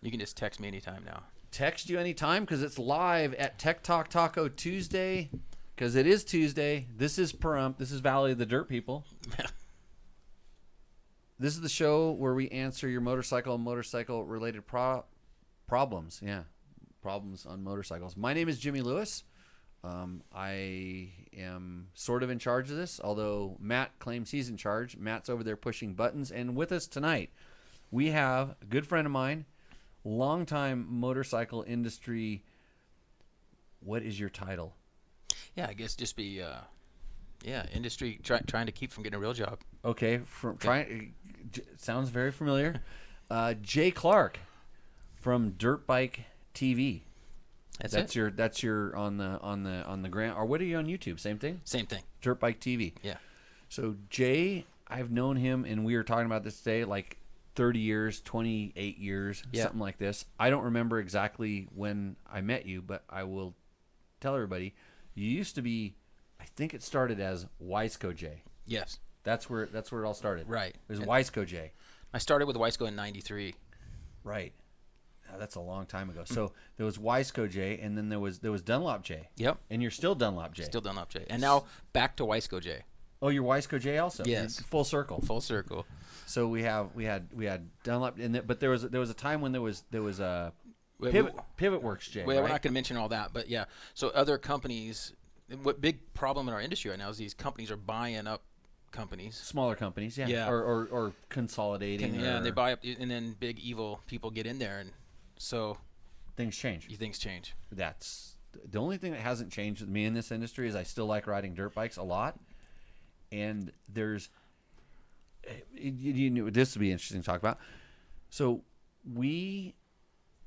You can just text me anytime now. Text you anytime because it's live at Tech Talk Taco Tuesday. Because it is Tuesday. This is Perump. This is Valley of the Dirt People. This is the show where we answer your motorcycle and motorcycle-related problems. Yeah, problems on motorcycles. My name is Jimmy Lewis. I am sort of in charge of this, although Matt claims he's in charge. Matt's over there pushing buttons. And with us tonight, we have a good friend of mine, longtime motorcycle industry. What is your title? Yeah, I guess just be, industry trying to keep from getting a real job. Okay, sounds very familiar. Jay Clark from Dirt Bike TV. That's your on the ground, or what are you on YouTube? Same thing. Same thing. Dirt Bike TV. Yeah. So Jay, I've known him, and we were talking about this today, like 30 years, 28 years, something like this. I don't remember exactly when I met you, but I will tell everybody you used to be. I think it started as Wiseco Jay. Yes. That's where it all started. Right. It was Wiseco Jay. I started with Wiseco in '93. Right. Now, that's a long time ago. So there was Wiseco Jay, and then there was Dunlop Jay. Yep. And you're still Dunlop Jay. Still Dunlop Jay. And now back to Wiseco Jay. Oh, you're Wiseco Jay also. Yes. Full circle. Full circle. So we had Dunlop, but there was a time when there was Pivot Works Jay. Well, right? we're not going to mention all that, but yeah. So other companies, what big problem in our industry right now is these companies are buying up companies, smaller companies, Yeah. or consolidating. And they buy up, and then big evil people get in there, and so things change. Things change. That's the only thing that hasn't changed with me in this industry is I still like riding dirt bikes a lot, and there's this would be interesting to talk about. So we,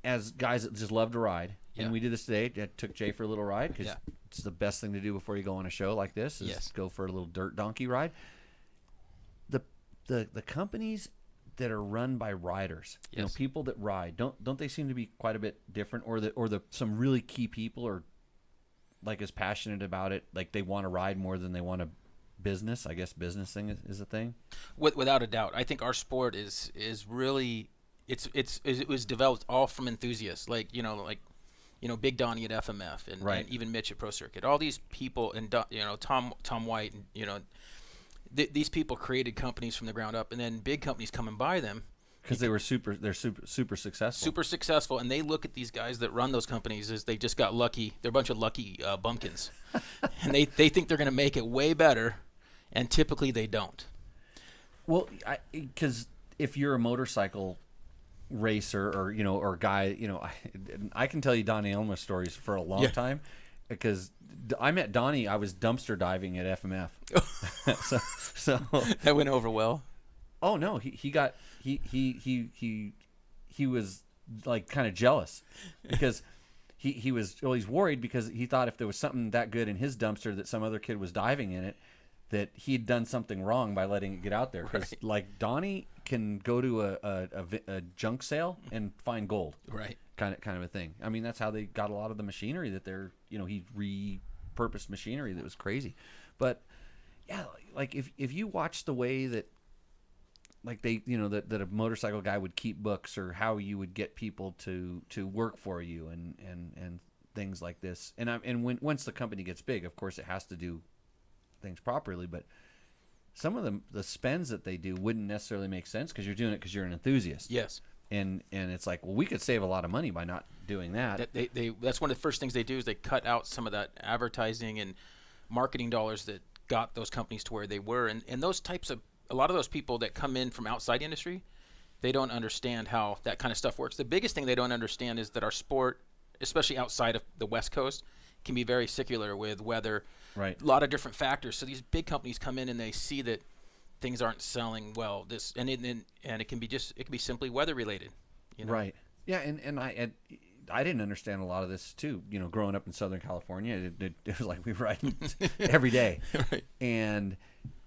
as guys that just love to ride, and we did this today. I took Jay for a little ride because it's the best thing to do before you go on a show like this is go for a little dirt donkey ride. The companies that are run by riders, people that ride, don't they seem to be quite a bit different, or the some really key people are like as passionate about it, like they want to ride more than they want to business. I guess business thing is a thing. Without a doubt, I think our sport is really it was developed all from enthusiasts, like Big Donnie at FMF and even Mitch at Pro Circuit. All these people and Tom White and these people created companies from the ground up, and then big companies come and buy them because they're super successful. Super successful, and they look at these guys that run those companies as they just got lucky. They're a bunch of lucky bumpkins, and they think they're going to make it way better, and typically they don't. Well, because if you're a motorcycle racer or guy, I can tell you Donnie Elma stories for a long time because I met Donnie. I was dumpster diving at FMF. so that went over well. Oh no, he was like kind of jealous because he's worried because he thought if there was something that good in his dumpster that some other kid was diving in it, that he'd done something wrong by letting it get out there. Because like Donnie can go to a junk sale and find gold, right? Kind of a thing. I mean, that's how they got a lot of the machinery that they're he repurposed machinery that was crazy. But yeah, like if you watch the way that like they that a motorcycle guy would keep books, or how you would get people to work for you and things like this, and once the company gets big, of course it has to do things properly, but some of the spends that they do wouldn't necessarily make sense because you're doing it because you're an enthusiast. Yes. And it's like, well, we could save a lot of money by not doing that. That's one of the first things they do is they cut out some of that advertising and marketing dollars that got those companies to where they were. And those types of, a lot of those people that come in from outside the industry, they don't understand how that kind of stuff works. The biggest thing they don't understand is that our sport, especially outside of the West Coast, can be very secular with weather, right? A lot of different factors. So these big companies come in and they see that things aren't selling well. And it can be simply weather related, Right. Yeah, and I didn't understand a lot of this too. Growing up in Southern California, it was like we were riding every day, right? And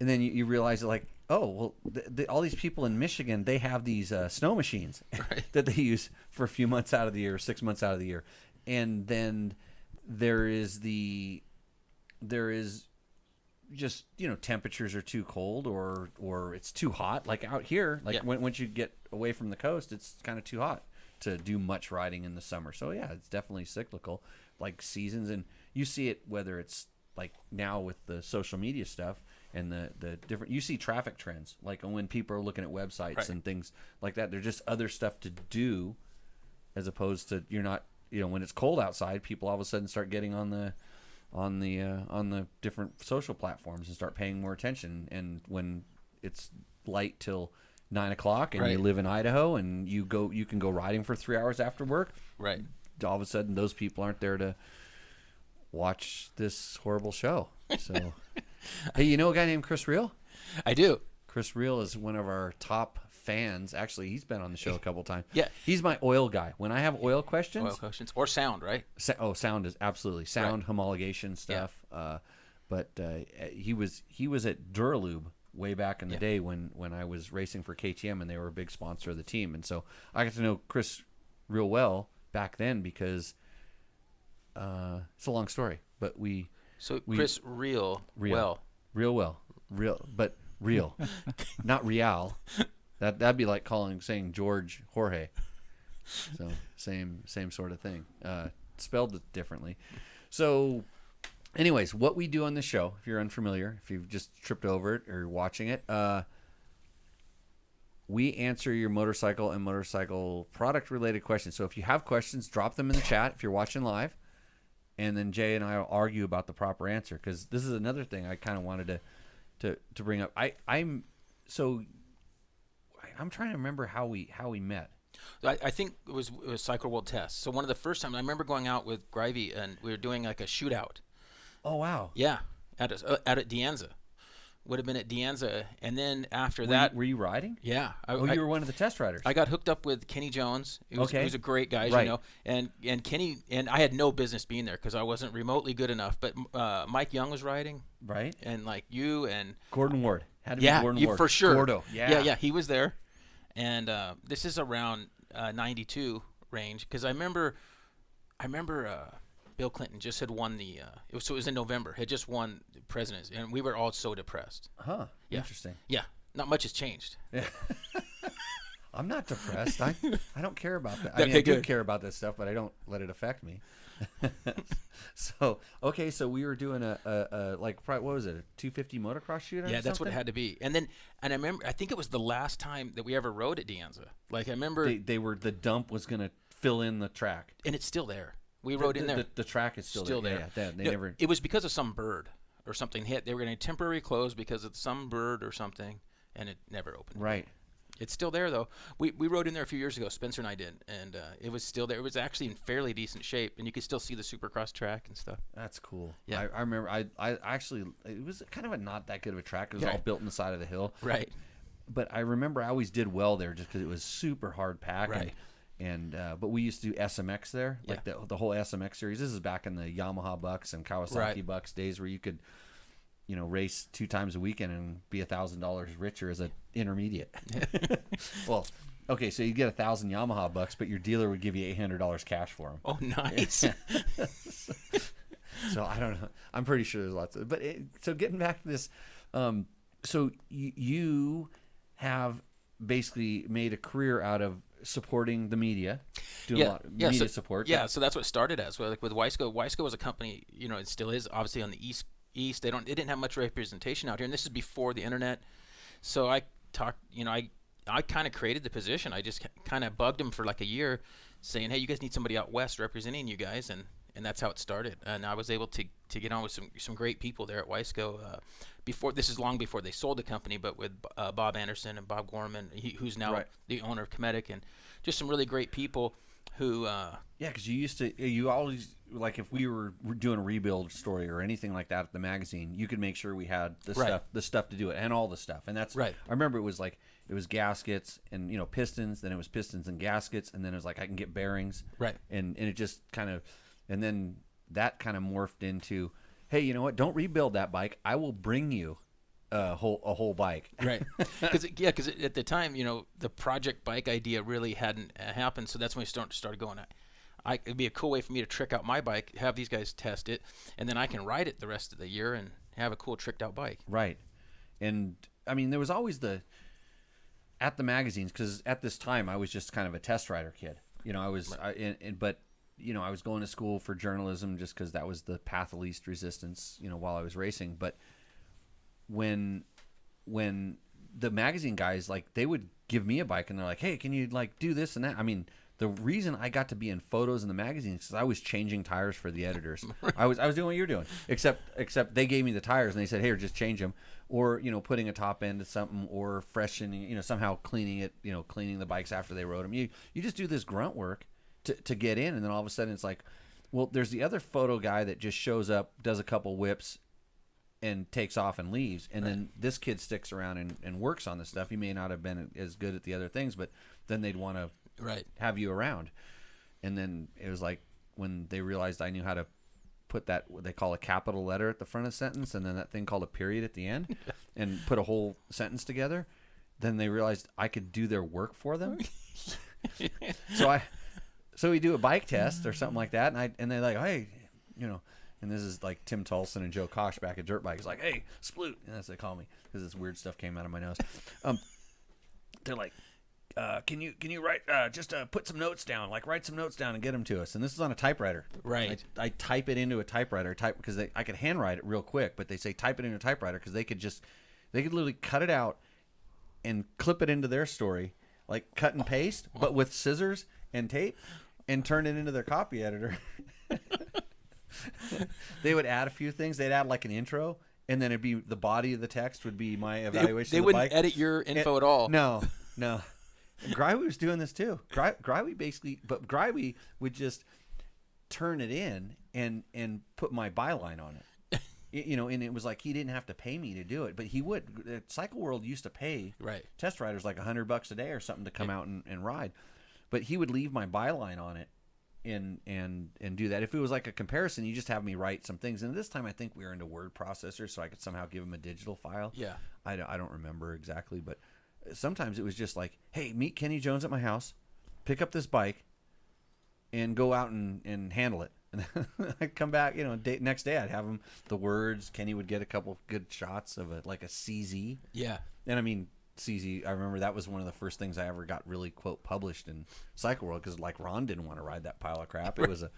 then you realize that, like, oh well, all these people in Michigan, they have these snow machines that they use for a few months out of the year, 6 months out of the year, and then there is just temperatures are too cold or it's too hot, like out here, like once you get away from the coast, it's kind of too hot, to do much riding in the summer. So yeah, it's definitely cyclical, like seasons, and you see it whether it's like now with the social media stuff and the different. You see traffic trends, like when people are looking at websites and things like that. There's just other stuff to do, as opposed to you're not. When it's cold outside, people all of a sudden start getting on the different social platforms and start paying more attention. And when it's light till 9 o'clock and you live in Idaho and you can go riding for 3 hours after work. Right. All of a sudden, those people aren't there to watch this horrible show. So, hey, you know a guy named Chris Reel? I do. Chris Reel is one of our top fans. Actually, he's been on the show a couple times. Yeah. He's my oil guy. When I have oil questions. Or sound, right? Sound is absolutely. Sound, homologation stuff. Yeah. But he was at Duralube way back in the day when I was racing for KTM, and they were a big sponsor of the team. And so I got to know Chris real well back then because it's a long story. But Chris Reel, not Real. That'd be like saying George Jorge. So same sort of thing. Spelled it differently. So anyways, what we do on the show, if you're unfamiliar, if you've just tripped over it or you're watching it, we answer your motorcycle and motorcycle product related questions. So if you have questions, drop them in the chat if you're watching live. And then Jay and I will argue about the proper answer, because this is another thing I kind of wanted to bring up. I'm trying to remember how we met. I think it was Cycle World Test. So one of the first times I remember going out with Grivey and we were doing like a shootout. Oh wow! Yeah, at De Anza. Would have been at De Anza, and then after were you riding? Yeah. You were one of the test riders. I got hooked up with Kenny Jones. He was a great guy, right. you know. And Kenny, and I had no business being there because I wasn't remotely good enough. But Mike Young was riding, right? And like you and Gordon Ward had to be Gordon Ward for sure. Gordo, yeah, he was there. And this is around 92 range, because I remember Bill Clinton just had won the it was in November, had just won the president's, and we were all so depressed. Huh. Yeah. Interesting. Yeah. Not much has changed. Yeah. I'm not depressed. I don't care about that. I mean, I do care about this stuff, but I don't let it affect me. So we were doing a like, what was it, a 250 motocross shootout? Yeah, that's what it had to be. And I remember, I think it was the last time that we ever rode at De Anza. Like, I remember the dump was going to fill in the track, and it's still there. We rode in there. The track is still there. Yeah, they never. It was because of some bird or something hit. They were going to temporarily close because of some bird or something, and it never opened. Right. It's still there though. We rode in there a few years ago. Spencer and I did, and it was still there. It was actually in fairly decent shape, and you could still see the Supercross track and stuff. That's cool. Yeah, I remember. I actually, it was kind of not that good of a track. It was all built in the side of the hill. Right. But I remember I always did well there just because it was super hard pack. Right. But we used to do SMX there, like the whole SMX series. This is back in the Yamaha Bucks and Kawasaki Bucks days, where you could, race 2 times a weekend and be $1,000 richer as an intermediate. Well, okay, so you get 1,000 Yamaha Bucks, but your dealer would give you $800 cash for them. Oh, nice. So I don't know. I'm pretty sure there's lots of. But so getting back to this, so you have basically made a career out of supporting the media, doing a lot of media support. Yeah, so that's what it started as. Like with Wiseco. Wiseco was a company, it still is, obviously on the east. It didn't have much representation out here, and this is before the internet. So I talked, I kind of created the position. I just kind of bugged him for like a year, saying, "Hey, you guys need somebody out west representing you guys," and that's how it started. And I was able to get on with some great people there at Wiseco. This is long before they sold the company, but with Bob Anderson and Bob Gorman, who's now the owner of Comedic, and just some really great people who. Because you always, like, if we were doing a rebuild story or anything like that at the magazine, you could make sure we had the stuff to do it, and all the stuff. And that's right. I remember it was gaskets and pistons, then it was pistons and gaskets, and then it was like I can get bearings. Right. And it just kind of, and then that kind of morphed into, hey, you know what? Don't rebuild that bike. I will bring you a whole bike. Right. Because at the time, the project bike idea really hadn't happened, so that's when we started going. It'd be a cool way for me to trick out my bike, have these guys test it, and then I can ride it the rest of the year and have a cool tricked out bike. Right. And I mean, there was always at the magazines, because at this time I was just kind of a test rider kid. I was, but I was going to school for journalism just because that was the path of least resistance, while I was racing. But when the magazine guys, like, they would give me a bike and they're like, hey, can you like do this and that? I mean, the reason I got to be in photos in the magazines is because I was changing tires for the editors. I was doing what you're doing, except they gave me the tires and they said, here, just change them, or putting a top end to something, or freshening, somehow cleaning it, cleaning the bikes after they rode them. You just do this grunt work to get in, and then all of a sudden it's like, well, there's the other photo guy that just shows up, does a couple whips, and takes off and leaves, and then this kid sticks around and works on this stuff. He may not have been as good at the other things, but then they'd want to have you around. And then it was like when they realized I knew how to put that, what they call a capital letter at the front of a sentence, and then that thing called a period at the end, and put a whole sentence together, then they realized I could do their work for them. So we do a bike test or something like that, and they're like, hey, and this is like Tim Tulson and Joe Kosh back at Dirt Bike. It's like, hey, sploot. And that's what they call me, because this weird stuff came out of my nose. They're like, can you write, just put some notes down, like write some notes down and get them to us. And this is on a typewriter. Right. I type it into a typewriter, because I could handwrite it real quick, but they say type it into a typewriter because they could literally cut it out and clip it into their story, like cut and paste, but with scissors and tape, and turn it into their copy editor. They would add a few things. They'd add like an intro, and then it'd be the body of the text would be my evaluation. They of the wouldn't bike. edit your info at all. No. Greiwe was doing this too. Greiwe would just turn it in and put my byline on it. And it was like he didn't have to pay me to do it, but he would. Cycle World used to pay test riders like $100 a day or something to come out and ride, but he would leave my byline on it and do that. If it was like a comparison, you just have me write some things. And this time I think we were into word processors, so I could somehow give him a digital file. Yeah. I don't remember exactly, but sometimes it was just like, hey, meet Kenny Jones at my house, pick up this bike, and go out and handle it. And I'd come back, next day I'd have him the words. Kenny would get a couple good shots of a CZ. Yeah. And I mean, CZ, I remember that was one of the first things I ever got really, quote, published in Cycle World, because like Ron didn't want to ride that pile of crap. It was a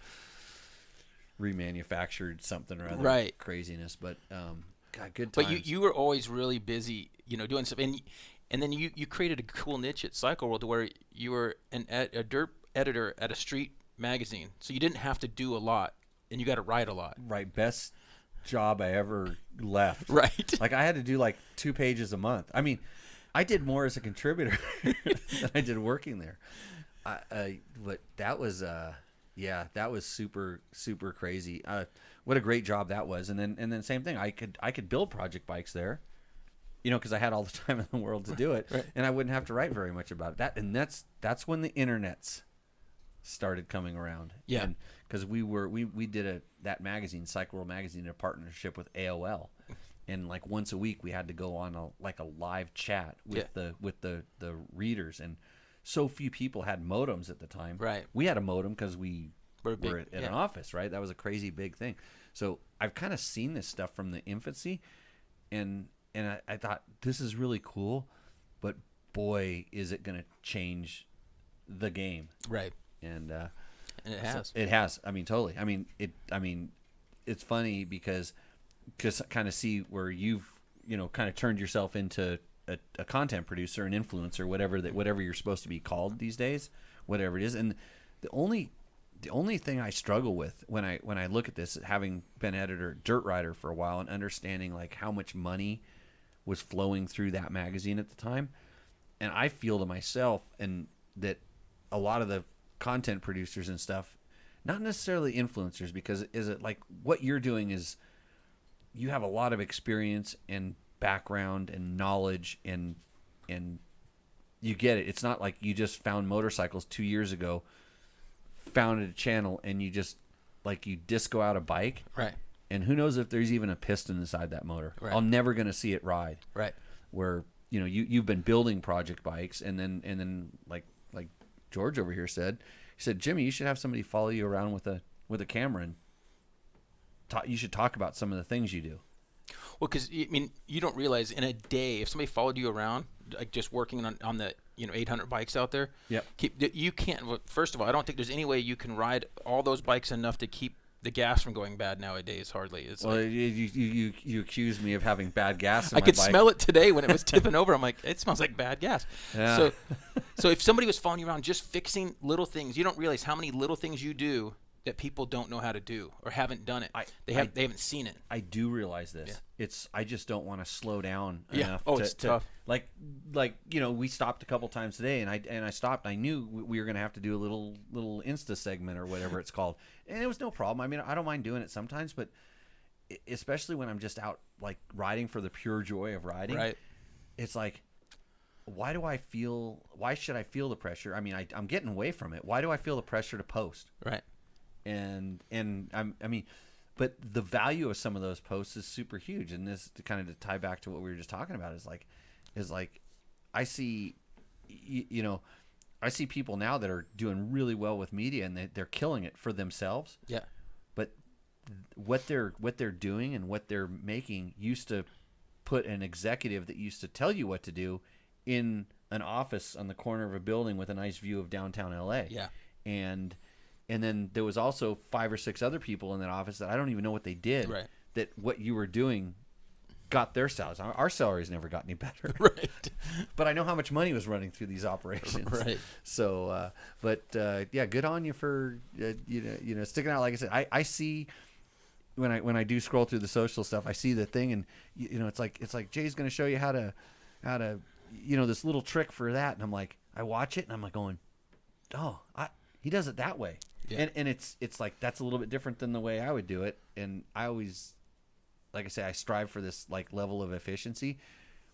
remanufactured something or other craziness. But God, good times. But you were always really busy, doing stuff. And then you created a cool niche at Cycle World where you were a dirt editor at a street magazine. So you didn't have to do a lot, and you got to write a lot. Right. Best job I ever left. Right. Like I had to do like 2 pages a month. I mean, I did more as a contributor than I did working there. But that was that was super, super crazy. What a great job that was. And then same thing. I could build project bikes there, because I had all the time in the world to do it, and I wouldn't have to write very much about it. And that's when the internets started coming around. Yeah. Because we did that magazine, Cycle World magazine, in a partnership with AOL. And like once a week, we had to go on a live chat with the readers, and so few people had modems at the time. Right. We had a modem because we were at an yeah. office. Right. That was a crazy big thing. So I've kind of seen this stuff from the infancy, and I thought this is really cool, but boy, is it going to change the game. Right. And it has. It has. I mean, totally. I mean, it's funny because kind of see where you've kind of turned yourself into a content producer, an influencer, whatever you're supposed to be called these days, whatever it is. And the only thing I struggle with when I look at this, having been editor Dirt Rider for a while and understanding like how much money was flowing through that magazine at the time, and I feel to myself and that a lot of the content producers and stuff, not necessarily influencers, because is it like what you're doing is you have a lot of experience and background and knowledge and you get it. It's not like you just found motorcycles 2 years ago, founded a channel, and you just like you disco out a bike. Right. And who knows if there's even a piston inside that motor. Right. I'm never going to see it ride. Right. Where, you've been building project bikes, and then like George over here said, he said, Jimmy, you should have somebody follow you around with a camera and you should talk about some of the things you do. Well, because you don't realize in a day, if somebody followed you around, like just working on the 800 bikes out there. Yep. You can't. Well, first of all, I don't think there's any way you can ride all those bikes enough to keep the gas from going bad nowadays. Hardly. It's Well, like, you accuse me of having bad gas in I my could bike. smell it today when it was tipping over. I'm like, it smells like bad gas. Yeah. So if somebody was following you around just fixing little things, you don't realize how many little things you do that people don't know how to do or haven't done it. They haven't seen it. I do realize this. Yeah. I just don't want to slow down Yeah. enough. Oh, it's tough. Like we stopped a couple times today, and I stopped. I knew we were going to have to do a little Insta segment or whatever it's called, and it was no problem. I mean, I don't mind doing it sometimes, but especially when I'm just out like riding for the pure joy of riding. Right. It's like, why should I feel the pressure? I mean, I'm getting away from it. Why do I feel the pressure to post? Right. And I mean, but the value of some of those posts is super huge. And this to tie back to what we were just talking about is like I see, I see people now that are doing really well with media, and they're killing it for themselves. Yeah. But what they're doing and what they're making used to put an executive that used to tell you what to do in an office on the corner of a building with a nice view of downtown LA. Yeah. And then there was also 5 or 6 other people in that office that I don't even know what they did. Right. That what you were doing got their salaries. Our salaries never got any better. Right. But I know how much money was running through these operations. Right. So, yeah, good on you for sticking out. Like I said, I see when I do scroll through the social stuff, I see the thing, and it's like Jay's going to show you how to this little trick for that, and I'm like, I watch it and I'm like going, oh, he does it that way. Yeah. And it's like that's a little bit different than the way I would do it. And I always, like I say, I strive for this like level of efficiency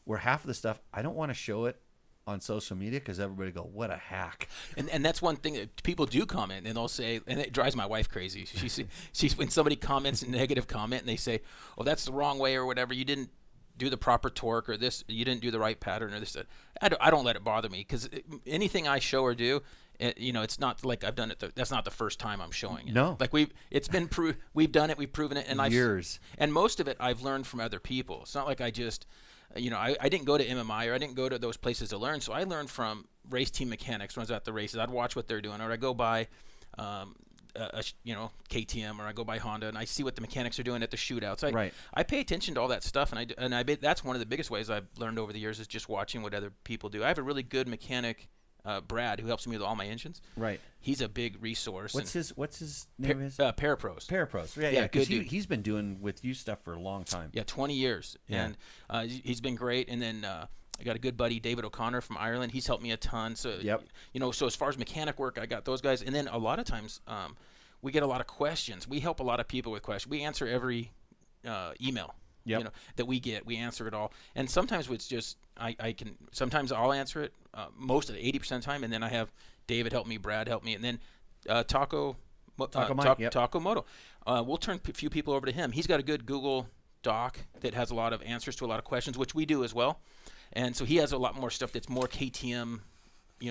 where half of the stuff I don't want to show it on social media because everybody go, what a hack. And that's one thing that people do comment, and they'll say, and it drives my wife crazy. She's when somebody comments a negative comment and they say, oh, that's the wrong way or whatever. You didn't do the proper torque, or this, you didn't do the right pattern, or this. I don't let it bother me, because anything I show or do, it's not like I've done it. That's not the first time I'm showing it. No. Like we've done it, we've proven it, and years. And most of it I've learned from other people. It's not like I just, I didn't go to MMI, or I didn't go to those places to learn. So I learned from race team mechanics when I was at the races. I'd watch what they're doing, or I go by, KTM, or I go by Honda, and I see what the mechanics are doing at the shootouts. I pay attention to all that stuff, and I bet that's one of the biggest ways I've learned over the years is just watching what other people do. I have a really good mechanic, Brad, who helps me with all my engines. Right. He's a big resource. What's his name? Parapros. Parapros. Yeah, because good dude. He's been doing with you stuff for a long time. Yeah, 20 years. Yeah. And he's been great. And then I got a good buddy, David O'Connor from Ireland. He's helped me a ton. So, yep. So as far as mechanic work, I got those guys. And then a lot of times we get a lot of questions. We help a lot of people with questions. We answer every email. Yep. That we get. We answer it all. And sometimes it's just sometimes I'll answer it most of the 80% of the time, and then I have David help me, Brad help me, and then Taco Moto. We'll turn a few people over to him. He's got a good Google Doc that has a lot of answers to a lot of questions, which we do as well. And so he has a lot more stuff that's more KTM,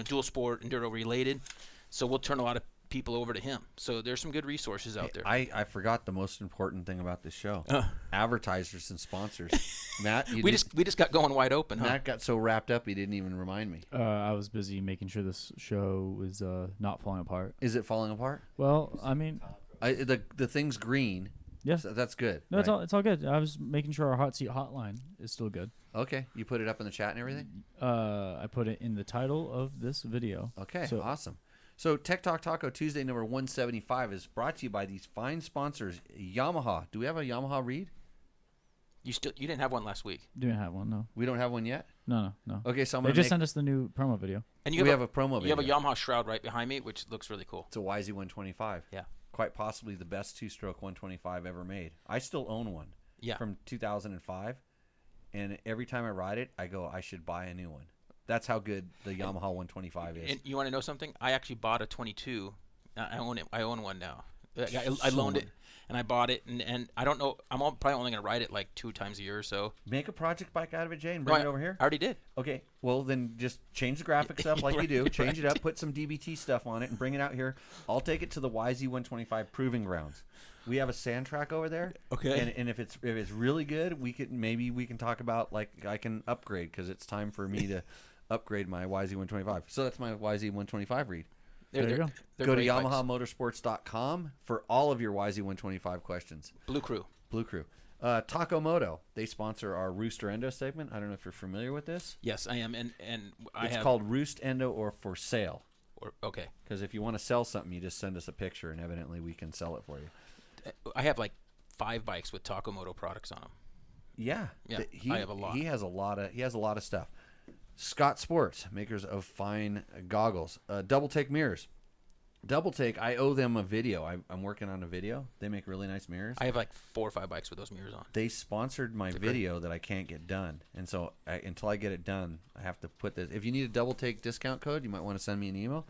dual sport, enduro related. So we'll turn a lot of people over to him. So there's some good resources out there. I forgot the most important thing about this show. Advertisers and sponsors. Matt, we just got going wide open. Matt got so wrapped up he didn't even remind me. I was busy making sure this show was not falling apart. Is it falling apart? Well, I mean, the thing's green. Yes, so that's good. No, right? it's all good. I was making sure our hot seat hotline is still good. Okay, you put it up in the chat and everything. I put it in the title of this video. Okay, awesome. So Tech Talk Taco Tuesday number 175 is brought to you by these fine sponsors, Yamaha. Do we have a Yamaha read? You didn't have one last week. Didn't have one, no. We don't have one yet? No. Okay, so they just sent us the new promo video. And we have a promo video. You have a Yamaha shroud right behind me, which looks really cool. It's a YZ125. Yeah. Quite possibly the best two-stroke 125 ever made. I still own one. Yeah. From 2005, and every time I ride it, I go, I should buy a new one. That's how good the Yamaha 125 is. And you want to know something? I actually bought a 22. I own it. I own one now. I loaned it, and I bought it, and I don't know. I'm probably only going to ride it like 2 times a year or so. Make a project bike out of it, Jay, and bring it over here. I already did. Okay, well then just change the graphics up like you do. Change it up, put some DBT stuff on it, and bring it out here. I'll take it to the YZ125 proving grounds. We have a sand track over there. Okay. And if it's really good, we can talk about like I can upgrade because it's time for me to upgrade my YZ125. So that's my YZ125 read. There you go. They're Go to great bikes. YamahaMotorsports.com for all of your YZ125 questions. Blue Crew. Taco Moto, they sponsor our Roost or Endo segment. I don't know if you're familiar with this. Yes, I am, and It's called Roost, Endo, or For Sale. Okay. Because if you want to sell something, you just send us a picture, and evidently we can sell it for you. I have like 5 bikes with Taco Moto products on them. Yeah, I have a lot. He has a lot of stuff. Scott Sports, makers of fine goggles. Double Take mirrors. Double Take, I owe them a video. I'm working on a video. They make really nice mirrors. I have like 4 or 5 bikes with those mirrors on. They sponsored my video that I can't get done, and so until I get it done, I have to put this. If you need a Double Take discount code, you might want to send me an email.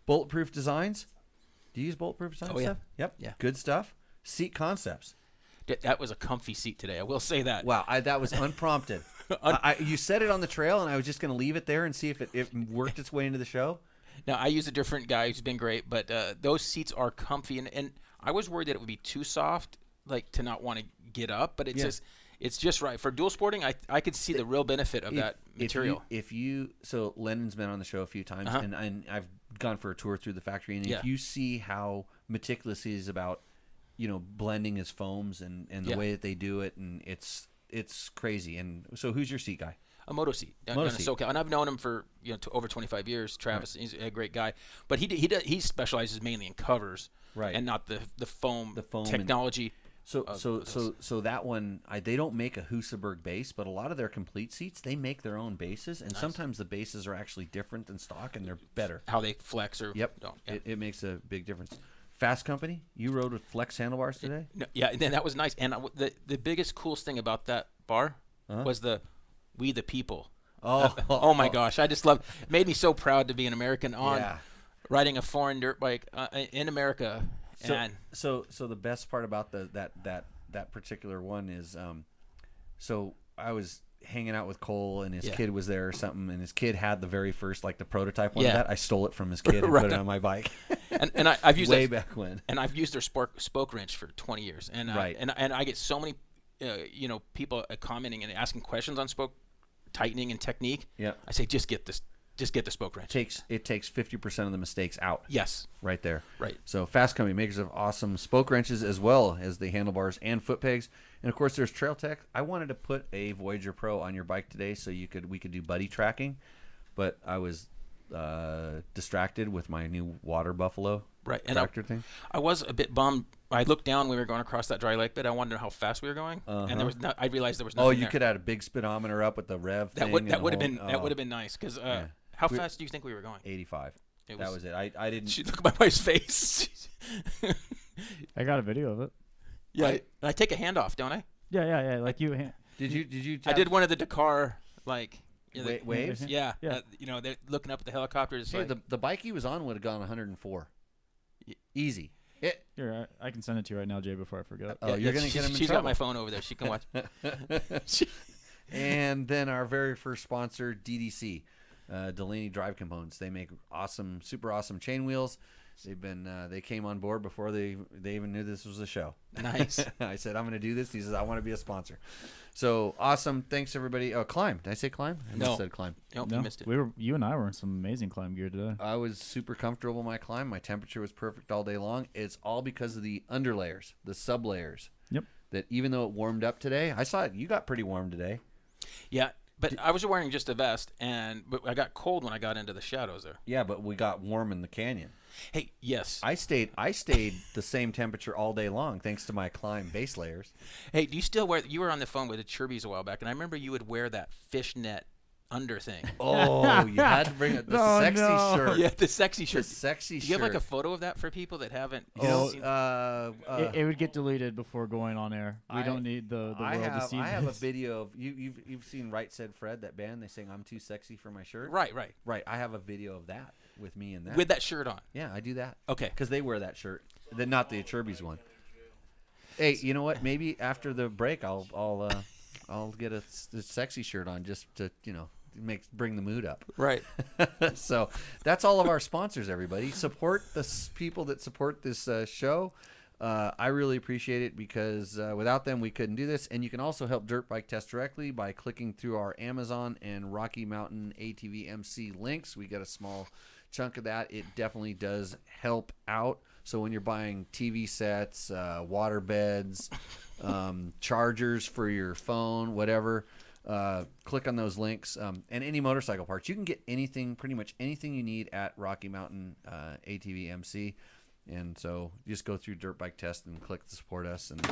Bulletproof Designs. Do you use Bulletproof Designs? Oh, yeah. Stuff? Yep. Yeah. Good stuff. Seat Concepts. That was a comfy seat today. I will say that. Wow, that was unprompted. You said it on the trail, and I was just going to leave it there and see if it worked its way into the show. Now, I use a different guy who's been great, but those seats are comfy, and I was worried that it would be too soft, like to not want to get up, but it's just right. For dual sporting, I could see the real benefit of that material. So Lennon's been on the show a few times, and I've gone for a tour through the factory, and if you see how meticulous he is about, blending his foams and the way that they do it, and it's crazy. And so who's your seat guy? A Moto seat, Moto seat. SoCal, and I've known him for over 25 years. Travis, he's a great guy, but he specializes mainly in covers, right, and not the foam technology. So that one, they don't make a Husaberg base, but a lot of their complete seats, they make their own bases, and sometimes the bases are actually different than stock, and they're better. How they flex or don't. Yeah. It makes a big difference. Fasst Company, you rode with flex handlebars today? Yeah, and then that was nice. And the biggest, coolest thing about that bar was We the People. Oh my gosh, I just love. It made me so proud to be an American riding a foreign dirt bike in America. So the best part about that particular one is, so I was hanging out with Cole, and his kid was there or something, and his kid had the very first, like the prototype one of that. I stole it from his kid and put it on my bike. and I've used way back when. And I've used their spoke wrench for 20 years, and and I get so many people commenting and asking questions on spoke tightening and technique. Yeah, I say just get the spoke wrench. It takes 50% of the mistakes out. Yes, right there. Right. So Fasst Company, makers of awesome spoke wrenches as well as the handlebars and foot pegs, and of course there's Trail Tech. I wanted to put a Voyager Pro on your bike today so we could do buddy tracking, but I was distracted with my new water buffalo tractor thing. I was a bit bummed. I looked down when we were going across that dry lake bed. I wanted to know how fast we were going, and there was I realized there was nothing. Oh, you could add a big speedometer up with the rev thing. That would have been nice because how fast do you think we were going? 85. That was it. I didn't. Look at my wife's face. I got a video of it. Yeah, I take a handoff, don't I? Yeah. Like you. Did you? I did one of the Dakar waves. Yeah. They're looking up at the helicopters. Hey, the bike he was on would have gone 104. Easy. Here, I can send it to you right now, Jay, before I forget. Oh, you're gonna get him in She's trouble. got my phone over there. She can watch. And then our very first sponsor, DDC, Delaney Drive Components. They make super awesome chain wheels. They came on board before they even knew this was a show. Nice. I said, I'm going to do this. He says, I want to be a sponsor. So awesome. Thanks everybody. Oh, Climb. Did I say Climb? I no. said Climb. Nope, no, you missed it. You and I were in some amazing Climb gear today. I was super comfortable in my Climb. My temperature was perfect all day long. It's all because of the underlayers, the sub layers. Yep. That even though it warmed up today, I saw it. You got pretty warm today. Yeah. But I was wearing just a vest, but I got cold when I got into the shadows there. Yeah, but we got warm in the canyon. Hey, yes. I stayed the same temperature all day long thanks to my Climb base layers. Hey, do you still wear? You were on the phone with the Chirbies a while back, and I remember you would wear that fishnet under thing. Oh, you had to bring it. The sexy shirt. Yeah, the sexy shirt. The sexy shirt. Do you have like a photo of that for people that haven't? It would get deleted before going on air. We don't need the world to see. I have a video of you've seen Right Said Fred, that band. They sing "I'm Too Sexy for My Shirt." Right. I have a video of that with me in that. With that shirt on. Yeah, I do that. Okay. Because they wear that shirt. not the Achirby's one. Hey, you know what? Maybe after the break, I'll get a sexy shirt on just to bring the mood up. Right. So that's all of our sponsors. Everybody support the people that support this show. I really appreciate it because without them we couldn't do this. And you can also help Dirt Bike Test directly by clicking through our Amazon and Rocky Mountain ATV MC links. We get a small chunk of that. It definitely does help out. So when you're buying TV sets, water beds, chargers for your phone, whatever, click on those links. And any motorcycle parts, you can get anything, pretty much anything you need at Rocky Mountain ATV MC. And so just go through Dirt Bike Test and click to support us, and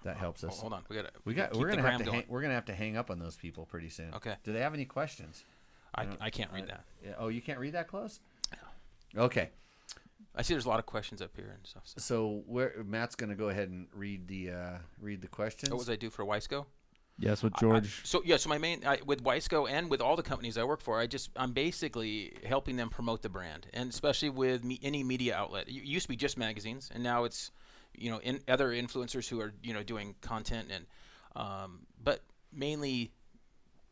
that helps us. Hold on, we're gonna have to hang up on those people pretty soon. Okay. Do they have any questions? I can't read that. Yeah. Oh, you can't read that close? No. Okay. I see there's a lot of questions up here and stuff. So Matt's gonna go ahead and read the questions. What was I do for Wiseco? Yes, with George. So my main with Wiseco and with all the companies I work for, I'm basically helping them promote the brand, and especially with any media outlet. It used to be just magazines, and now it's in other influencers who are doing content, and but mainly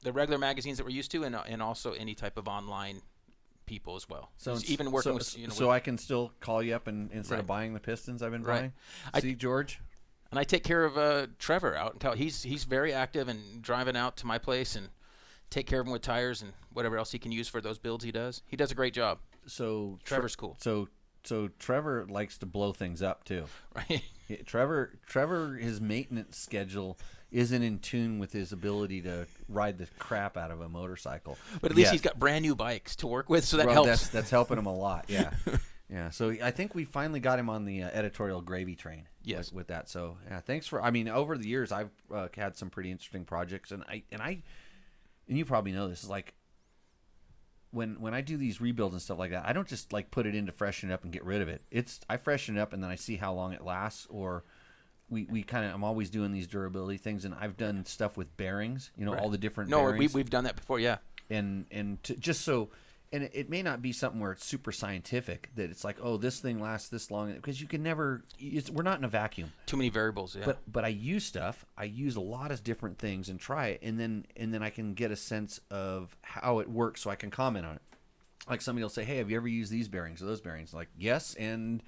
the regular magazines that we're used to, and also any type of online people as well. So even working with so I can still call you up and instead of buying the Pistons I've been buying. See, George. And I take care of Trevor out until he's very active and driving out to my place and take care of him with tires and whatever else he can use for those builds he does. He does a great job. So Trevor's cool. So Trevor likes to blow things up too. Right. Yeah, Trevor, his maintenance schedule isn't in tune with his ability to ride the crap out of a motorcycle. But at least he's got brand new bikes to work with, so that helps. That's helping him a lot. Yeah. Yeah, so I think we finally got him on the editorial gravy train. Yes, with that. So yeah, thanks for. I mean, over the years, I've had some pretty interesting projects, and you probably know this is like when I do these rebuilds and stuff like that. I don't just like put it in to freshen it up and get rid of it. I freshen it up and then I see how long it lasts. Or we kind of I'm always doing these durability things, and I've done stuff with bearings. All the different. bearings. We've done that before. Yeah, just so. And it may not be something where it's super scientific that it's like, oh, this thing lasts this long, because you can never. We're not in a vacuum. Too many variables. Yeah. But I use stuff. I use a lot of different things and try it, and then I can get a sense of how it works, so I can comment on it. Like somebody will say, hey, have you ever used these bearings or those bearings? Like, yes, and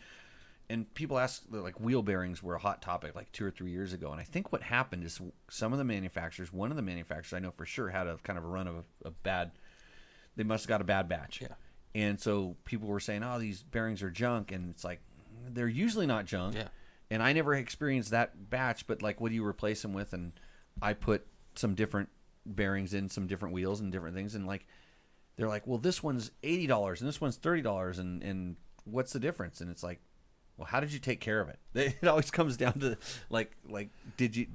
people ask, like, wheel bearings were a hot topic like 2 or 3 years ago, and I think what happened is one of the manufacturers I know for sure had a kind of a run of a bad. They must have got a bad batch. Yeah. And so people were saying, oh, these bearings are junk. And it's like, they're usually not junk. Yeah. And I never experienced that batch, but like, what do you replace them with? And I put some different bearings in some different wheels and different things. And like, they're like, well, this one's $80 and this one's $30. And what's the difference? And it's like, well, how did you take care of it? It always comes down to like, did you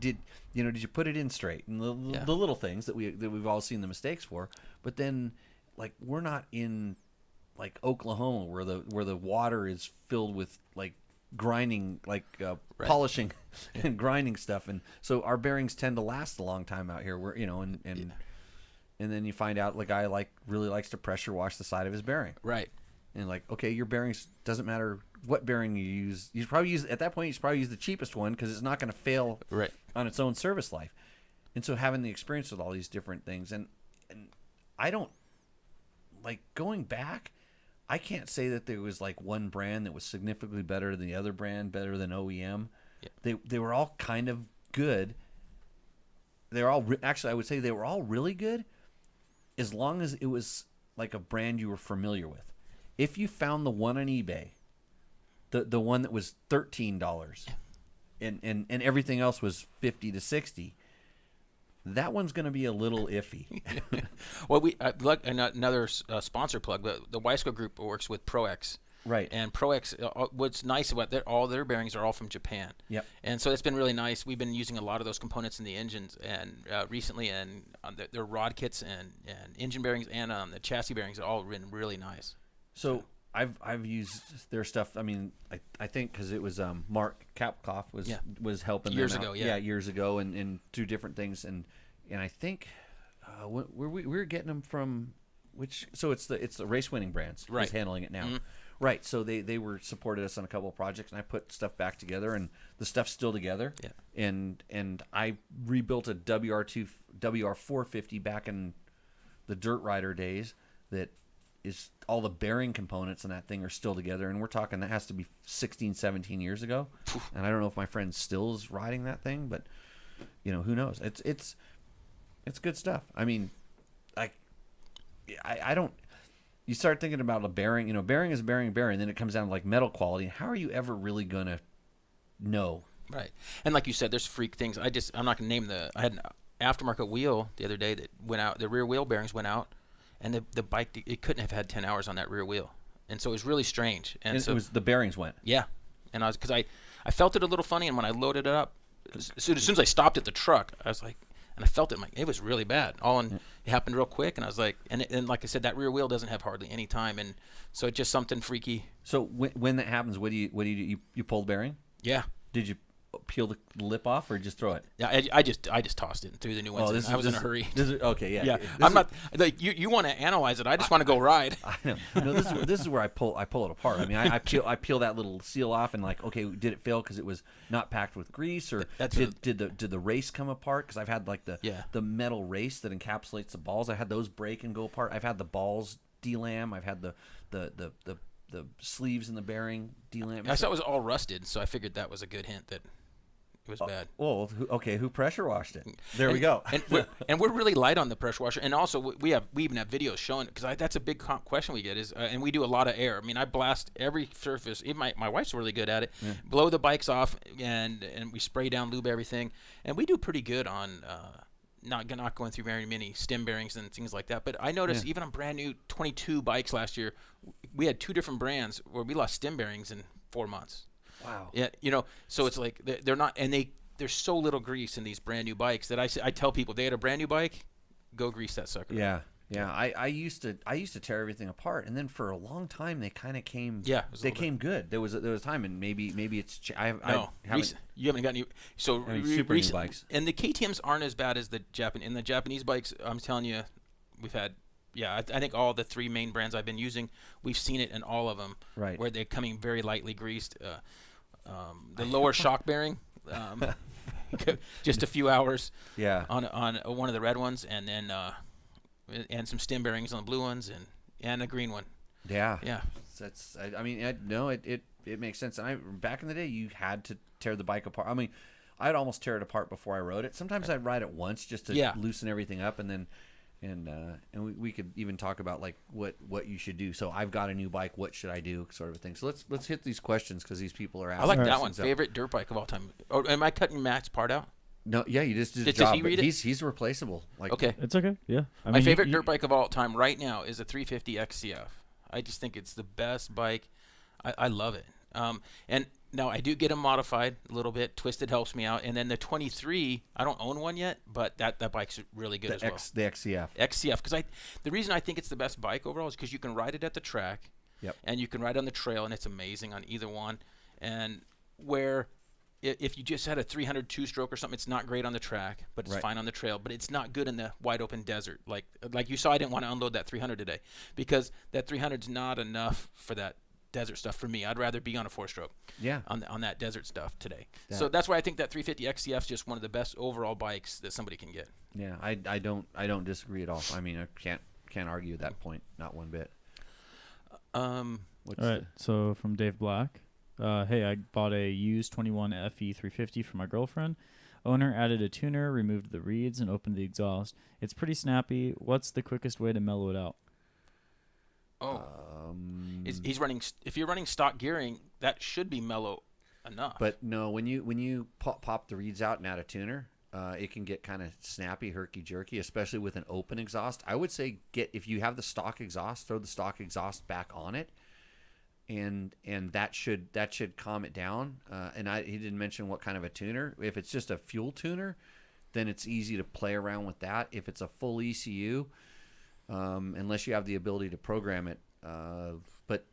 put it in straight? And the little things that we've all seen the mistakes for, but then, like, we're not in like Oklahoma where the water is filled with like grinding, like polishing and grinding stuff, and so our bearings tend to last a long time out here. Where and then you find out the guy really likes to pressure wash the side of his bearing. Right. And like, okay, your bearings, doesn't matter what bearing you use. You probably use at that point. You should probably use the cheapest one because it's not going to fail on its own service life. And so having the experience with all these different things, and I don't. Like, going back, I can't say that there was like one brand that was significantly better than the other brand, better than OEM. Yeah. They were all kind of good. They're all actually, I would say they were all really good, as long as it was like a brand you were familiar with. If you found the one on eBay, the one that was $13, and everything else was $50 to $60. That one's going to be a little iffy. Well, we another sponsor plug. The Wiseco Group works with ProX. Right. And ProX, what's nice about all their bearings are all from Japan. Yep. And so it's been really nice. We've been using a lot of those components in the engines and recently, and on their rod kits and engine bearings and the chassis bearings are all been really nice. So I've used their stuff. I mean, I think because it was Mark Kapkoff was helping years them ago. out. Yeah, years ago, and do different things, and I think we were getting them from which. So it's the race winning brands right. is handling it now. Mm-hmm. Right. So they were supported us on a couple of projects, and I put stuff back together, and the stuff's still together. Yeah. And I rebuilt a WR450 back in the Dirt Rider days that is all the bearing components in that thing are still together, and we're talking that has to be 16, 17 years ago. And I don't know if my friend still is riding that thing, but who knows? It's good stuff. I mean, I don't. You start thinking about a bearing. Bearing is bearing, and then it comes down to like metal quality. How are you ever really gonna know? Right. And like you said, there's freak things. I'm not gonna name I had an aftermarket wheel the other day that went out. The rear wheel bearings went out, and the bike, it couldn't have had 10 hours on that rear wheel, and so it was really strange. And so it was the bearings went. Yeah, and because I felt it a little funny, and when I loaded it up, as soon as I stopped at the truck, I was like. And I felt it. It was really bad. It happened real quick, and I was like, and like I said, that rear wheel doesn't have hardly any time, and so it's just something freaky. So when that happens, what do you do? You pull the bearing? Yeah. Did you peel the lip off or just throw it? Yeah, I just tossed it and threw the new ones in. I was in a hurry. Okay, yeah. I'm not like you want to analyze it. I just want to go ride. I know. No, this is where I pull it apart. I mean, I peel that little seal off and like, okay, did it fail because it was not packed with grease, or did the race come apart? Because I've had like the metal race that encapsulates the balls. I had those break and go apart. I've had the balls delam. I've had the sleeves in the bearing delam. I saw it was all rusted, so I figured that was a good hint that. It was bad. Well, who pressure washed it? There we go. and we're really light on the pressure washer, and also we even have videos showing it because that's a big question we get is, and we do a lot of air. I mean, I blast every surface. Even my wife's really good at it. Yeah. Blow the bikes off, and we spray down, lube everything, and we do pretty good on not going through very many stem bearings and things like that. But I noticed even on brand new 22 bikes last year, we had 2 different brands where we lost stem bearings in 4 months. Wow. Yeah, so it's like they're not, and there's so little grease in these brand new bikes that I tell people if they had a brand new bike, go grease that sucker. Yeah. I used to tear everything apart, and then for a long time they kind of came. Yeah, they came good. There was a time, and maybe it's. You haven't got any. So super new bikes, and the KTM's aren't as bad as the Japanese. And the Japanese bikes, I'm telling you, we've had. Yeah, I think all the 3 main brands I've been using, we've seen it in all of them. Right. Where they're coming very lightly greased. The lower shock bearing, just a few hours. Yeah. On one of the red ones, and then and some stem bearings on the blue ones, and a green one. Yeah. Yeah. That's. I mean, it makes sense. And back in the day, you had to tear the bike apart. I mean, I'd almost tear it apart before I rode it. Sometimes I'd ride it once just to loosen everything up, and then. And we could even talk about like what you should do. So I've got a new bike. What should I do? Sort of a thing. So let's hit these questions because these people are asking. I like that one. Favorite dirt bike of all time. Or am I cutting Matt's part out? No, yeah, you just did a Does job. he read it? He's replaceable. Like okay, it's okay. Yeah, my favorite dirt bike of all time right now is a 350 XCF. I just think it's the best bike. I love it. And now I do get them modified a little bit. Twisted helps me out. And then the 23, I don't own one yet, but that bike's really good as well. The XCF. XCF, because the reason I think it's the best bike overall is because you can ride it at the track, and you can ride on the trail, and it's amazing on either one. And where if you just had a 300 two-stroke or something, it's not great on the track, but it's fine on the trail. But it's not good in the wide-open desert. Like you saw, I didn't want to unload that 300 today because that 300's not enough for that desert stuff for me. I'd rather be on a 4-stroke on that desert stuff today. So that's why I think that 350 XCF is just one of the best overall bikes that somebody can get. Yeah, I don't disagree at all. I mean, I can't argue that point, not one bit. All right, so from Dave Black, hey, I bought a used 21 FE 350 for my girlfriend. Owner added a tuner, removed the reeds, and opened the exhaust. It's pretty snappy. What's the quickest way to mellow it out? He's running. If you're running stock gearing, that should be mellow enough. But no, when you pop the reeds out and add a tuner, it can get kind of snappy, herky jerky, especially with an open exhaust. I would say if you have the stock exhaust, throw the stock exhaust back on it, and that should calm it down. He didn't mention what kind of a tuner. If it's just a fuel tuner, then it's easy to play around with that. If it's a full ECU. Unless you have the ability to program it, but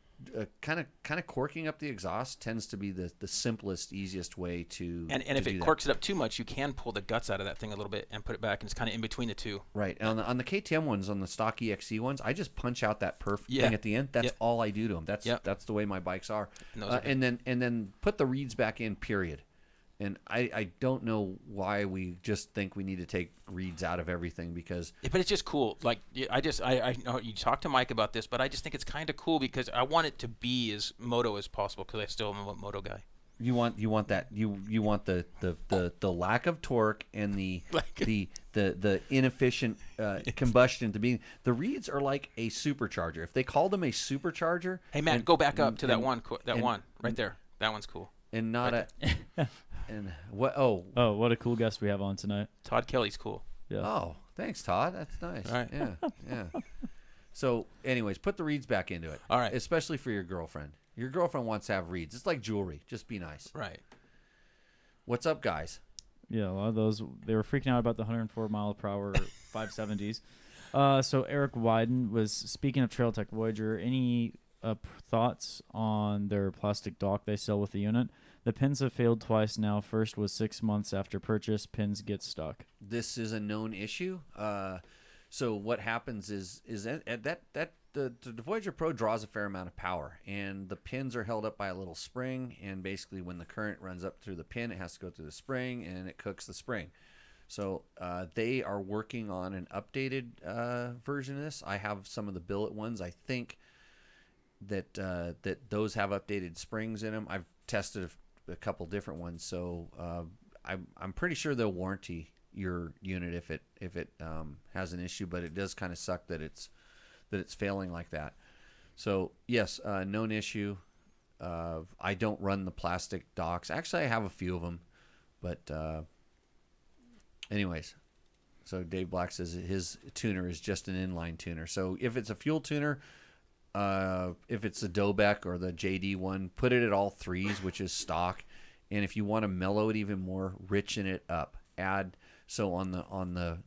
kind of corking up the exhaust tends to be the simplest, easiest way to. And if it corks it up too much, you can pull the guts out of that thing a little bit and put it back, and it's kind of in between the two. Right. And on the KTM ones, on the stock EXC ones, I just punch out that perf thing at the end. That's all I do to them. That's the way my bikes are. And then put the reeds back in. Period. And I don't know why we just think we need to take reeds out of everything because. But it's just cool. Like I know you talked to Mike about this, but I just think it's kind of cool because I want it to be as moto as possible because I still am a moto guy. You want that you want the lack of torque and the inefficient combustion to be. The reeds are like a supercharger. If they called them a supercharger. Hey Matt, go back up to that one right there. That one's cool. And not right and what? Oh, what a cool guest we have on tonight. Todd Kelly's cool. Yeah. Oh, thanks, Todd. That's nice. All right. Yeah. So, anyways, put the reeds back into it. All right. Especially for your girlfriend. Your girlfriend wants to have reeds. It's like jewelry. Just be nice. Right. What's up, guys? Yeah, a lot of those, they were freaking out about the 104 mile per hour 570s. So Eric Wyden was, speaking of Trail Tech Voyager, any thoughts on their plastic dock they sell with the unit? The pins have failed twice now. First was 6 months after purchase. Pins get stuck. This is a known issue. So what happens is that the Voyager Pro draws a fair amount of power, and the pins are held up by a little spring, and basically when the current runs up through the pin, it has to go through the spring, and it cooks the spring. So they are working on an updated version of this. I have some of the billet ones. I think that those have updated springs in them. I've tested a couple different ones, so I'm pretty sure they'll warranty your unit if it has an issue, but it does kind of suck that it's failing like that. So yes, known issue. I don't run the plastic docks. Actually, I have a few of them, but anyways. So Dave Black says his tuner is just an inline tuner. So if it's a fuel tuner, if it's the Dobeck or the JD one, put it at all threes, which is stock. And if you want to mellow it even more, richen it up. Add on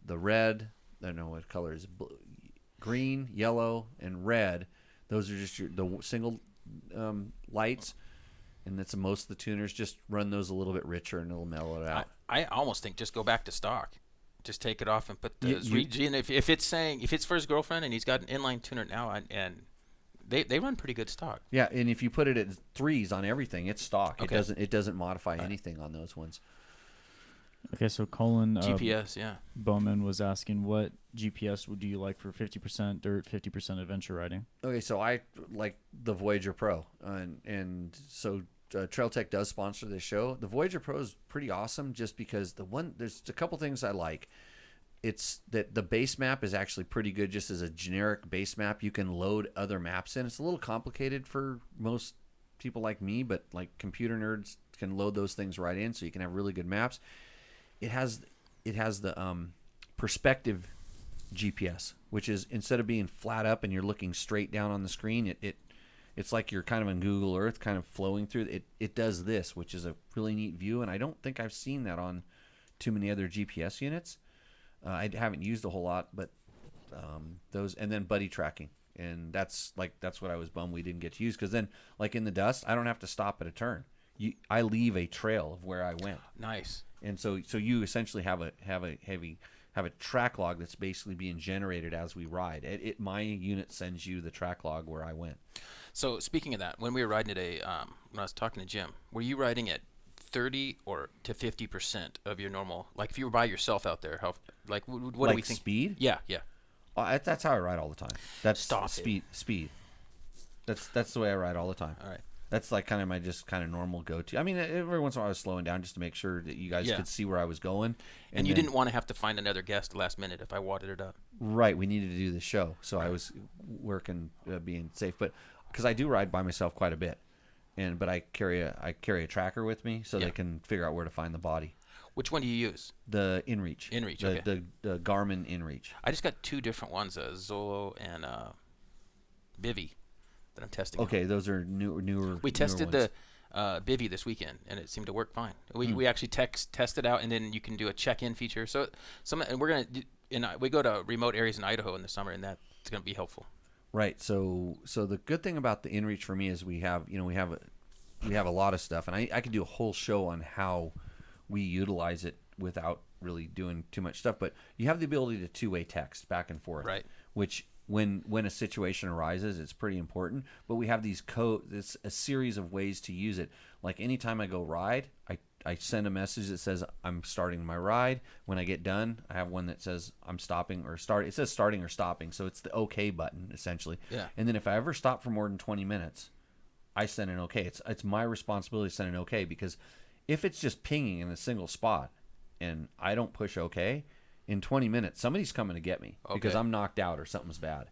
the red. I don't know what color is green, yellow, and red. Those are just the single lights, and that's most of the tuners. Just run those a little bit richer, and it'll mellow it out. I almost think just go back to stock. Just take it off and put the and if it's for his girlfriend and he's got an inline tuner now and they run pretty good stock. Yeah, and if you put it at threes on everything, it's stock. Okay. It doesn't modify anything on those ones. Okay, so Colin GPS, Bowman was asking, what GPS would you like for 50% dirt, 50% adventure riding? Okay, so I like the Voyager Pro, and so Trail Tech does sponsor this show. The Voyager Pro is pretty awesome just because there's a couple things I like. It's that the base map is actually pretty good just as a generic base map. You can load other maps in. It's a little complicated for most people like me, but like computer nerds can load those things right in, so you can have really good maps. It has the perspective GPS, which is instead of being flat up and you're looking straight down on the screen, it's like you're kind of in Google Earth, kind of flowing through. It does this, which is a really neat view, and I don't think I've seen that on too many other GPS units. I haven't used a whole lot, but those, and then buddy tracking, and that's what I was bummed we didn't get to use, because then like in the dust, I don't have to stop at a turn. I leave a trail of where I went. Nice. And so you essentially have a track log that's basically being generated as we ride. My unit sends you the track log where I went. So speaking of that, when we were riding today, when I was talking to Jim, were you riding at 30 or to 50% of your normal? Like if you were by yourself out there, how like what like do we think? Speed? Yeah. That's how I ride all the time. That's speed. That's the way I ride all the time. All right. That's like kind of my just kind of normal go-to. I mean, every once in a while I was slowing down just to make sure that you guys could see where I was going. And you didn't want to have to find another guest last minute if I wadded it up. Right. We needed to do the show, so I was working, being safe. But because I do ride by myself quite a bit, but I carry a tracker with me so they can figure out where to find the body. Which one do you use? The InReach. Okay. The Garmin InReach. I just got two different ones, Zolo and Bivy, that I'm testing. Okay, those are newer. We tested newer the Bivy this weekend, and it seemed to work fine. We actually test it out, and then you can do a check-in feature. So we go to remote areas in Idaho in the summer, and that's going to be helpful. Right. So the good thing about the InReach for me is we have a lot of stuff, and I could do a whole show on how we utilize it without really doing too much stuff. But you have the ability to two-way text back and forth, Right. Which when a situation arises, it's pretty important. But we have these it's a series of ways to use it. Like anytime I go ride, I send a message that says I'm starting my ride. When I get done, I have one that says I'm stopping or start. It says starting or stopping, so it's the OK button essentially. Yeah. And then if I ever stop for more than 20 minutes, I send an OK. It's my responsibility to send an OK, because if it's just pinging in a single spot and I don't push OK, in 20 minutes somebody's coming to get me because I'm knocked out or something's bad.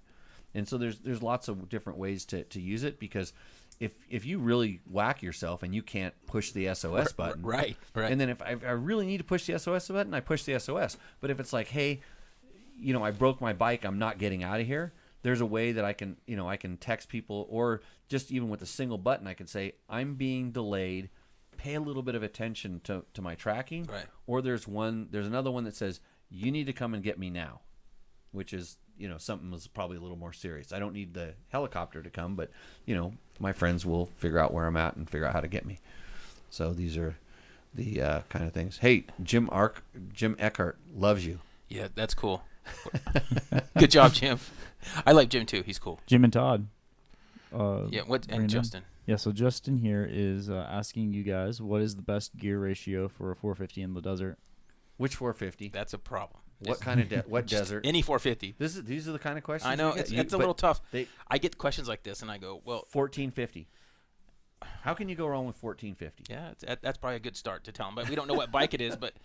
And so there's lots of different ways to use it, because if you really whack yourself and you can't push the SOS button, right, and then if I really need to push the SOS button, I push the SOS. But if it's like, hey, I broke my bike, I'm not getting out of here, there's a way that I can text people, or just even with a single button, I can say, I'm being delayed, pay a little bit of attention to my tracking. Right. Or there's another one that says, you need to come and get me now, which is, something was probably a little more serious. I don't need the helicopter to come, but, my friends will figure out where I'm at and figure out how to get me. So these are the kind of things. Hey, Jim Eckhart loves you. Yeah, that's cool. Good job, Jim. I like Jim too. He's cool. Jim and Todd. Yeah. And Justin. Yeah. So Justin here is asking you guys, what is the best gear ratio for a 450 in the desert? Which 450? That's a problem. What kind of what desert? Any 450. These are the kind of questions. I know it's a little tough. I get questions like this, and I go, well, 1450. How can you go wrong with 1450? Yeah, that's probably a good start to tell him. But we don't know what bike it is. But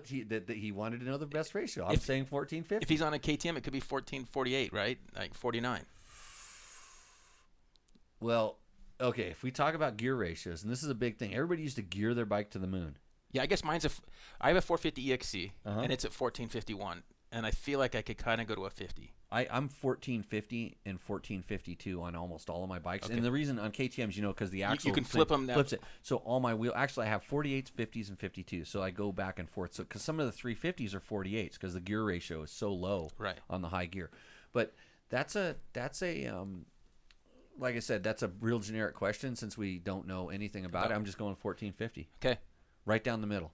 he wanted to know the best ratio. I'm saying 1450. If he's on a KTM, it could be 1448, right? Like 49. Well, okay. If we talk about gear ratios, and this is a big thing, everybody used to gear their bike to the moon. Yeah, I guess I have a 450 EXC, and it's at 1451, and I feel like I could kind of go to a 50. I'm 1450 and 1452 on almost all of my bikes, and the reason on KTM's, because the axle you can flip them. Flips it. So all my actually I have 48s, 50s, and 52s. So I go back and forth. So because some of the 350s are 48s because the gear ratio is so low on the high gear, but that's a like I said, that's a real generic question since we don't know anything about it. I'm just going 1450. Okay. Right down the middle.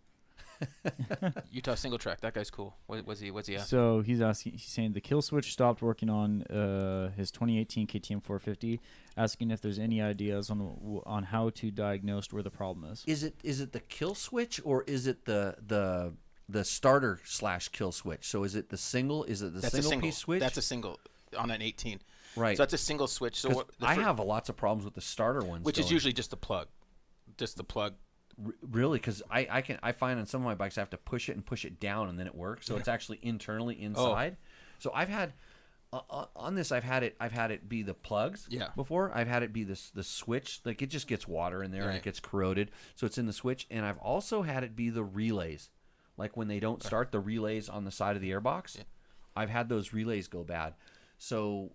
Utah single track. That guy's cool. What's he asking? So he's saying the kill switch stopped working on his 2018 KTM 450. Asking if there's any ideas on how to diagnose where the problem is. Is it the kill switch, or is it the starter / kill switch? So is it the single? Is it the single piece switch? That's a single on an 18. Right. So that's a single switch. So I have lots of problems with the starter ones, which is usually just the plug. Just the plug. Really, because I find on some of my bikes I have to push it and push it down and then it works. So it's actually internally inside. So I've had on this I've had it be the plugs. Before I've had it be the switch. Like it just gets water in there and it gets corroded. So it's in the switch. And I've also had it be the relays, like when they don't start the relays on the side of the airbox. I've had those relays go bad. So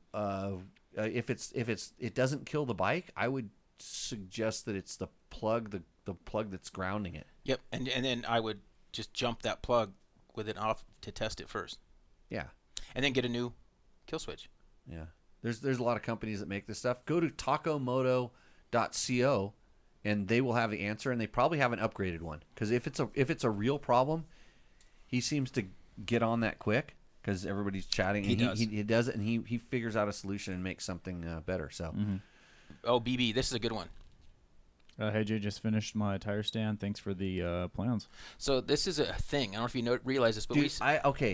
if it doesn't kill the bike, I would suggest that it's the plug the plug that's grounding it. Yep, and then I would just jump that plug with it off to test it first. Yeah, and then get a new kill switch. Yeah, there's a lot of companies that make this stuff. Go to tacomoto.co, and they will have the answer, and they probably have an upgraded one, because if it's a real problem, he seems to get on that quick because everybody's chatting. He does it, and he figures out a solution and makes something better. So, Oh, BB, this is a good one. Hey Jay, just finished my tire stand. Thanks for the plans. So this is a thing. I don't know if you realize this, but dude,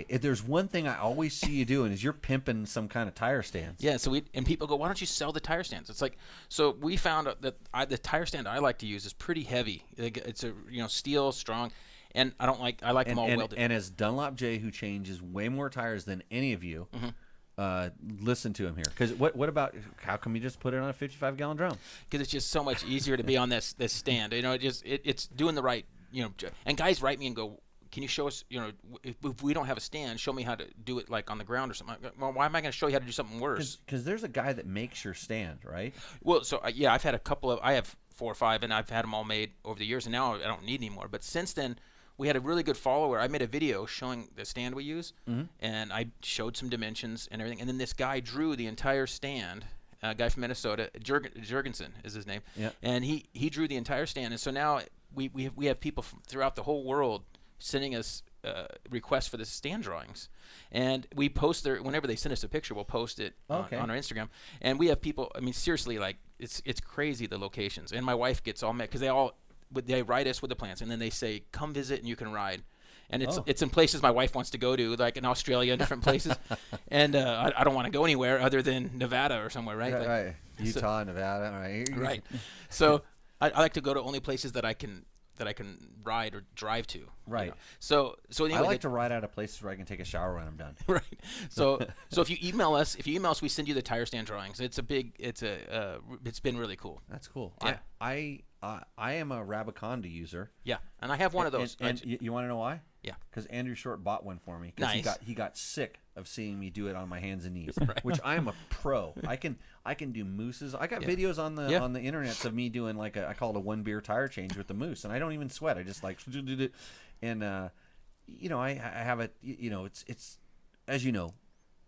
if there's one thing I always see you doing is you're pimping some kind of tire stands. Yeah. So people go, why don't you sell the tire stands? It's like, so we found out that the tire stand I like to use is pretty heavy. It's a steel strong, and I like them all welded. And as Dunlop J, who changes way more tires than any of you. Listen to him here, because what about how come you just put it on a 55-gallon drum? Because it's just so much easier to be on this stand. It's doing the right. And guys write me and go, can you show us? If we don't have a stand, show me how to do it like on the ground or something. Well, why am I going to show you how to do something worse? Because there's a guy that makes your stand, right? Well, so yeah, I've had I have 4 or 5, and I've had them all made over the years, and now I don't need any more. But since then, we had a really good follower. I made a video showing the stand we use, and I showed some dimensions and everything. And then this guy drew the entire stand. A guy from Minnesota, Jurgensen is his name, and he drew the entire stand. And so now we have people from throughout the whole world sending us requests for the stand drawings, and we post whenever they send us a picture, we'll post it on our Instagram. And we have people. I mean, seriously, like it's crazy the locations. And my wife gets all mad because they write us with the plans, and then they say, "Come visit, and you can ride." And it's in places my wife wants to go to, like in Australia and different places. And I don't want to go anywhere other than Nevada or somewhere, right? Right. Utah, Nevada, right? Right. So I like to go to only places that I can ride or drive to. Right. You know? So anyway, I like to ride out of places where I can take a shower when I'm done. Right. So if you email us, we send you the tire stand drawings. It's been really cool. That's cool. Yeah. I am a Rabaconda user. Yeah, and I have one of those. And you want to know why? Yeah. Because Andrew Short bought one for me. Because Nice. he got sick of seeing me do it on my hands and knees, Right. which I am a pro. I can do mooses. I got videos on the internets of me doing I call it a 1 beer tire change with the moose, and I don't even sweat. I just and I have it. It's as you know,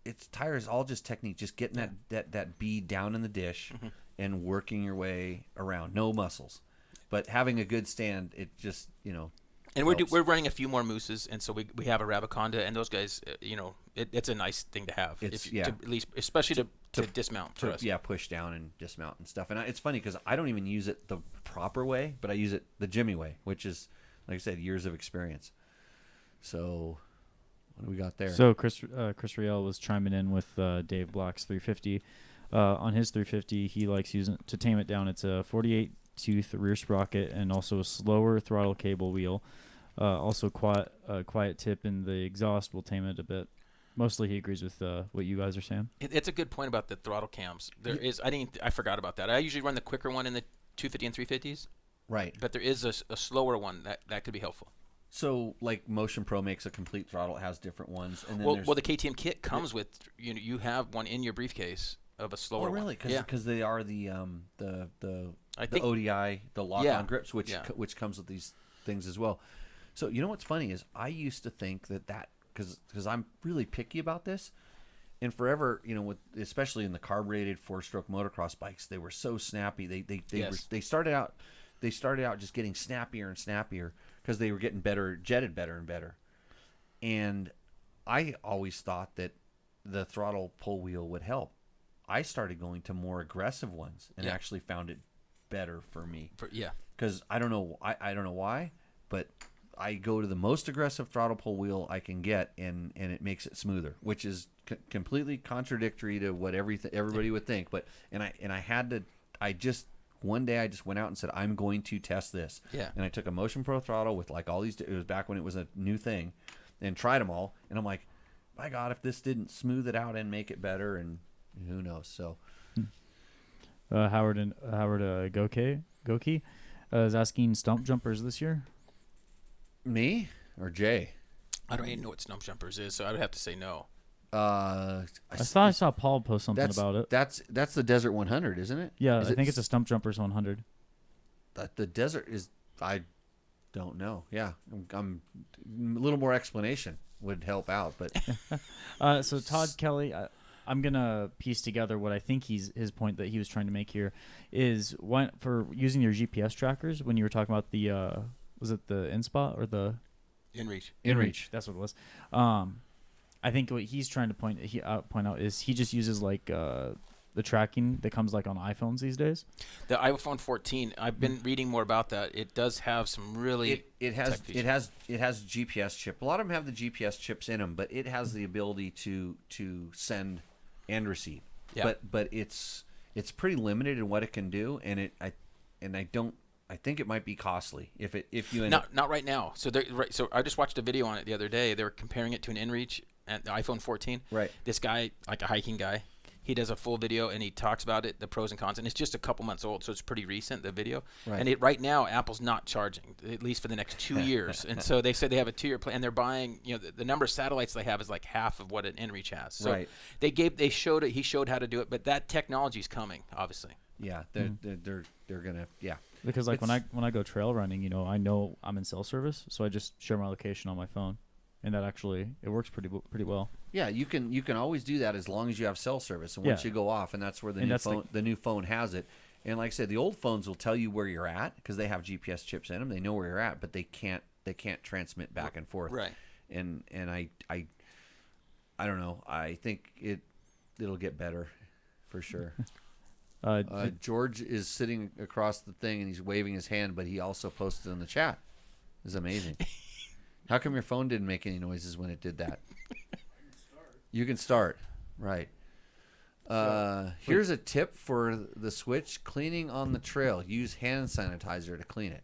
it's tires all just technique, just getting that bead down in the dish and working your way around. No muscles, but having a good stand, it just And we're running a few more mooses, and so we have a Rabaconda, and those guys, it's a nice thing to have. To, at least, especially to dismount for us. Yeah, push down and dismount and stuff. And it's funny because I don't even use it the proper way, but I use it the Jimmy way, which is, like I said, years of experience. So, what do we got there? So Chris Riel was chiming in with Dave Black's 350. On his 350, he likes using to tame it down. It's a 48 tooth rear sprocket and also a slower throttle cable wheel. Also quiet tip in the exhaust will tame it a bit. Mostly he agrees with what you guys are saying. It's a good point about the throttle cams. I forgot about that. I usually run the quicker one in the 250 and 350s. Right. But there is a slower one that could be helpful. So, like Motion Pro makes a complete throttle, it has different ones, and then the KTM kit comes with you have one in your briefcase of a slower one. Oh, really? Because they are the think ODI, the lock-on grips, which comes with these things as well. So you know what's funny is I used to think that because I'm really picky about this, and forever, especially in the carbureted 4-stroke motocross bikes, they were so snappy. They started out just getting snappier and snappier because they were getting jetted better and better. And I always thought that the throttle pull wheel would help. I started going to more aggressive ones and actually found it better for me. Because I don't know why, but I go to the most aggressive throttle pull wheel I can get, and it makes it smoother, which is completely contradictory to what everybody would think. But one day I just went out and said, I'm going to test this. Yeah. And I took a Motion Pro throttle with like all these. It was back when it was a new thing, and tried them all. And I'm like, my God, if this didn't smooth it out and make it better, and who knows? So. Howard Goki is asking stump jumpers this year. Me or Jay? I don't even know what stump jumpers is, so I would have to say no. I thought I saw Paul post something about it. That's the Desert 100, isn't it? Yeah, I think it's a stump jumpers 100. The Desert is. I don't know. Yeah, I'm a little more explanation would help out, but. So Todd Kelly. I'm gonna piece together what I think his point that he was trying to make here is for using your GPS trackers when you were talking about the was it the InSpot or the InReach? InReach, that's what it was. I think what he's trying to point out is he just uses like the tracking that comes like on iPhones these days. The iPhone 14. I've been reading more about that. It does have some really it has GPS chip. A lot of them have the GPS chips in them, but it has the ability to send and receive. Yeah. But it's pretty limited in what it can do, and I think it might be costly if you not right now. So so I just watched a video on it the other day. They were comparing it to an InReach and the iPhone 14. Right. This guy, like a hiking guy, he does a full video and he talks about it, the pros and cons, and it's just a couple months old, so it's pretty recent, the video. Right. And right now, Apple's not charging, at least for the next 2 years. And so they said they have a 2-year plan, and they're buying, the number of satellites they have is like half of what an InReach has. So he showed how to do it, but that technology's coming, obviously. Yeah, they're gonna Because like when I go trail running, you know I'm in cell service, so I just share my location on my phone, and that actually it works pretty well. Yeah, you can always do that as long as you have cell service, and once you go off, and that's where the new phone has it. And like I said, the old phones will tell you where you're at because they have GPS chips in them. They know where you're at, but they can't transmit back and forth. Right. And I don't know. I think it'll get better for sure. George is sitting across the thing and he's waving his hand, but he also posted in the chat. It's amazing. How come your phone didn't make any noises when it did that? You can start. Right. Here's a tip for the Switch: cleaning on the trail. Use hand sanitizer to clean it.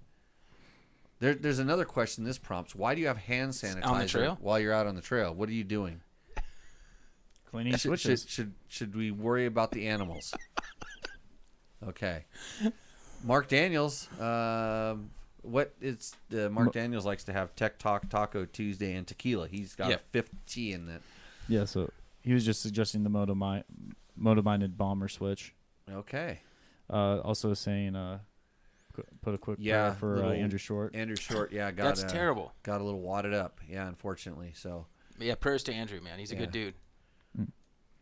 There's another question this prompts. Why do you have hand sanitizer on the trail while you're out on the trail? What are you doing? Cleaning switches. Should we worry about the animals? Okay. Mark Daniels. Mark Daniels likes to have Tech Talk Taco Tuesday and tequila. He's got a 50 in that. Yeah, so he was just suggesting the Moto-minded bomber switch. Okay. Also saying put a quick prayer for Andrew Short. Andrew Short, that's terrible. Got a little wadded up, unfortunately. So yeah, prayers to Andrew, man. He's a good dude.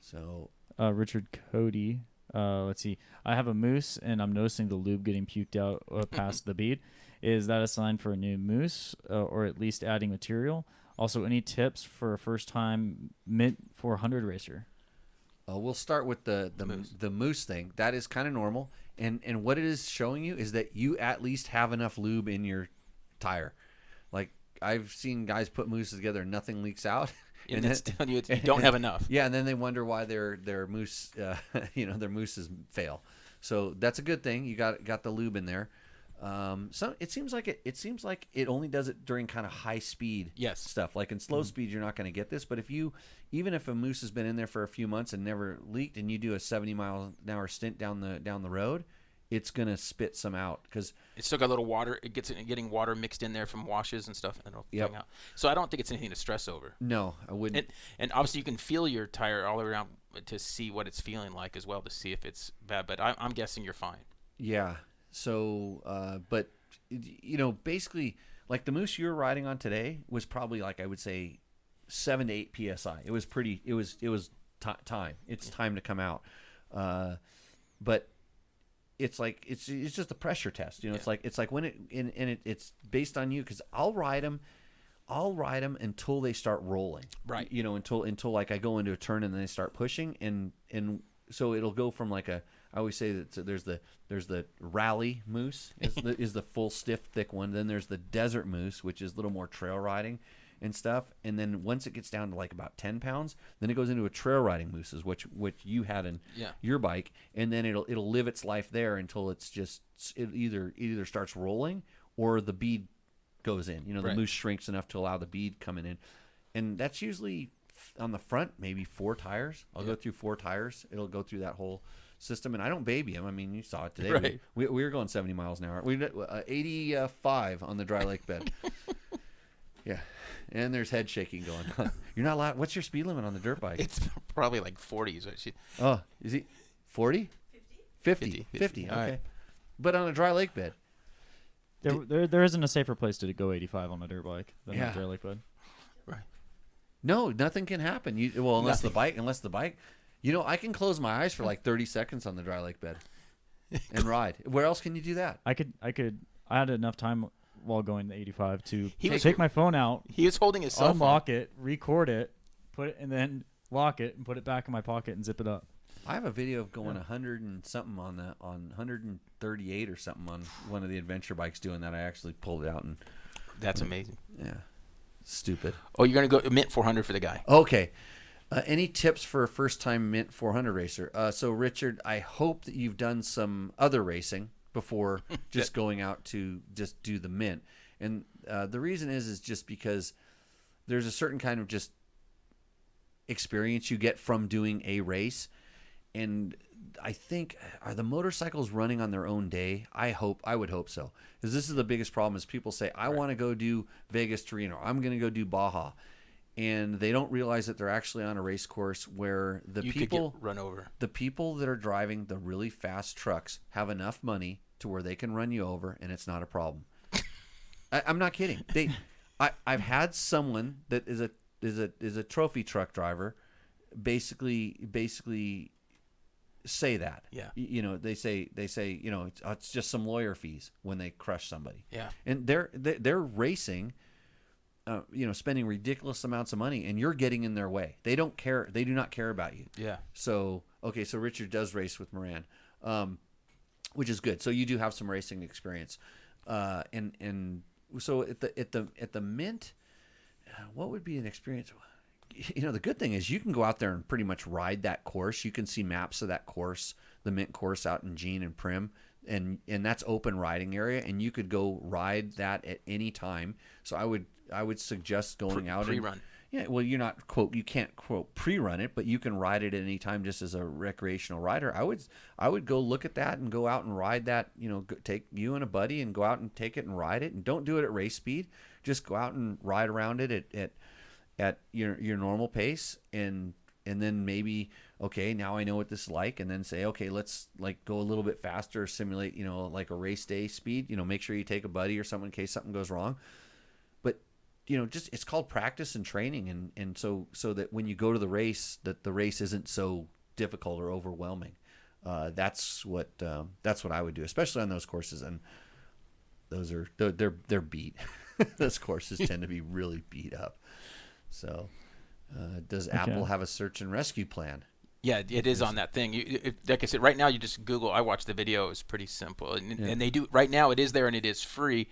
So Richard Cody. Let's see. I have a moose, and I'm noticing the lube getting puked out past the bead. Is that a sign for a new moose, or at least adding material? Also, any tips for a first-time Mint 400 racer? We'll start with the moose thing. That is kind of normal, and what it is showing you is that you at least have enough lube in your tire. Like I've seen guys put mooses together and nothing leaks out. And it's telling you don't have enough. Yeah, and then they wonder why their moose, their mooses fail. So that's a good thing. You got the lube in there. So it seems like it only does it during kind of high speed stuff. Like in slow speed, you're not going to get this. But even if a moose has been in there for a few months and never leaked, and you do a 70-mile-an-hour stint down the road, it's gonna spit some out because it's still got a little water. It getting water mixed in there from washes and stuff, and it'll bring out. So I don't think it's anything to stress over. No, I wouldn't. And obviously you can feel your tire all around to see what it's feeling like as well, to see if it's bad. But I'm guessing you're fine. Yeah. So, but basically, like the moose you were riding on today was probably like I would say 7 to 8 psi. It was pretty. It was time. It's time to come out. But it's like it's just a pressure test. It's like when it's based on you because I'll ride them until they start rolling. Right. Until like I go into a turn and then they start pushing and so it'll go from like I always say that there's the rally moose is the full stiff thick one. Then there's the desert moose, which is a little more trail riding and stuff. And then once it gets down to like about 10 pounds, then it goes into a trail riding mooses, which you had in your bike, and then it'll live its life there until it either starts rolling or the bead goes in. The moose shrinks enough to allow the bead coming in, and that's usually on the front maybe 4 tires. I'll go through 4 tires. It'll go through that whole system, and I don't baby them. I mean, you saw it today. Right. We were going 70 miles an hour. We 85 on the dry lake bed. Yeah. And there's head shaking going on. You're not allowed. What's your speed limit on the dirt bike? It's probably like 40. Oh, is he 40? 50. Okay. Right. But on a dry lake bed. There isn't a safer place to go 85 on a dirt bike than a dry lake bed. Right. No, nothing can happen. Unless the bike. I can close my eyes for like 30 seconds on the dry lake bed and ride. Where else can you do that? I had enough time while going to 85 to take my phone out. He was holding his cell phone. Unlock it, record it, put it, and then lock it and put it back in my pocket and zip it up. I have a video of going 100 and something on 138 or something on one of the adventure bikes doing that. I actually pulled it out and. That's amazing. Yeah. Stupid. Oh, you're gonna go Mint 400 for the guy. Okay. Any tips for a first-time Mint 400 racer? So, Richard, I hope that you've done some other racing before just going out to just do the Mint. And the reason is just because there's a certain kind of just experience you get from doing a race. And I think, are the motorcycles running on their own day? I would hope so. Because this is the biggest problem is people say, I want to go do Vegas to Reno. I'm going to go do Baja. and they don't realize that they're actually on a race course where the You people could get run over. the people that are driving the really fast trucks have enough money to where they can run you over, and it's not a problem. I'm not kidding. I've had someone that is a trophy truck driver, basically say that. Yeah. You know, they say you know it's just some lawyer fees when they crush somebody. Yeah. And they're racing. You know, spending ridiculous amounts of money, and you're getting in their way. They don't care. They do not care about you. Yeah. So okay, so Richard does race with Moran, which is good. So you do have some racing experience, and so at the Mint, what would be an experience? You know, the good thing is you can go out there and pretty much ride that course. You can see maps of that course, the Mint course out in Jean and Prim. And that's open riding area, and you could go ride that at any time. So I would suggest going out pre-run. Yeah, well, you can't quote pre-run it, but you can ride it at any time just as a recreational rider. I would go look at that and go out and ride that. You know, take you and a buddy and go out and take it and ride it, and don't do it at race speed. Just go out and ride around it at your normal pace, and then maybe, okay, now I know what this is like, and then say, okay, let's like go a little bit faster, simulate, you know, like a race day speed, you know, make sure you take a buddy or something in case something goes wrong. But, you know, just, it's called practice and training. And so that when you go to the race, that the race isn't so difficult or overwhelming. That's what I would do, especially on those courses. And those are, they're beat. Those courses tend to be really beat up. So, does Apple have a search and rescue plan? Yeah, it is on that thing. Like I said, right now you just Google. I watched the video. It's pretty simple, and they do right now. It is there and it is free,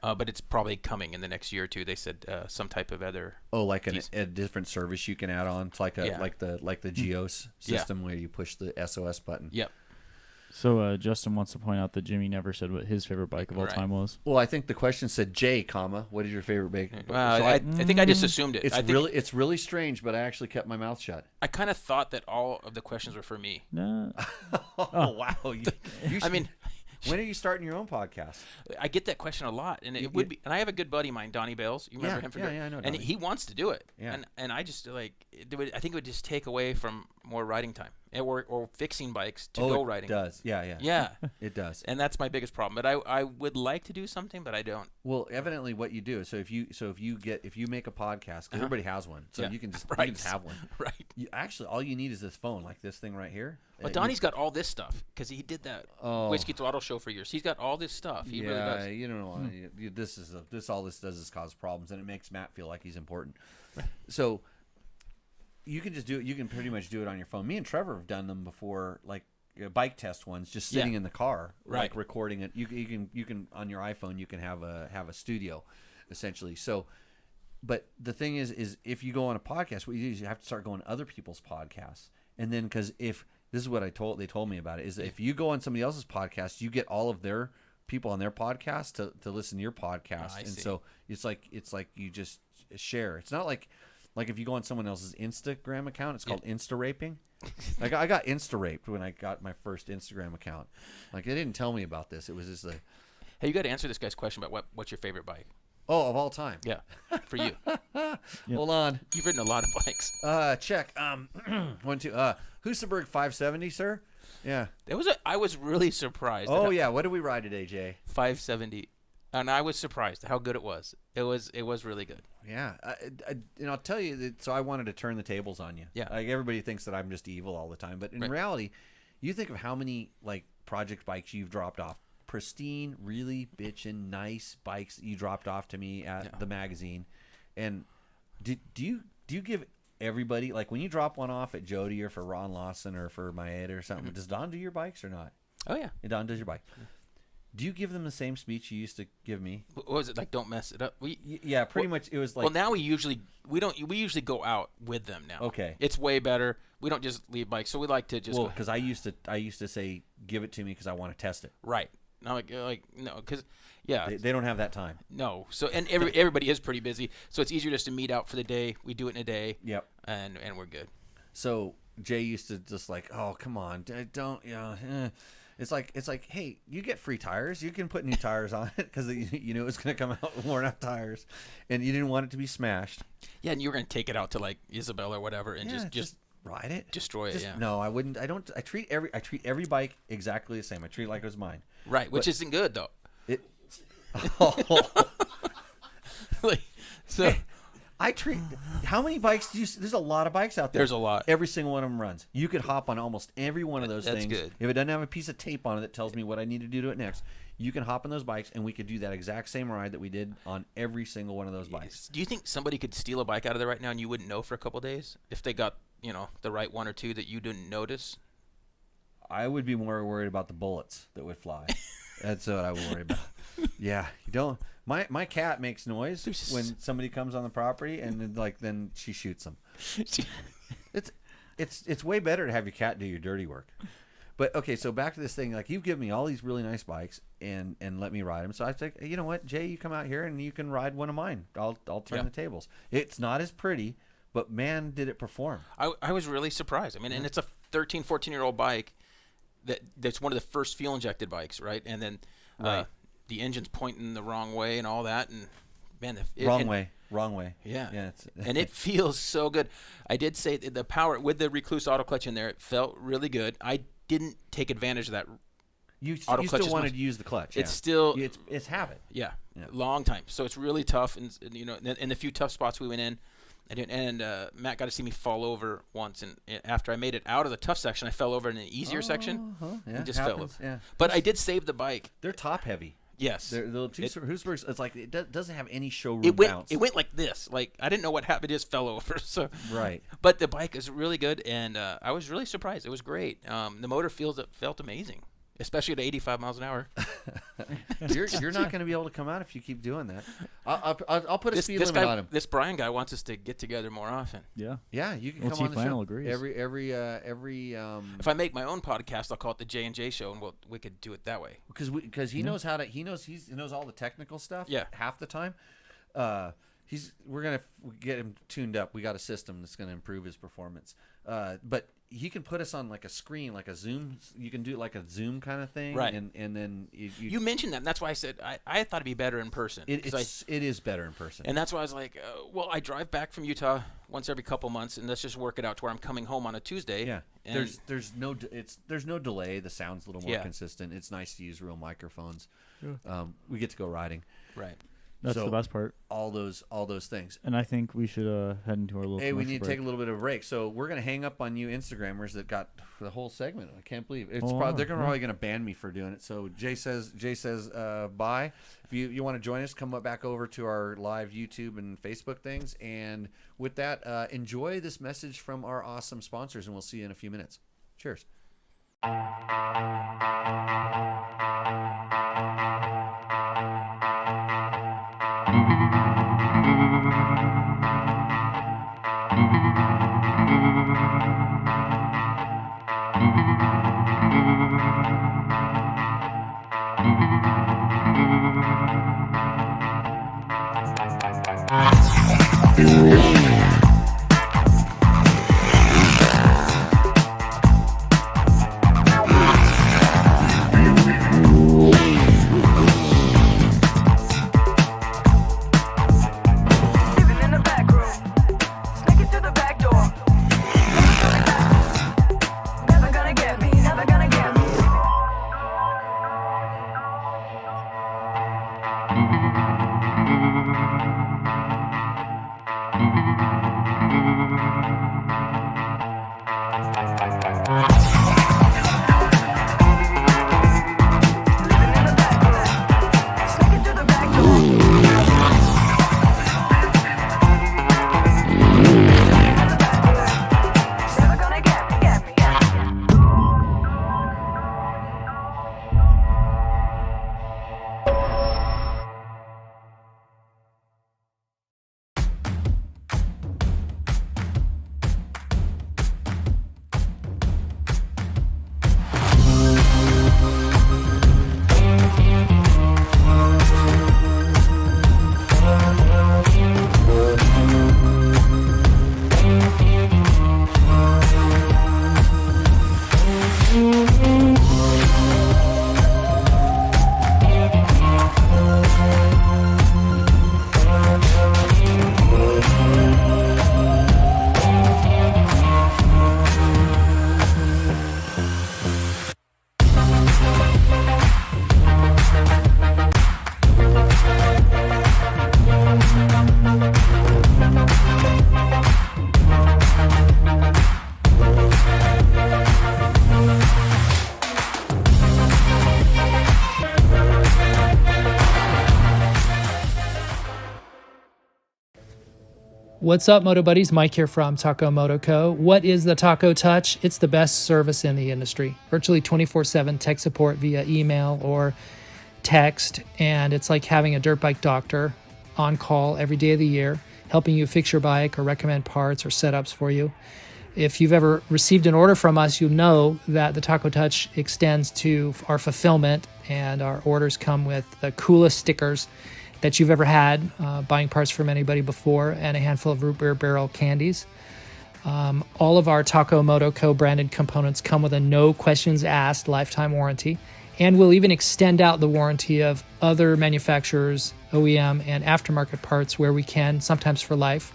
but it's probably coming in the next year or two. They said some type of other. Oh, like a different service you can add on. It's like like the Geos system where you push the SOS button. Yep. So Justin wants to point out that Jimmy never said what his favorite bike of all time was. Well, I think the question said J, what is your favorite bike? Well, so I think I just assumed it. It's really strange, but I actually kept my mouth shut. I kind of thought that all of the questions were for me. No. Oh, wow. I mean, when are you starting your own podcast? I get that question a lot, and it would be. And I have a good buddy of mine, Donnie Bales. You remember him? I know. And he wants to do it. Yeah. And I just I think it would just take away from more riding time, or fixing bikes to go riding. It does. Yeah. Yeah. It does. And that's my biggest problem. But I would like to do something, but I don't. Well, evidently, what you do. So if you make a podcast, 'cause everybody has one, so you can just have one. Right. Actually, all you need is this phone, like this thing right here. Well, Donnie's got all this stuff because he did that Whiskey Throttle show for years. He's got all this stuff. He really does. You don't know. All this does is cause problems, and it makes Matt feel like he's important. So you can just do it. You can pretty much do it on your phone. Me and Trevor have done them before, like bike test ones, just sitting in the car, like recording it. You can on your iPhone. You can have a studio, essentially. So, but the thing is if you go on a podcast, what you do is you have to start going to other people's podcasts, and then because if this is what they told me about it, is if you go on somebody else's podcast, you get all of their people on their podcast to listen to your podcast. And so it's like you just share. It's not like if you go on someone else's Instagram account, it's called Insta raping. Like I got Insta raped when I got my first Instagram account. Like they didn't tell me about this. It was just like, hey, you got to answer this guy's question about what's your favorite bike? Oh, of all time. Yeah, for you. Hold on. You've ridden a lot of bikes. Check. 1, 2. Husaberg 570, sir. Yeah. I was really surprised. Oh yeah. What did we ride today, Jay? 570, and I was surprised how good it was. It was really good. Yeah. And I'll tell you that. So I wanted to turn the tables on you. Yeah. Like everybody thinks that I'm just evil all the time, but in reality, you think of how many like project bikes you've dropped off. Pristine, really bitchin' nice bikes that you dropped off to me at the magazine. And do you give everybody, like when you drop one off at Jody or for Ron Lawson or for Maeda or something, does Don do your bikes or not? Oh yeah. Don does your bike. Do you give them the same speech you used to give me? What was it like? Don't mess it up. Yeah, pretty much. It was like. Well, now we usually go out with them now. Okay. It's way better. We don't just leave bikes, so we like to just. Well, because I used to say, give it to me because I want to test it. Right. No, like no, because they don't have that time. No. So and everybody is pretty busy, so it's easier just to meet out for the day. We do it in a day. Yep. And we're good. So Jay used to just like, oh come on, don't It's like, hey, you get free tires. You can put new tires on it because you knew it was going to come out with worn out tires, and you didn't want it to be smashed. Yeah, and you were going to take it out to like Isabel or whatever, and just ride it, destroy it. Yeah. No, I wouldn't. I don't. I treat every bike exactly the same. I treat it like it was mine. Right, which isn't good though. It. Like, so. Hey, I treat. How many bikes do you? There's a lot of bikes out there. There's a lot. Every single one of them runs. You could hop on almost every one of those That's things. good. If it doesn't have a piece of tape on it that tells me what I need to do to it next, you can hop on those bikes, and we could do that exact same ride that we did on every single one of those bikes. Do you think somebody could steal a bike out of there right now and you wouldn't know for a couple of days if they got the right one or two that you didn't notice? I would be more worried about the bullets that would fly. That's what I would worry about. Yeah, you don't. My cat makes noise when somebody comes on the property, and then she shoots them. It's way better to have your cat do your dirty work. But okay, so back to this thing. Like, you've given me all these really nice bikes and let me ride them. So I think, you know what, Jay, you come out here and you can ride one of mine. I'll turn the tables. It's not as pretty, but man, did it perform. I was really surprised. I mean, and it's a 13, 14-year-old bike that's one of the first fuel injected bikes, right? And then the engine's pointing the wrong way and all that, and man, wrong way. Yeah. And it feels so good. I did say the power with the Recluse auto clutch in there, it felt really good. I didn't take advantage of that. You still wanted to use the clutch. It's still it's habit. Yeah, long time. So it's really tough, and in the few tough spots we went in. And Matt got to see me fall over once, and after I made it out of the tough section, I fell over in an easier section and just fell over. Yeah. But I did save the bike. They're top heavy. Yes. The Husabergs, it's like it doesn't have any showroom bounce. It went like this. Like, I didn't know what happened. It just fell over. So right. But the bike is really good, and I was really surprised. It was great. The motor felt amazing, especially at 85 miles an hour. You're not going to be able to come out if you keep doing that. I'll put a speed limit on him. This Brian guy wants us to get together more often. Yeah, you can come on the show. Agrees. Every if I make my own podcast, I'll call it the J&J Show, and we could do it that way. Because he knows how to he knows all the technical stuff. Yeah. Half the time, we're gonna get him tuned up. We got a system that's gonna improve his performance. But he can put us on like a screen, like a Zoom. You can do like a Zoom kind of thing, right? And then you mentioned that, and that's why I said I thought it'd be better in person. It is better in person, and that's why I was like, well, I drive back from Utah once every couple months, and let's just work it out to where I'm coming home on a Tuesday. Yeah, there's no delay. The sound's a little more consistent. It's nice to use real microphones. Yeah. We get to go riding. Right. That's the best part. All those things. And I think we should head into our little. Hey, we need to take a little bit of a break. So we're gonna hang up on you Instagrammers that got the whole segment. I can't believe they're probably gonna ban me for doing it. So Jay says bye. If you want to join us, come back over to our live YouTube and Facebook things. And with that, enjoy this message from our awesome sponsors, and we'll see you in a few minutes. Cheers. What's up, Moto Buddies? Mike here from Taco Moto Co. What is the Taco Touch? It's the best service in the industry. Virtually 24/7 tech support via email or text, and it's like having a dirt bike doctor on call every day of the year, helping you fix your bike or recommend parts or setups for you. If you've ever received an order from us, you know that the Taco Touch extends to our fulfillment, and our orders come with the coolest stickers that you've ever had, buying parts from anybody before, and a handful of root beer barrel candies. All of our Taco Moto Co. branded components come with a no questions asked lifetime warranty, and we'll even extend out the warranty of other manufacturers, OEM, and aftermarket parts where we can, sometimes for life.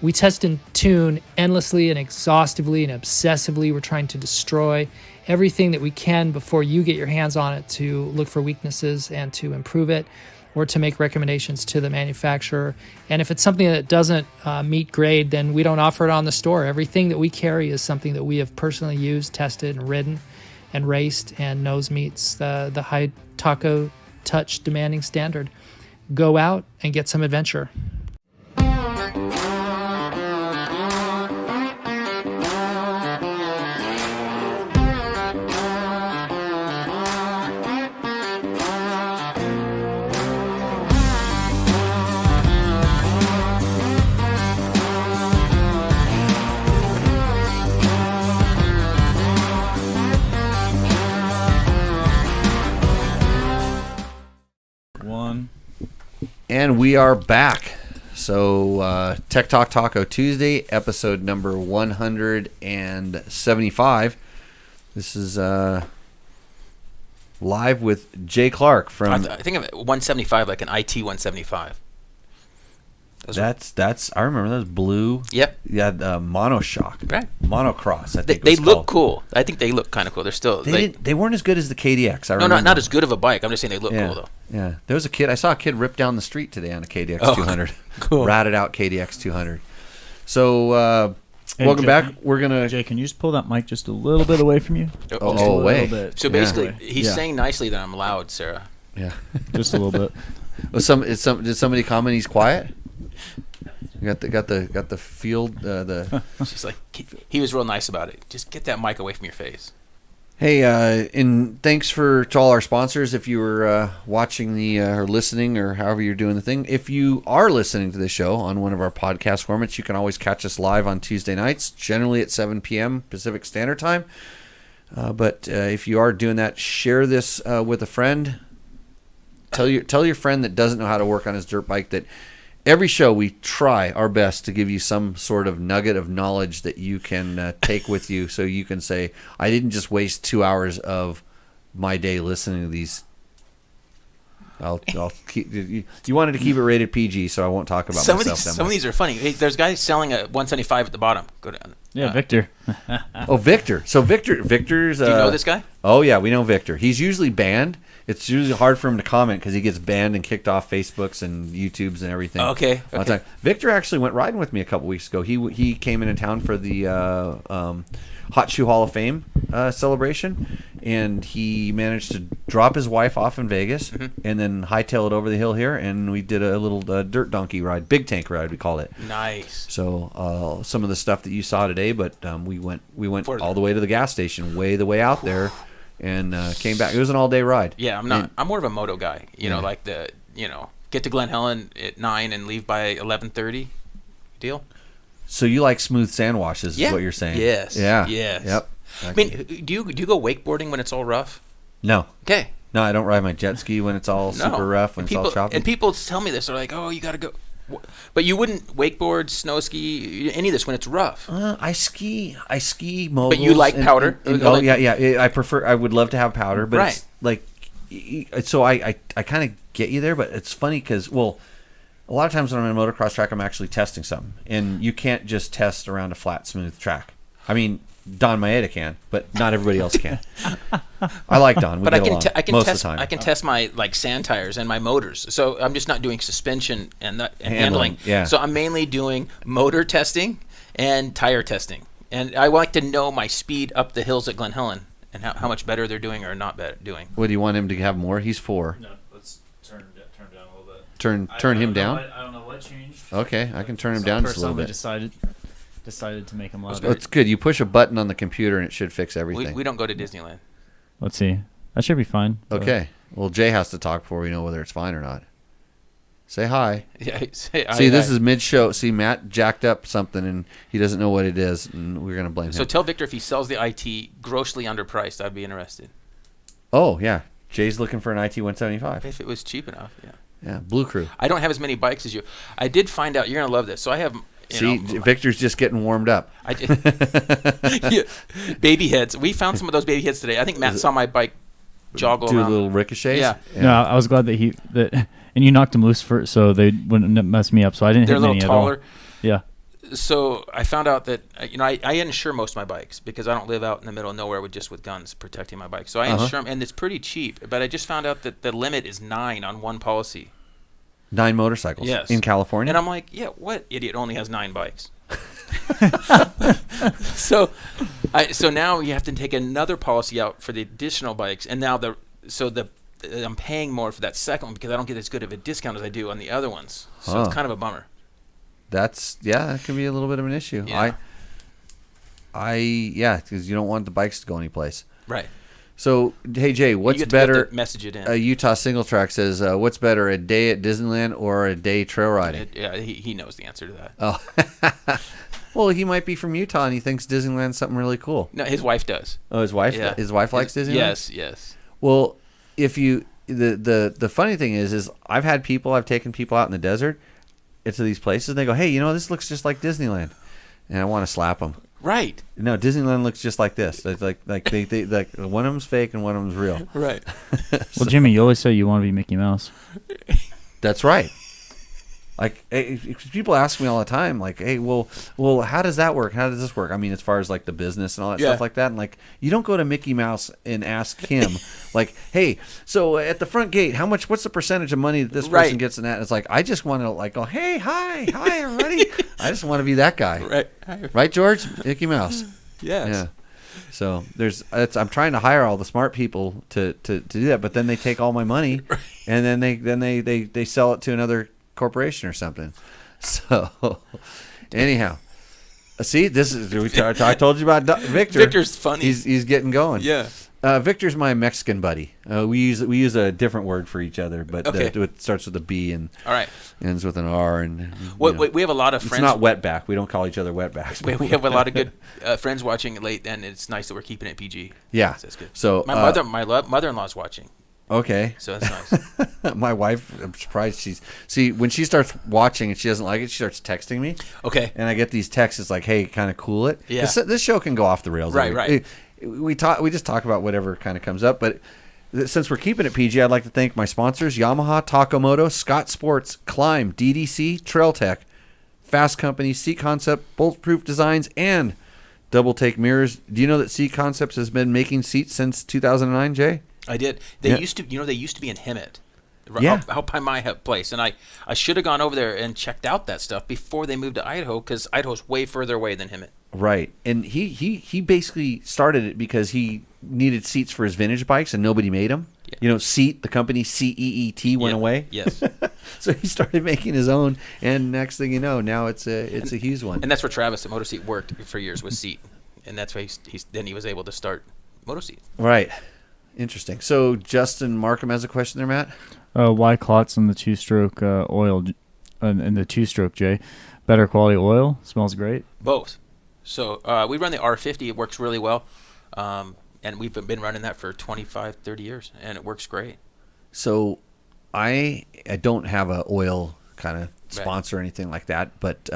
We test and tune endlessly and exhaustively and obsessively. We're trying to destroy everything that we can before you get your hands on it to look for weaknesses and to improve it, or to make recommendations to the manufacturer. And if it's something that doesn't meet grade, then we don't offer it on the store. Everything that we carry is something that we have personally used, tested, and ridden, and raced, and knows meets the high Taco Touch demanding standard. Go out and get some adventure. And we are back. So, Tech Talk Taco Tuesday, episode number 175. This is live with Jay Clark from. I think of it 175 like an IT 175. That's I remember those blue. Yep. Yeah, the monoshock. Right. Monocross. I think they look cool. I think they look kind of cool. They're still. They weren't as good as the KDX. I remember. Not as good of a bike. I'm just saying they look cool though. Yeah. There was a kid. I saw a kid rip down the street today on a KDX 200. Cool. Ratted out KDX 200. So Hey, welcome Jay, back. We're gonna. Jay, can you just pull that mic just a little bit away from you? Oh, away. So basically, he's saying nicely that I'm loud, Sarah. Yeah. Just a little bit. Did somebody comment he's quiet? You got the field She's like, he was real nice about it. Just get that mic away from your face. Hey, and thanks to all our sponsors. If you were watching or listening or however you're doing the thing, if you are listening to the show on one of our podcast formats, you can always catch us live on Tuesday nights, generally at 7 p.m. Pacific Standard Time. But if you are doing that, share this with a friend. Tell your friend that doesn't know how to work on his dirt bike that every show we try our best to give you some sort of nugget of knowledge that you can take with you, so you can say, I didn't just waste 2 hours of my day listening to these. I'll keep. You wanted to keep it rated PG, so I won't talk about myself. Some of these are funny. Hey, there's guys selling a 175 at the bottom. Go down. Yeah, Victor. Oh, Victor. So Victor's. Do you know this guy? Oh yeah, we know Victor. He's usually banned. It's usually hard for him to comment because he gets banned and kicked off Facebooks and YouTubes and everything. Okay. Victor actually went riding with me a couple weeks ago. He came into town for the Hot Shoe Hall of Fame celebration, and he managed to drop his wife off in Vegas and then hightail it over the hill here, and we did a little dirt donkey ride, big tank ride we call it. Nice. So some of the stuff that you saw today, but we went all the way to the gas station, the way out there. And came back. It was an all-day ride. Yeah, I'm more of a moto guy. You know, like get to Glen Helen at 9 and leave by 11:30. Deal. So you like smooth sand washes, is what you're saying? Yes. Yeah. Yes. Yep. I mean, do you go wakeboarding when it's all rough? No. Okay. No, I don't ride my jet ski when it's all super rough, when it's all choppy. And people tell me this. They're like, "Oh, you got to go." But you wouldn't wakeboard, snow ski, any of this when it's rough. I ski moguls. But you like powder? Yeah. I would love to have powder, but it's like, so I kind of get you there, but it's funny because, well, a lot of times when I'm on a motocross track, I'm actually testing something, and you can't just test around a flat, smooth track. I mean, Don Maeda can, but not everybody else can. I like Don. But I can test my sand tires and my motors. So I'm just not doing suspension and handling. Yeah. So I'm mainly doing motor testing and tire testing. And I like to know my speed up the hills at Glen Helen and how much better they're doing or not doing. What do you want him to have more? He's 4. No, let's turn it down a little bit. turn him down? I don't know what changed. Okay, I can turn him down just a little bit. Decided to make him louder. Oh, it's good. You push a button on the computer and it should fix everything. We don't go to Disneyland. Let's see. That should be fine. Okay. Well, Jay has to talk before we know whether it's fine or not. Say hi. Yeah. See, this is mid-show. See, Matt jacked up something, and he doesn't know what it is, and we're going to blame him. So tell Victor if he sells the IT grossly underpriced, I'd be interested. Oh, yeah. Jay's looking for an IT 175. If it was cheap enough, yeah. Yeah, Blue Crew. I don't have as many bikes as you. I did find out, you're going to love this. So I have... Victor's just getting warmed up. I did. Yeah. Baby heads. We found some of those baby heads today. I think Matt saw my bike joggle do around. little ricochets. Yeah. No, I was glad that and you knocked them loose so they wouldn't mess me up. So I didn't They're hit any at all. They're a little taller. Yeah. So I found out that I insure most of my bikes because I don't live out in the middle of nowhere with guns protecting my bike. So I insure them, and it's pretty cheap. But I just found out that the limit is 9 on one policy. 9 motorcycles. Yes. In California. And I'm like, yeah, what idiot only has 9 bikes? So now you have to take another policy out for the additional bikes, and now I'm paying more for that second one because I don't get as good of a discount as I do on the other ones. So it's kind of a bummer. That can be a little bit of an issue. Yeah. Because you don't want the bikes to go anyplace. Right. So, hey Jay, what's you have better? To message it in. Utah Single Track says, what's better, a day at Disneyland or a day trail riding? He knows the answer to that. Oh, well, he might be from Utah and he thinks Disneyland's something really cool. No, his wife does. Oh, his wife. Yeah. His wife likes Disneyland. Yes. Well, if you the funny thing is I've taken people out in the desert into these places and they go, hey, this looks just like Disneyland, and I want to slap them. Right. No, Disneyland looks just like this. It's like they like one of them's fake and one of them's real. Right. Well, Jimmy, you always say you want to be Mickey Mouse. That's right. Like, people ask me all the time, like, hey, well, how does that work? How does this work? I mean, as far as like the business and all that stuff like that. And like, you don't go to Mickey Mouse and ask him, like, hey, so at the front gate, what's the percentage of money that this person gets in that? And it's like, I just want to like go, hey, hi, everybody. I just want to be that guy. Right. Right, George? Mickey Mouse. Yes. Yeah. So I'm trying to hire all the smart people to do that, but then they take all my money, and then they sell it to another corporation or something. So anyhow, see, this is I told you about Victor. Victor's funny. He's getting going. Yeah. Victor's my Mexican buddy. We use a different word for each other, but it starts with a B and all right, ends with an R. And we have a lot of friends. It's not wetback. We don't call each other wetbacks. We have a lot of good friends watching late, and it's nice that we're keeping it PG. Yeah, so that's good. So my mother-in-law's watching. Okay. So that's nice. My wife, I'm surprised when she starts watching and she doesn't like it, she starts texting me. Okay. And I get these texts. It's like, hey, kind of cool it. Yeah. This show can go off the rails. Right. We just talk about whatever kind of comes up. But since we're keeping it PG, I'd like to thank my sponsors: Yamaha, Moto, Scott Sports, Climb, DDC, Trail Tech, Fasst Company, Seat Concept, Bulletproof Designs, and Double Take Mirrors. Do you know that Seat Concepts has been making seats since 2009, Jay? I did. They used to be in Hemet. Yeah. Out by my place. And I should have gone over there and checked out that stuff before they moved to Idaho, because Idaho's way further away than Hemet. Right. And he basically started it because he needed seats for his vintage bikes and nobody made them. Yeah. Seat, the company CEET went away. Yes. So he started making his own, and next thing you know, now it's a Hughes one. And that's where Travis at Moto Seat worked for years, with Seat. And that's why he was able to start Moto Seat. Right. Interesting. So Justin Markham has a question there, Matt. Why clots in the two-stroke oil in the two-stroke, Jay? Better quality oil, smells great. Both. So we run the R50. It works really well, and we've been running that for 25, 30 years, and it works great. So I don't have a oil kind of sponsor or anything like that, but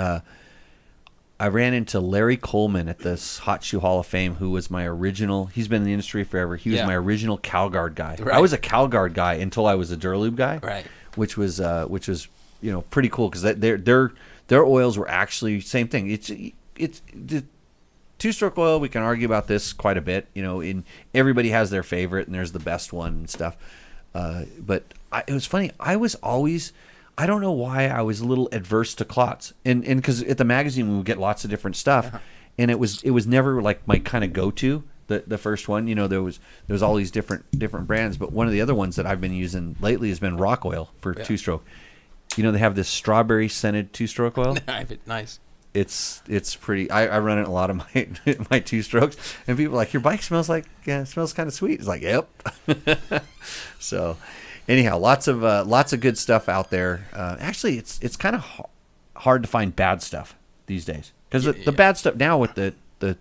I ran into Larry Coleman at this Hot Shoe Hall of Fame, who was my original. He's been in the industry forever. He was my original CalGuard guy. Right. I was a CalGuard guy until I was a Duralube guy. Right. Which was pretty cool, because their oils were actually same thing. It's the two-stroke oil. We can argue about this quite a bit. Everybody has their favorite, and there's the best one and stuff. But it was funny. I don't know why I was a little adverse to clots, and because at the magazine we would get lots of different stuff, and it was never like my kind of go-to. The first one, there was all these different brands, but one of the other ones that I've been using lately has been Rock Oil for two-stroke, You know, they have this strawberry scented 2-stroke oil. Nice. It's pretty. I run it in a lot of my my 2-strokes, and people are like, your bike smells like it smells kind of sweet. It's like, yep. So, anyhow, lots of good stuff out there. Actually, it's kind of hard to find bad stuff these days because the bad stuff now with the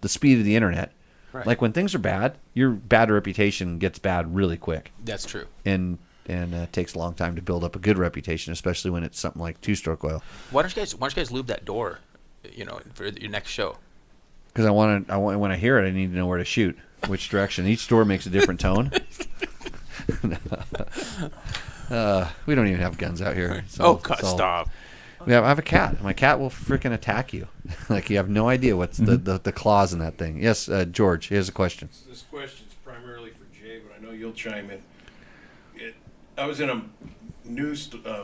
speed of the internet. Right. Like when things are bad, your bad reputation gets bad really quick. That's true. And it takes a long time to build up a good reputation, especially when it's something like 2-stroke oil. Why don't you guys lube that door, for your next show? Because when I hear it, I need to know where to shoot, which direction. Each door makes a different tone. We don't even have guns out here. So, stop. I have a cat. My cat will freaking attack you. Like you have no idea what's the claws in that thing. Yes, George, here's a question. This question's primarily for Jay, but I know you'll chime in. I was in a new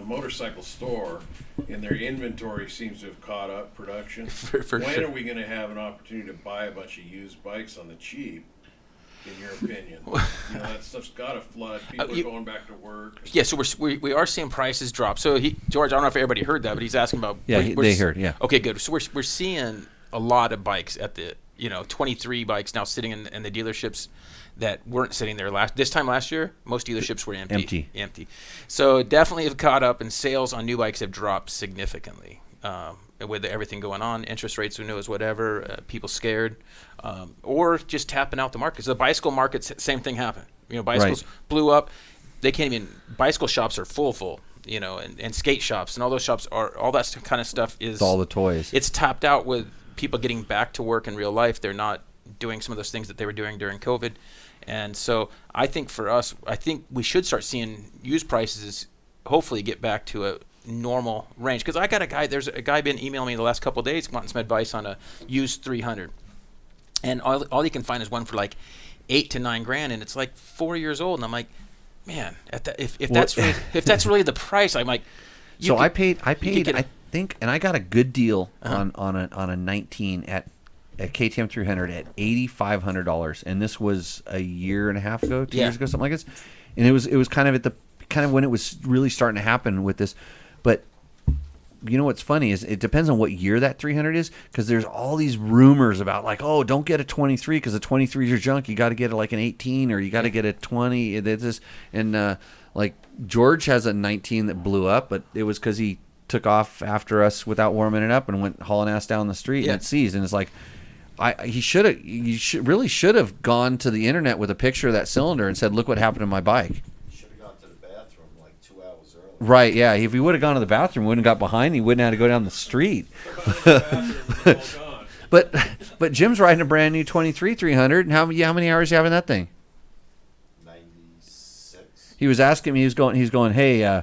motorcycle store, and their inventory seems to have caught up production. When sure. are we going to have an opportunity to buy a bunch of used bikes on the cheap, in your opinion? That stuff's got to flood. People are going back to work. Yeah, so we are seeing prices drop. So George, I don't know if everybody heard that, but he's asking about. Yeah, they heard. Yeah. Okay, good. So we're seeing a lot of bikes at the 23 bikes now sitting in the dealerships that weren't sitting there this time last year. Most dealerships were empty. So definitely have caught up, and sales on new bikes have dropped significantly. With everything going on, interest rates, who knows, whatever, people scared, or just tapping out the market. So the bicycle market, same thing happened. Bicycles blew up. They can't even. Bicycle shops are full. And skate shops and all those shops are all that kind of stuff is. It's all the toys. It's tapped out with people getting back to work in real life. They're not doing some of those things that they were doing during COVID. And so I think for us, we should start seeing used prices hopefully get back to a normal range. Because there's a guy been emailing me the last couple of days wanting some advice on a used 300. And all you can find is one for like $8,000 to $9,000, and it's like 4 years old. And I'm like, man, if that's really the price, I'm like. I paid I think, and I got a good deal on a 19 at KTM 300 at $8,500, and this was a year and a half ago, 2 years ago, something like this. And it was kind of when it was really starting to happen with this. But you know what's funny is it depends on what year that 300 is, because there's all these rumors about like, oh, don't get a 23 because the 23 is your junk. You got to get like an 18 or you got to get a 20. And like George has a 19 that blew up, but it was because he took off after us without warming it up and went hauling ass down the street and it seized. And it's like, you really should have gone to the internet with a picture of that cylinder and said, look what happened to my bike. Should have gone to the bathroom like 2 hours earlier. Right, yeah. If he would have gone to the bathroom, wouldn't have got behind, he wouldn't have had to go down the street. But Jim's riding a brand new 23 300. And how many hours do you have in that thing? 96. He was asking me, he's going, hey,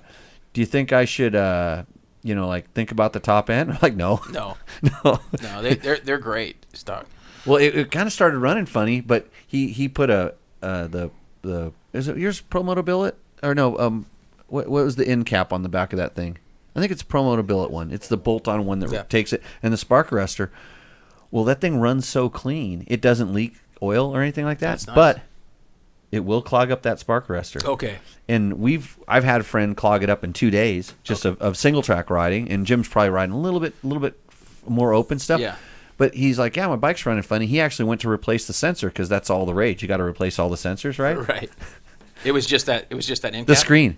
do you think I should, think about the top end? I'm like, no. No. No. No, they're great stock. Well, it kind of started running funny, but he put is it yours Pro Moto billet or no? What was the end cap on the back of that thing? I think it's a Pro Moto billet one. It's the bolt-on one that takes it, and the spark arrestor. Well, that thing runs so clean, it doesn't leak oil or anything like that. That's nice. But it will clog up that spark arrestor. Okay. And I've had a friend clog it up in 2 days just of single track riding, and Jim's probably riding a little bit more open stuff. Yeah. But he's like, yeah, my bike's running funny. He actually went to replace the sensor because that's all the rage. You got to replace all the sensors, right? Right. It was just that end The cap? screen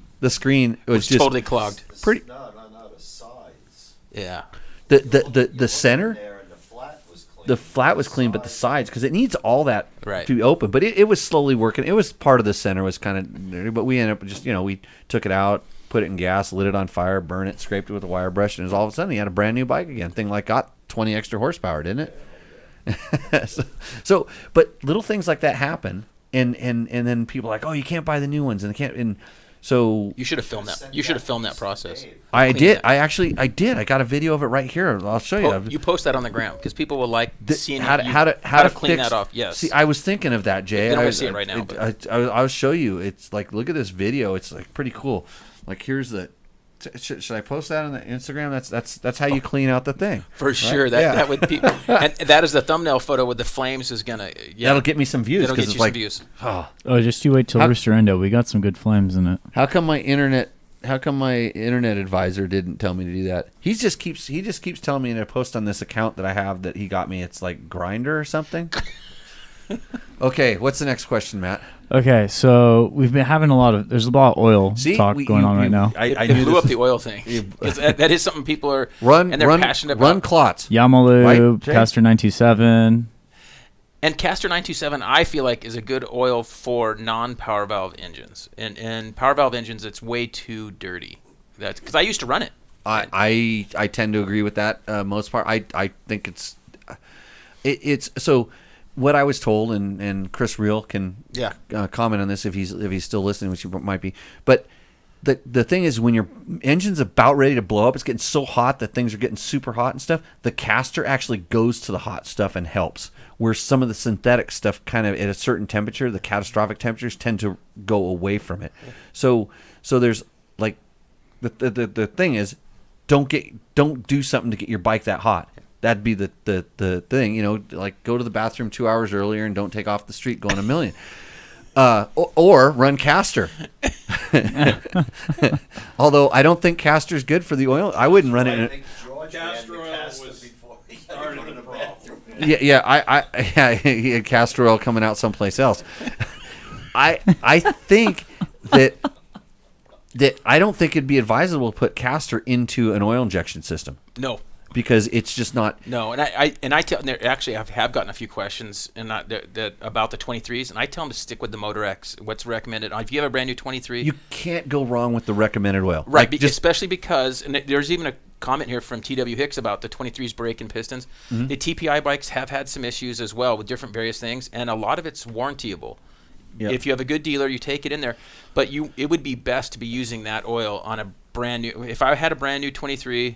was just totally clogged. Pretty. No, the sides. Yeah. The center. There and the flat was clean. The flat was clean, but the sides, because it needs all that Right. to be open. But it was slowly working. It was part of the center was kind of dirty, but we ended up just, we took it out, put it in gas, lit it on fire, burned it, scraped it with a wire brush, and all of a sudden he had a brand new bike again. Thing got 20 extra horsepower, didn't it? so, but little things like that happen, and then people are like, oh, you can't buy the new ones, and they can't. And so You should have filmed that. You should have filmed that process. I Clean did. that. I did. I got a video of it right here. I'll show you. You post that on the ground because people will like seeing how you- to clean fix that off. Yes. See, I was thinking of that, Jay. They don't see it right now, I'll show you. It's like, look at this video. It's like pretty cool. Like here's the. Should I post that on the Instagram? That's how you clean out the thing. For sure. That would be. And that is the thumbnail photo with the flames is gonna. Yeah. That'll get me some views. That'll get it's you like, some views. Oh, Oh, just you wait till Roost or Endo. We got some good flames in it. how come my internet my internet advisor didn't tell me to do that? He just keeps telling me in a post on this account that I have that he got me. It's like Grinder or something. Okay, what's the next question, Matt? Okay, so we've been having there's a lot of oil talk going on right now. I It blew up the oil thing. 'Cause that is something people are and they're passionate about. Run clots. Yamalube, Right, Castor 927. And Castor 927, I feel like, is a good oil for non-power valve engines. And power valve engines, it's way too dirty. That's because I used to run it. I tend to agree with that most part. I think it's so. What I was told, and Chris Reel can comment on this if he's still listening, which he might be. But the thing is, when your engine's about ready to blow up, it's getting so hot that things are getting super hot and stuff. The Castor actually goes to the hot stuff and helps. Where some of the synthetic stuff, kind of at a certain temperature, the catastrophic temperatures tend to go away from it. So there's like the thing is, don't do something to get your bike that hot. That'd be the thing, you know, like go to the bathroom 2 hours earlier and don't take off the street going a million. Or run Castor. Although I don't think Castor's good for the oil. I wouldn't run it. I think George ran Castor the oil Castor was before he started had to go to the the problem. bathroom. He had castor oil coming out someplace else. I think that I don't think it'd be advisable to put castor into an oil injection system. No. Because it's just not. No, and I tell actually I have gotten a few questions about the 23s, and I tell them to stick with the Motor X. What's recommended? If you have a brand new 23, You can't go wrong with the recommended oil. right? Like, Especially because, and there's even a comment here from TW Hicks about the 23's brake and pistons. Mm-hmm. The TPI bikes have had some issues as well with different various things, and a lot of it's warrantyable. Yep. If you have a good dealer, you take it in there, but it would be best to be using that oil on a brand new. If I had a brand new 23.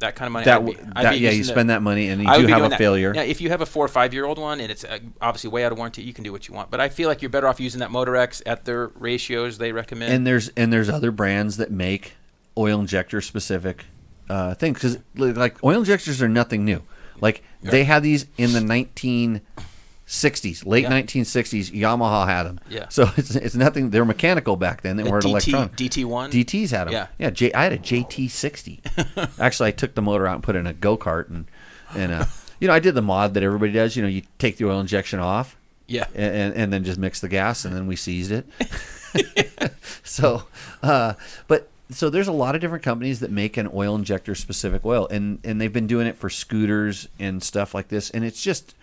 That kind of money. I'd be you using spend that money and you I would do be have doing a that. failure. Yeah, if you have a 4 or 5 year old one and it's obviously way out of warranty, you can do what you want. But I feel like you're better off using that Motor X at their ratios they recommend. And there's other brands that make oil injector specific things, because like oil injectors are nothing new. Like they had these in the 1960s, late 1960s. Yamaha had them. Yeah. So it's nothing. They were mechanical back then. They weren't electronic. DT1. DTs had them. Yeah. Yeah. I had a JT60. Actually, I took the motor out and put it in a go-kart, and you know, I did the mod that everybody does. You know, you take the oil injection off. Yeah. And then just mix the gas, and then we seized it. So there's a lot of different companies that make an oil injector specific oil, and they've been doing it for scooters and stuff like this, and it just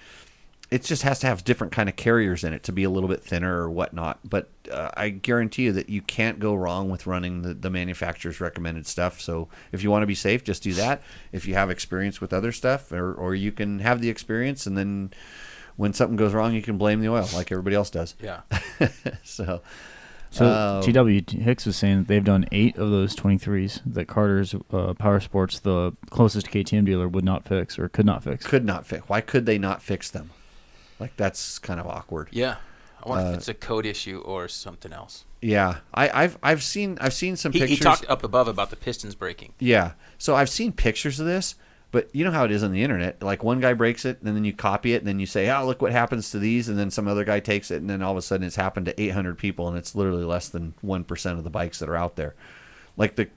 has to have different kind of carriers in it to be a little bit thinner or whatnot. But I guarantee you that you can't go wrong with running the manufacturer's recommended stuff. So if you want to be safe, just do that. If you have experience with other stuff, or you can have the experience, and then when something goes wrong, you can blame the oil like everybody else does. Yeah. So TW Hicks was saying that they've done 8 of those 23s that Carter's Power Sports, the closest KTM dealer, would not fix or could not fix. Could not fix. Why could they not fix them? Like, that's kind of awkward. Yeah. I wonder if it's a code issue or something else. Yeah, I've seen some pictures. He talked up above about the pistons breaking. Yeah, so I've seen pictures of this, but you know how it is on the internet. Like, one guy breaks it, and then you copy it, and then you say, "Oh, look what happens to these," and then some other guy takes it, and then all of a sudden it's happened to 800 people, and it's literally less than 1% of the bikes that are out there. Like the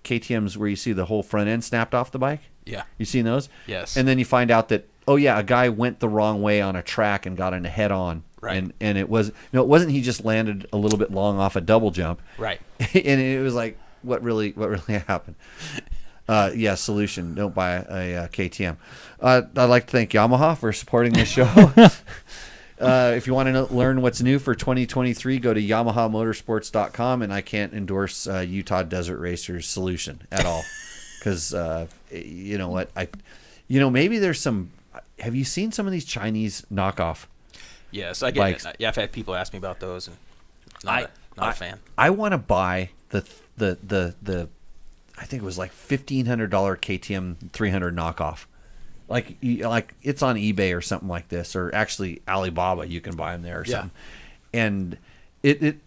KTM's where you see the whole front end snapped off the bike. Yeah. You seen those? Yes. And then you find out that, oh yeah, a guy went the wrong way on a track and got in a head on. Right. And it wasn't he just landed a little bit long off a double jump. Right. And it was like, what really happened? Solution. Don't buy a KTM. I'd like to thank Yamaha for supporting this show. If you want to learn what's new for 2023, go to YamahaMotorsports.com, and I can't endorse Utah Desert Racers solution at all, because you know what, maybe there's some. Have you seen some of these Chinese knockoff? Yes, I get bikes? it. Yeah, I've had people ask me about those, and not a fan. I want to buy the I think it was like $1,500 KTM 300 knockoff. Like it's on eBay or something like this, or actually Alibaba, you can buy them there or something. And it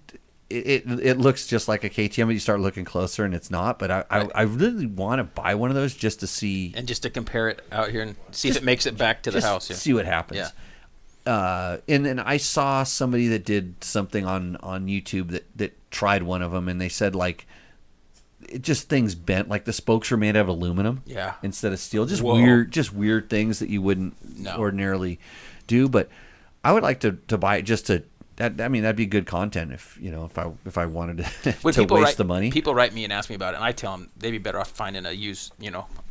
looks just like a KTM, but you start looking closer and it's not. But I really want to buy one of those just to see, and just to compare it out here and see if it makes it back to the house. Yeah. See what happens. Yeah. And I saw somebody that did something on YouTube that tried one of them, and they said, like, just things bent, like the spokes were made out of aluminum instead of steel. Just weird things that you wouldn't ordinarily do. But I would like to buy it just to. That'd be good content if I wanted to, to waste the money. People write me and ask me about it, and I tell them they'd be better off finding a used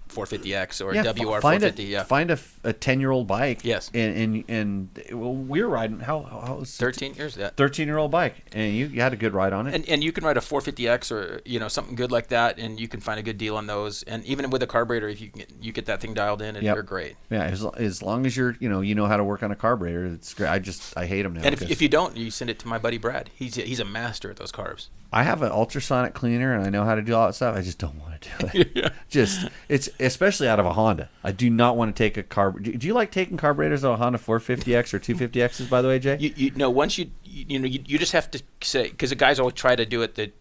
450X or a WR450. Find a 10-year-old bike. Yes. And we were riding how was 13 years. Yeah. 13-year-old bike, and you had a good ride on it. And you can ride a 450X or something good like that, and you can find a good deal on those. And even with a carburetor, if you get that thing dialed in, and you're great. Yeah, as long as you're you know how to work on a carburetor, it's great. I hate them now. And if you don't, you send it to my buddy Brad. He's a master at those carbs. I have an ultrasonic cleaner, and I know how to do all that stuff. I just don't want to do it. It's especially out of a Honda. I do not want to take a carburetor. Do you like taking carburetors out of a Honda 450X or 250Xs, by the way, Jay? You know, once you just have to say, because the guys always try to do it the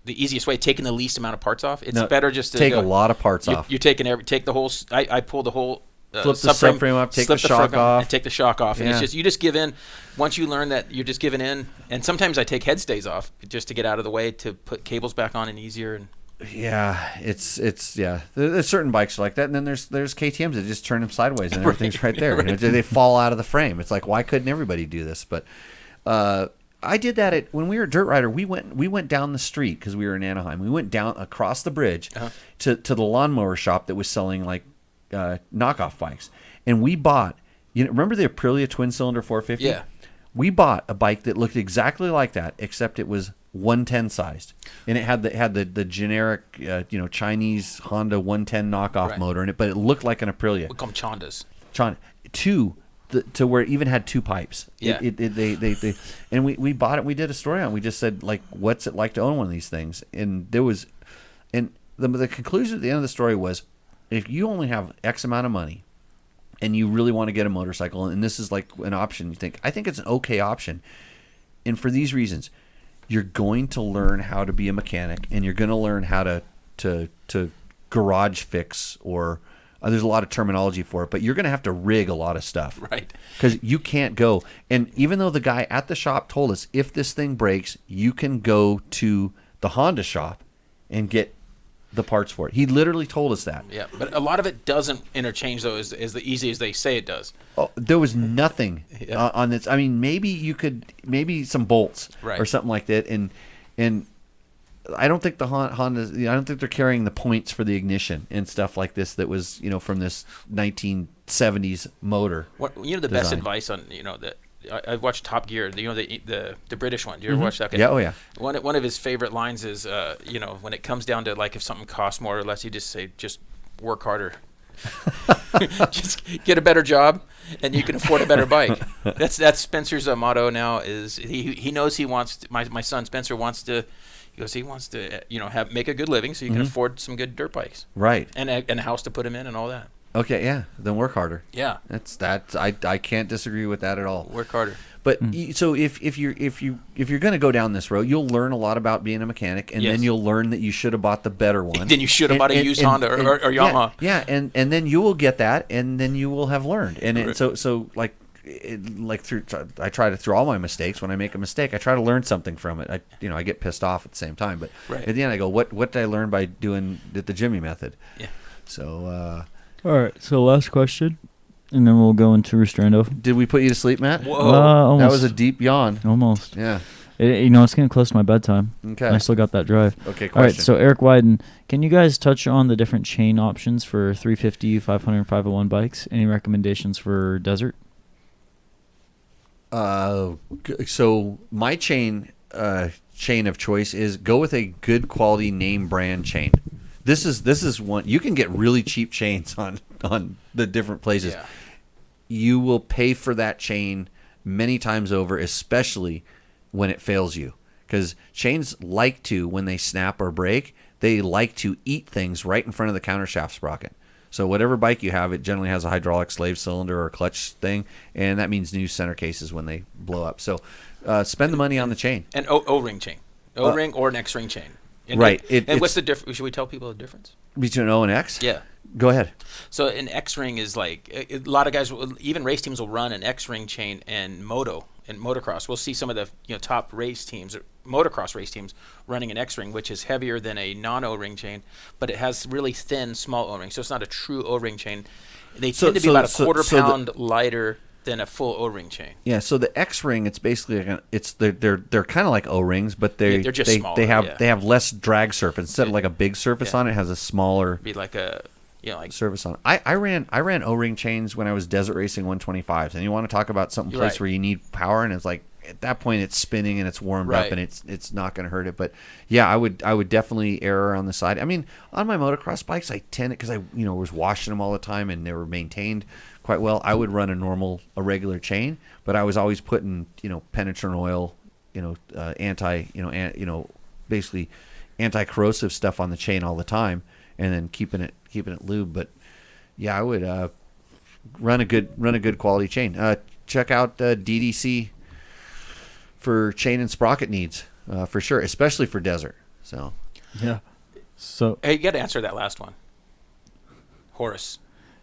easiest way, taking the least amount of parts off. It's better just to take a lot of parts off. You're taking take the whole. I pull the whole. Flip the subframe up, take the shock off. And take the shock off. And it's just, you just give in. Once you learn that you're just giving in, and sometimes I take head stays off just to get out of the way, to put cables back on and easier. And yeah, it's there's certain bikes like that, and then there's KTMs that just turn them sideways and everything's right there. Right. They fall out of the frame. It's like, why couldn't everybody do this? But I did that when we were Dirt Rider. We went down the street because we were in Anaheim. We went down across the bridge to the lawnmower shop that was selling like knockoff bikes, and we bought. Remember the Aprilia twin cylinder 450? Yeah. We bought a bike that looked exactly like that, except it was 110 sized, and it had the generic Chinese Honda 110 knockoff motor in it, but it looked like an Aprilia. We call them Chondas. To where it even had two pipes. Yeah. They and we bought it. We did a story on it. We just said, like, what's it like to own one of these things? And there was, and the conclusion at the end of the story was, if you only have X amount of money and you really want to get a motorcycle, and this is like an option, I think it's an okay option. And for these reasons, you're going to learn how to be a mechanic, and you're going to learn how to garage fix, or there's a lot of terminology for it, but you're going to have to rig a lot of stuff. Right. Because you can't go. And even though the guy at the shop told us, if this thing breaks, you can go to the Honda shop and get the parts for it. He literally told us that. Yeah, but a lot of it doesn't interchange, though, as the easy as they say it does. Oh, there was nothing on this. I mean, maybe some bolts or something like that. And I don't think the Hondas, I don't think they're carrying the points for the ignition and stuff like this that was, from this 1970s motor. The best advice on, that I watched Top Gear, the British one. Do you ever watch that? Yeah, oh yeah. One of his favorite lines is, when it comes down to, like, if something costs more or less, he just say, just work harder. Just get a better job, and you can afford a better bike. That's Spencer's motto now. Is he knows he wants to, my son Spencer wants to. He wants to make a good living so you can afford some good dirt bikes. Right. And a house to put him in and all that. Okay, yeah. Then work harder. Yeah. I can't disagree with that at all. Work harder. But so if you're going to go down this road, you'll learn a lot about being a mechanic, and then you'll learn that you should have bought the better one. Then you should have bought a used Honda or Yamaha. Yeah, and then you will get that, and then you will have learned. And so I try to, through all my mistakes, when I make a mistake, I try to learn something from it. I get pissed off at the same time, but at the end I go, what did I learn by doing the Jimmy method? Yeah. So. All right. So last question, and then we'll go into Roost or Endo. Did we put you to sleep, Matt? Whoa. That was a deep yawn. Almost. Yeah. It's getting close to my bedtime. Okay. I still got that drive. Okay, question. All right, so Eric Wyden, can you guys touch on the different chain options for 350, 500, 501 bikes? Any recommendations for desert? So my chain of choice is go with a good quality name brand chain. This is one you can get really cheap chains on the different places. Yeah. You will pay for that chain many times over, especially when it fails you, because chains like to, when they snap or break, they like to eat things right in front of the countershaft sprocket. So whatever bike you have, it generally has a hydraulic slave cylinder or clutch thing, and that means new center cases when they blow up. So spend the money on the chain. An O-ring chain. O-ring or an X-ring chain. Right. And what's the difference? Should we tell people the difference? Between O and X? Yeah. Go ahead. So an X-ring is like, a lot of guys, even race teams will run an X-ring chain and moto and motocross. We'll see some of the top race teams motocross race teams running an X-ring, which is heavier than a non-O-ring chain, but it has really thin, small O-rings, so it's not a true O-ring chain. They tend to be about a quarter pound lighter than a full O-ring chain. Yeah, so the X-ring, it's basically they're kind of like O-rings, but they're just smaller, they have less drag surface instead of like a big surface on it. It has a smaller be like a like surface on it. I ran O-ring chains when I was desert racing 125s, and you want to talk about some place where you need power, and it's like at that point it's spinning and it's warmed up and it's not going to hurt it. But yeah, I would definitely err on the side. I mean, on my motocross bikes, I tend because I was washing them all the time and they were maintained quite well. I would run a regular chain, but I was always putting penetrant oil, basically anti-corrosive stuff on the chain all the time, and then keeping it lubed. But yeah, I would run a good quality chain. Check out DDC for chain and sprocket needs for sure, especially for desert. So yeah. So hey, you got to answer that last one, Horace.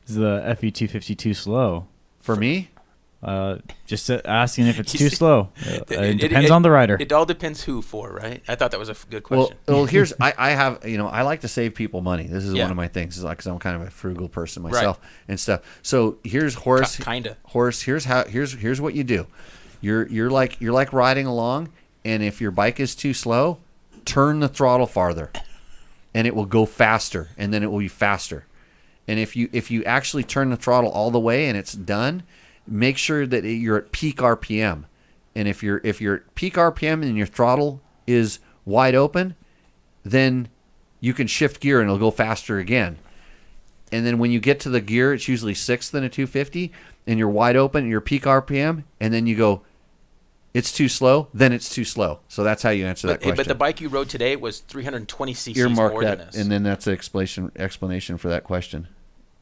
Is the FE250 too slow? For me? Just asking if it's too slow. It depends on the rider. It all depends who for, right? I thought that was a good question. Well, here's I have I like to save people money. This is one of my things, because I'm kind of a frugal person myself and stuff. So here's Horace. Kinda. Horace, here's what you do. You're like riding along, and if your bike is too slow, turn the throttle farther, and it will go faster, and then it will be faster. And if you actually turn the throttle all the way and it's done, make sure that you're at peak RPM. And if you're at peak RPM and your throttle is wide open, then you can shift gear and it'll go faster again. And then when you get to the gear, it's usually sixth in a 250, and you're wide open and you're peak RPM, and then you go, it's too slow, then it's too slow. So that's how you answer that question. But the bike you rode today was 320 cc's Earmark more that, than this. and then that's the explanation for that question.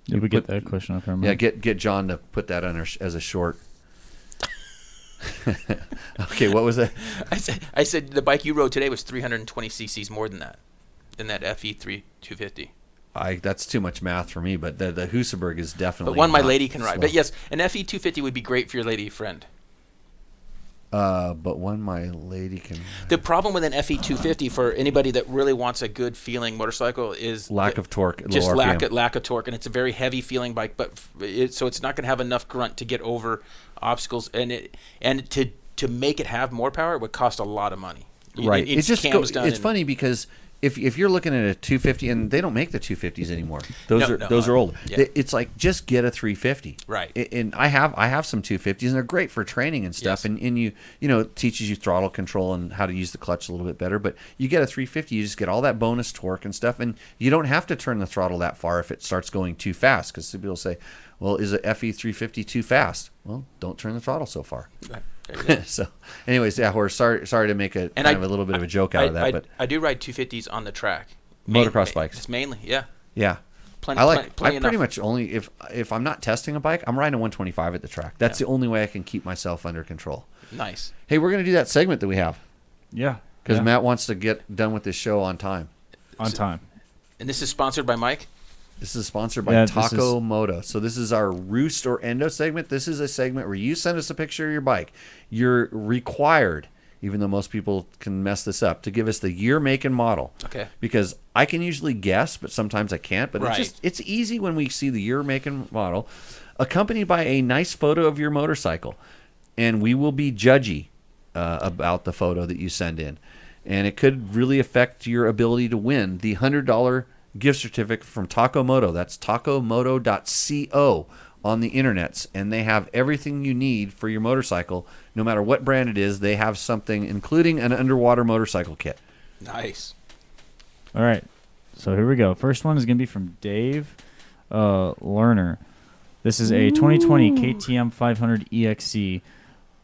Did we get that question off our mind? Yeah, get John to put that on as a short. Okay, what was that? I said the bike you rode today was 320 cc's more than that FE3 250. That's too much math for me, but the Husaberg is definitely. But one my lady can ride. slow. But yes, an FE 250 would be great for your lady friend. But one my lady can. The problem with an FE 250 for anybody that really wants a good feeling motorcycle is lack of torque. Just low RPM. lack of torque, and it's a very heavy feeling bike. But so it's not going to have enough grunt to get over obstacles, and to make it have more power, it would cost a lot of money. Right. It's funny because if you're looking at a 250, and they don't make the 250s anymore. Those are old. Yeah. It's like, just get a 350. Right. And I have some 250s, and they're great for training and stuff. Yes. And it teaches you throttle control and how to use the clutch a little bit better. But you get a 350, you just get all that bonus torque and stuff, and you don't have to turn the throttle that far if it starts going too fast. Because people say, well, is a FE 350 too fast? Well, don't turn the throttle so far. Right. So, anyways, yeah, Horace, sorry to make a a little bit of a joke out of that, but I do ride 250s on the track. Motocross bikes. It's mainly, yeah. Yeah. Plenty, I plenty pretty enough. much only if I'm not testing a bike, I'm riding a 125 at the track. That's the only way I can keep myself under control. Nice. Hey, we're gonna do that segment that we have. Yeah. Because Matt wants to get done with this show on time. On time. And this is sponsored by Mike. This is sponsored by Taco Moto. So this is our Roost or Endo segment. This is a segment where you send us a picture of your bike. You're required, even though most people can mess this up, to give us the year, make, and model. Okay. Because I can usually guess, but sometimes I can't. But Right. it's easy when we see the year, make, and model, accompanied by a nice photo of your motorcycle. And we will be judgy about the photo that you send in. And it could really affect your ability to win the $100 gift certificate from Taco Moto. That's tacomoto.co on the internets, and they have everything you need for your motorcycle. No matter what brand it is, they have something, including an underwater motorcycle kit. Nice. All right. So here we go. First one is going to be from Dave Lerner. This is a 2020 KTM 500 EXC.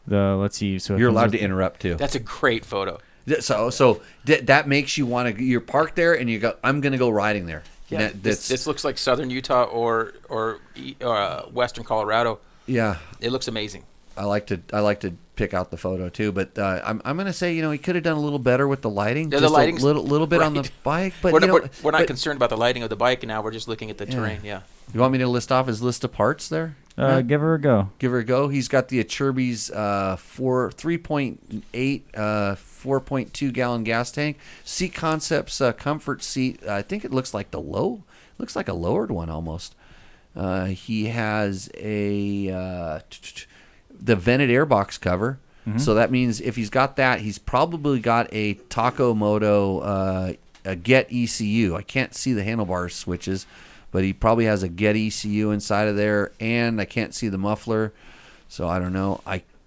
Let's see. So you're allowed to interrupt too. That's a great photo. So that makes you want to. You're parked there, and you go, I'm going to go riding there. Yeah, this looks like southern Utah or western Colorado. Yeah, it looks amazing. I like to pick out the photo too, but I'm going to say he could have done a little better with the lighting. Yeah, just the lighting's a little bit on the bike, but we're not concerned about the lighting of the bike now. We're just looking at the terrain. Yeah. You want me to list off his list of parts there? Give her a go. Give her a go. He's got the Achirby's 3.8, 4.2 gallon gas tank. Seat Concepts comfort seat. I think it looks like a lowered one almost. He has the vented airbox cover. Mm-hmm. So that means if he's got that, he's probably got a Taco Moto a Get ECU. I can't see the handlebar switches, but he probably has a Get ECU inside of there, and I can't see the muffler, so I don't know.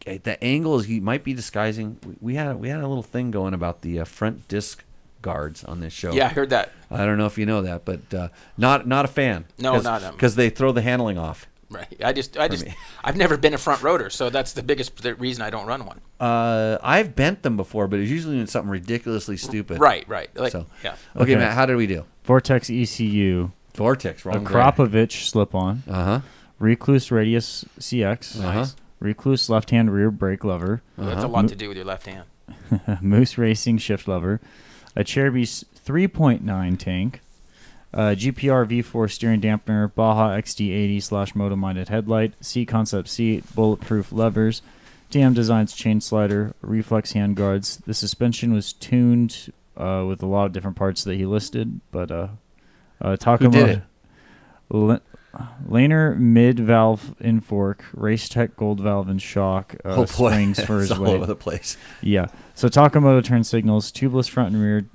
The angle is he might be disguising. We had a little thing going about the front disc guards on this show. Yeah, I heard that. I don't know if you know that, but not a fan. No, not because they throw the handling off. Right. I've never been a front rotor, so that's the biggest reason I don't run one. I've bent them before, but it's usually in something ridiculously stupid. Right. Like, so, yeah. Okay, Matt, how did we do? Vortex ECU. Vortex, wrong. A Kropovich slip-on. Recluse Radius CX. Nice. Recluse left-hand rear brake lever. Well, that's a lot to do with your left hand. Moose Racing shift lever. A Cheruby's 3.9 tank. GPR V4 steering dampener. Baja XD80/Moto-minded headlight. Seat Concept seat. Bulletproof levers. DM Designs chain slider. Reflex hand guards. The suspension was tuned with a lot of different parts that he listed, but Taco Who did it? Laner mid valve in fork, Racetech gold valve and shock, springs for his all weight. over the place. Yeah. So Takamoto turn signals, tubeless front and rear,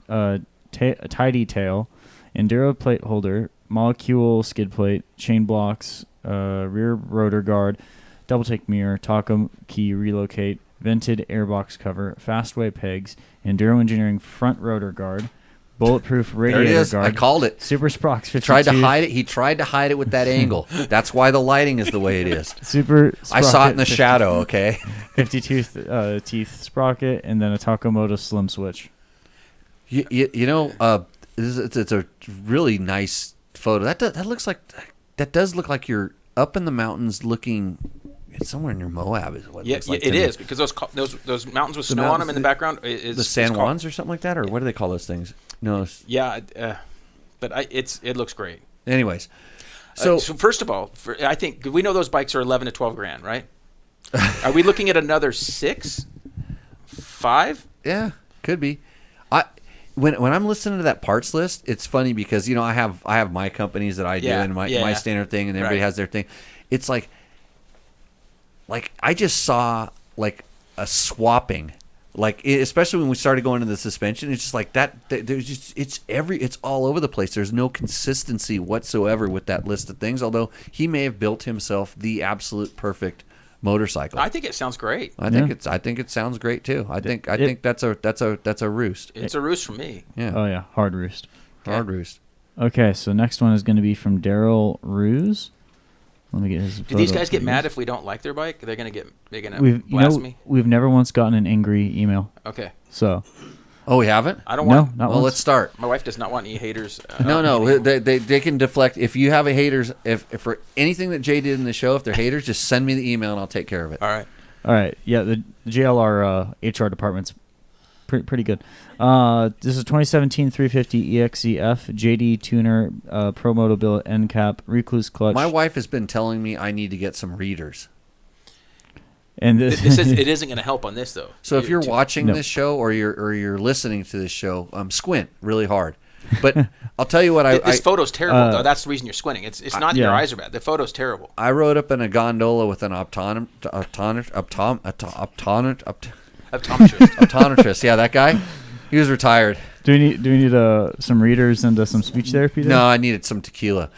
tidy tail, Enduro plate holder, molecule skid plate, chain blocks, rear rotor guard, double take mirror, Taka key relocate, vented airbox cover, fastway pegs, Enduro engineering front rotor guard, bulletproof radiator there it is. guard. I called it. Super Sprox 52. Tried to hide it. He tried to hide it with that angle. That's why the lighting is the way it is. Super I saw it in the shadow, okay? 52 teeth sprocket, and then a Takamoto slim switch. You know, it's a really nice photo. That looks like that does look like you're up in the mountains looking. It's somewhere near Moab, is what it looks like. It is because those mountains with snow on them in the background. The San Juans or something like that, or what do they call those things? No. Yeah, but it looks great. Anyways, so first of all, I think we know those bikes are 11 to 12 grand, right? Are we looking at another 6, 5? Yeah, could be. When I'm listening to that parts list, it's funny because I have my companies that I do and my standard thing, and everybody has their thing. It's like I just saw like a swapping, especially when we started going into the suspension. It's just like that. There's just it's all over the place. There's no consistency whatsoever with that list of things. Although he may have built himself the absolute perfect motorcycle. I think it sounds great. I think it sounds great too. I think that's a Roost. It's a Roost for me. Yeah. Oh yeah, hard Roost. Hard Roost. Okay, so next one is going to be from Daryl Ruse. Let me get his. Do these guys get mad if we don't like their bike? They're gonna blast me. We've never once gotten an angry email. Okay. So. Oh, we haven't? I don't want. Not well, once. Let's start. My wife does not want any haters. No. They can deflect. If you have a haters, if for anything that Jay did in the show, if they're haters, just send me the email and I'll take care of it. All right. Yeah, the JLR HR department's pretty good. This is 2017 350 EXEF JD tuner, Pro Moto billet end cap, Recluse clutch. My wife has been telling me I need to get some readers. And it isn't going to help on this though. So if you're watching this show or you're listening to this show, squint really hard. But I'll tell you what, this photo's terrible though. That's the reason you're squinting. It's not your eyes are bad. The photo's terrible. I rode up in a gondola with an optometrist. Yeah, that guy. He was retired. Do we need some readers and some speech therapy? No, I needed some tequila,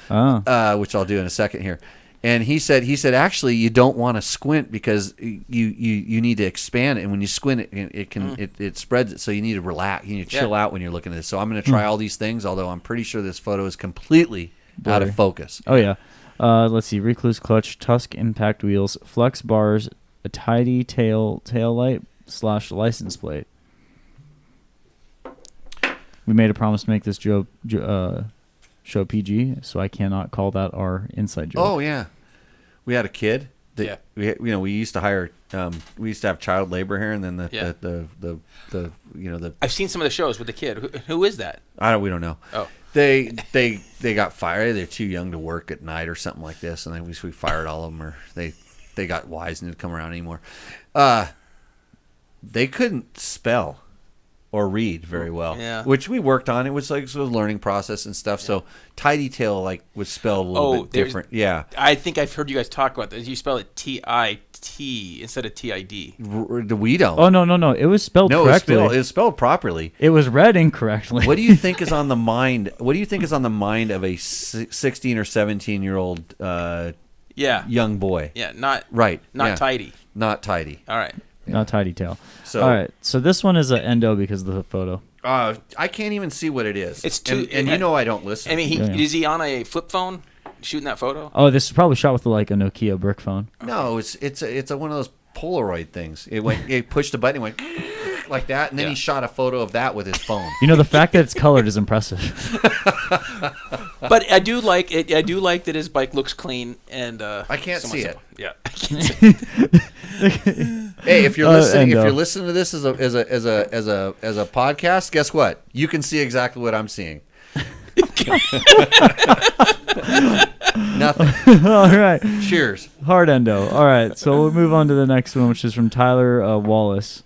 which I'll do in a second here. And he said actually you don't want to squint because you need to expand it, and when you squint it spreads it, so you need to relax, you need to chill out when you're looking at this. So I'm going to try all these things, although I'm pretty sure this photo is completely out of focus. Oh yeah. Let's see. Recluse clutch, Tusk impact wheels, flex bars, a tidy tail light / license plate. We made a promise to make this show PG, so I cannot call that our inside joke. Oh yeah, we had a kid we used to hire. We used to have child labor here, and then the I've seen some of the shows with the kid. Who is that? we don't know. Oh. They got fired. They're too young to work at night or something like this, and then we fired all of them, or they got wise and didn't come around anymore. They couldn't spell or read very well, which we worked on. It was like a learning process and stuff. So tidy tail was spelled a little bit different. Yeah, I think I've heard you guys talk about this. You spell it T-I-T instead of T-I-D. We don't. Oh no! It was spelled correctly. It was spelled properly. It was read incorrectly. What do you think is on the mind? What do you think is on the mind of a 16 or 17-year-old young boy? Yeah, not tidy. Not tidy. All right. Yeah. Not tidy tail. So, all right. So this one is an Endo because of the photo. I can't even see what it is. It's too. And I don't listen. I mean, is he on a flip phone shooting that photo? Oh, this is probably shot with like a Nokia brick phone. No, it's one of those Polaroid things. It pushed a button, it went like that, and then he shot a photo of that with his phone. The fact that it's colored is impressive. But I do like it. I do like that his bike looks clean and. I can't see it. Yeah, I can't see it. Hey, if you're listening, to this as a podcast, guess what? You can see exactly what I'm seeing. Nothing. All right. Cheers. Hard Endo. All right. So we'll move on to the next one, which is from Tyler Wallace.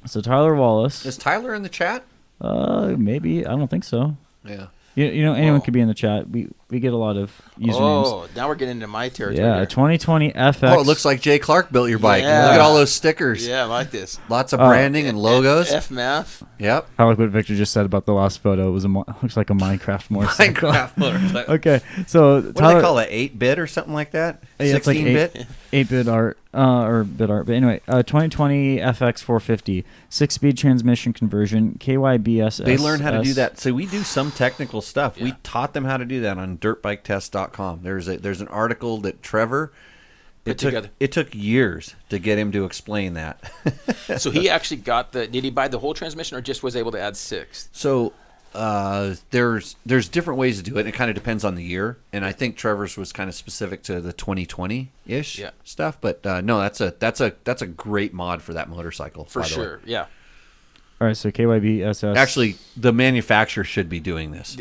So Tyler Wallace. Is Tyler in the chat? Maybe. I don't think so. Yeah. Anyone could be in the chat. We get a lot of usernames. Oh, now we're getting into my territory. Yeah, here. 2020 FX. Oh, it looks like Jay Clark built your bike. Yeah. Look at all those stickers. Yeah, I like this. Lots of branding and logos. FMF. Yep. I like what Victor just said about the last photo. It was looks like a Minecraft motorcycle. Minecraft motorcycle. Okay, so what do they call it? 8-bit or something like that? Yeah, 16-bit? 8-bit art, or bit art. But anyway, 2020 FX 450, 6-speed transmission conversion, KYBS. They learn how to do that. So we do some technical stuff. Yeah. We taught them how to do that on dirtbiketest.com. There's an article that Trevor it took years to get him to explain that. So he actually did he buy the whole transmission or just was able to add 6? So there's different ways to do it, and it kind of depends on the year. And I think Trevor's was kind of specific to the 2020-ish stuff. But no, that's a great mod for that motorcycle. For sure, yeah. All right, so KYBSS. Actually, the manufacturer should be doing this.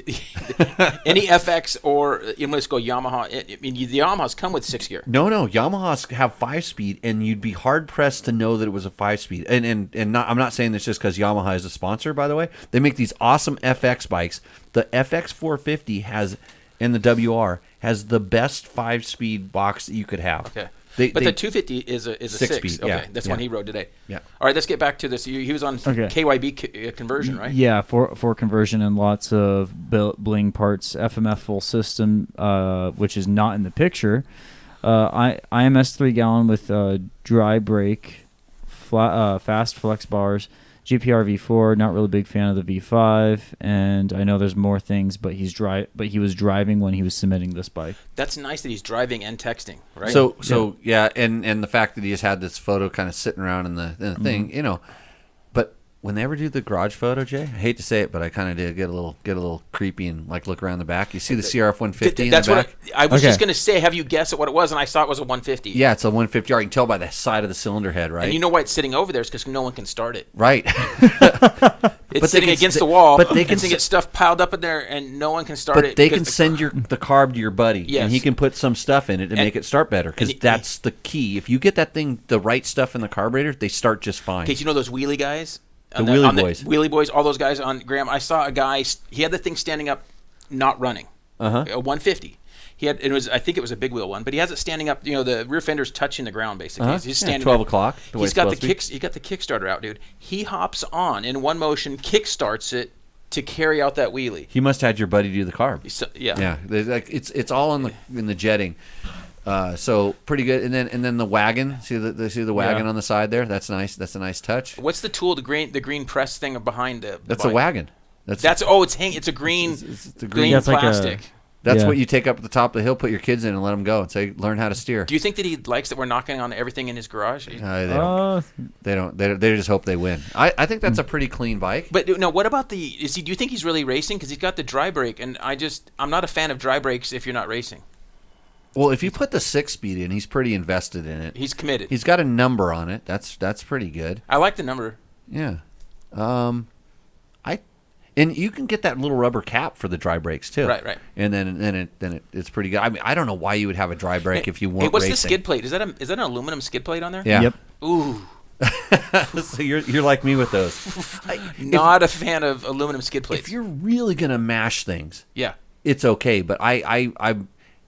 Any FX or let's go Yamaha. I mean, the Yamahas come with 6 gear. No, Yamahas have 5-speed, and you'd be hard pressed to know that it was a 5-speed. And I'm not saying this just because Yamaha is a sponsor. By the way, they make these awesome FX bikes. The FX 450 and the WR has the best 5-speed box that you could have. Okay. But the 250 is a 6. Speed, okay, yeah, that's one he rode today. Yeah. All right, let's get back to this. He was on KYB conversion, right? Yeah, for conversion and lots of bling parts. FMF full system, which is not in the picture. IMS 3-gallon with dry brake, fast flex bars. GPR V4, not really big fan of the V5, and I know there's more things, but he was driving when he was submitting this bike. That's nice that he's driving and texting, right? So yeah, and the fact that he just had this photo kind of sitting around in the thing, but when they ever do the garage photo, Jay, I hate to say it, but I kind of did get a little creepy and look around the back. You see the CRF 150 That's in the back? what I was just going to say. Have you guessed at what it was? And I saw it was a 150. Yeah, it's a 150R. You can tell by the side of the cylinder head, right? And you know why it's sitting over there? It's because no one can start it. Right. It's sitting against the wall, but they can get stuff piled up in there, and no one can start it. But they can send the carb to your buddy, and he can put some stuff in it to make it start better, because that's the key. If you get that thing, the right stuff in the carburetor, they start just fine. Okay, you know those wheelie guys? The wheelie boys, all those guys on Graham. I saw a guy. He had the thing standing up, not running. A 150. I think it was a big wheel one, but he has it standing up. The rear fender's touching the ground basically. He's standing 12 o'clock. He's got the Kickstarter out, dude. He hops on in one motion, kick starts it to carry out that wheelie. He must have had your buddy do the carb. Yeah. It's all in the jetting. So pretty good, and then the wagon. See the wagon on the side there. That's nice. That's a nice touch. What's the tool? The green press thing behind the That's bike? a wagon. It's a green green plastic. That's what you take up at the top of the hill, put your kids in, and let them go, and say, learn how to steer. Do you think that he likes that we're knocking on everything in his garage? They don't. They just hope they win. I think that's a pretty clean bike. But no, what about do you think he's really racing? Because he's got the dry brake, and I'm not a fan of dry brakes if you're not racing. Well, if you put the 6-speed in, he's pretty invested in it. He's committed. He's got a number on it. That's pretty good. I like the number. Yeah. And you can get that little rubber cap for the dry brakes too. Right. And then it's pretty good. I mean, I don't know why you would have a dry brake if you weren't what's racing. the skid plate? Is that an aluminum skid plate on there? Yeah. Yep. Ooh. So you're like me with those. Not a fan of aluminum skid plates. If you're really gonna mash things, yeah. it's okay. But I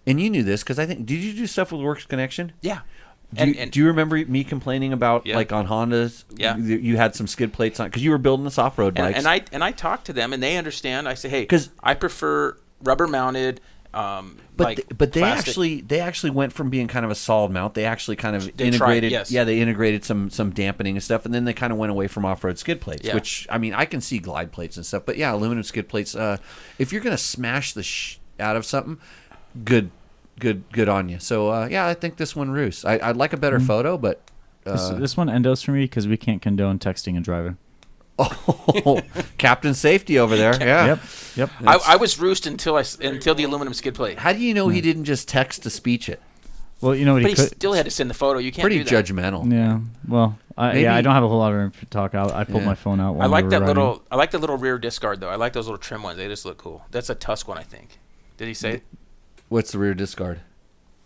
and you knew this because I think, did you do stuff with Works Connection? Yeah. Do you remember me complaining about like on Hondas? Yeah. You had some skid plates on because you were building this off-road bikes. And I talk to them and they understand. I say, hey, 'Cause- I prefer rubber mounted. But they plastic. actually went from being kind of a solid mount. They actually kind of They integrated. tried, yes. Yeah, they integrated some dampening and stuff, and then they kind of went away from off-road skid plates. Yeah. Which I mean, I can see glide plates and stuff, but yeah, aluminum skid plates. If you're gonna smash the out of something, good on you. So yeah, I think this one Roost. I'd like a better photo, but This one endos for me because we can't condone texting and driving. oh, Captain Safety over there. Yeah. Yep. I was Roost until the aluminum skid plate. How do you know he didn't just text to speech it? Well, you know what But he he could. still had to send the photo. You can't Pretty do that. judgmental. Yeah. Well, Maybe- I don't have a whole lot of room to talk. I pulled Yeah. my phone out. I While like we that were riding. little. I like the little rear discard though. I like those little trim ones. They just look cool. That's a Tusk one, I think. Did he say? What's the rear discard?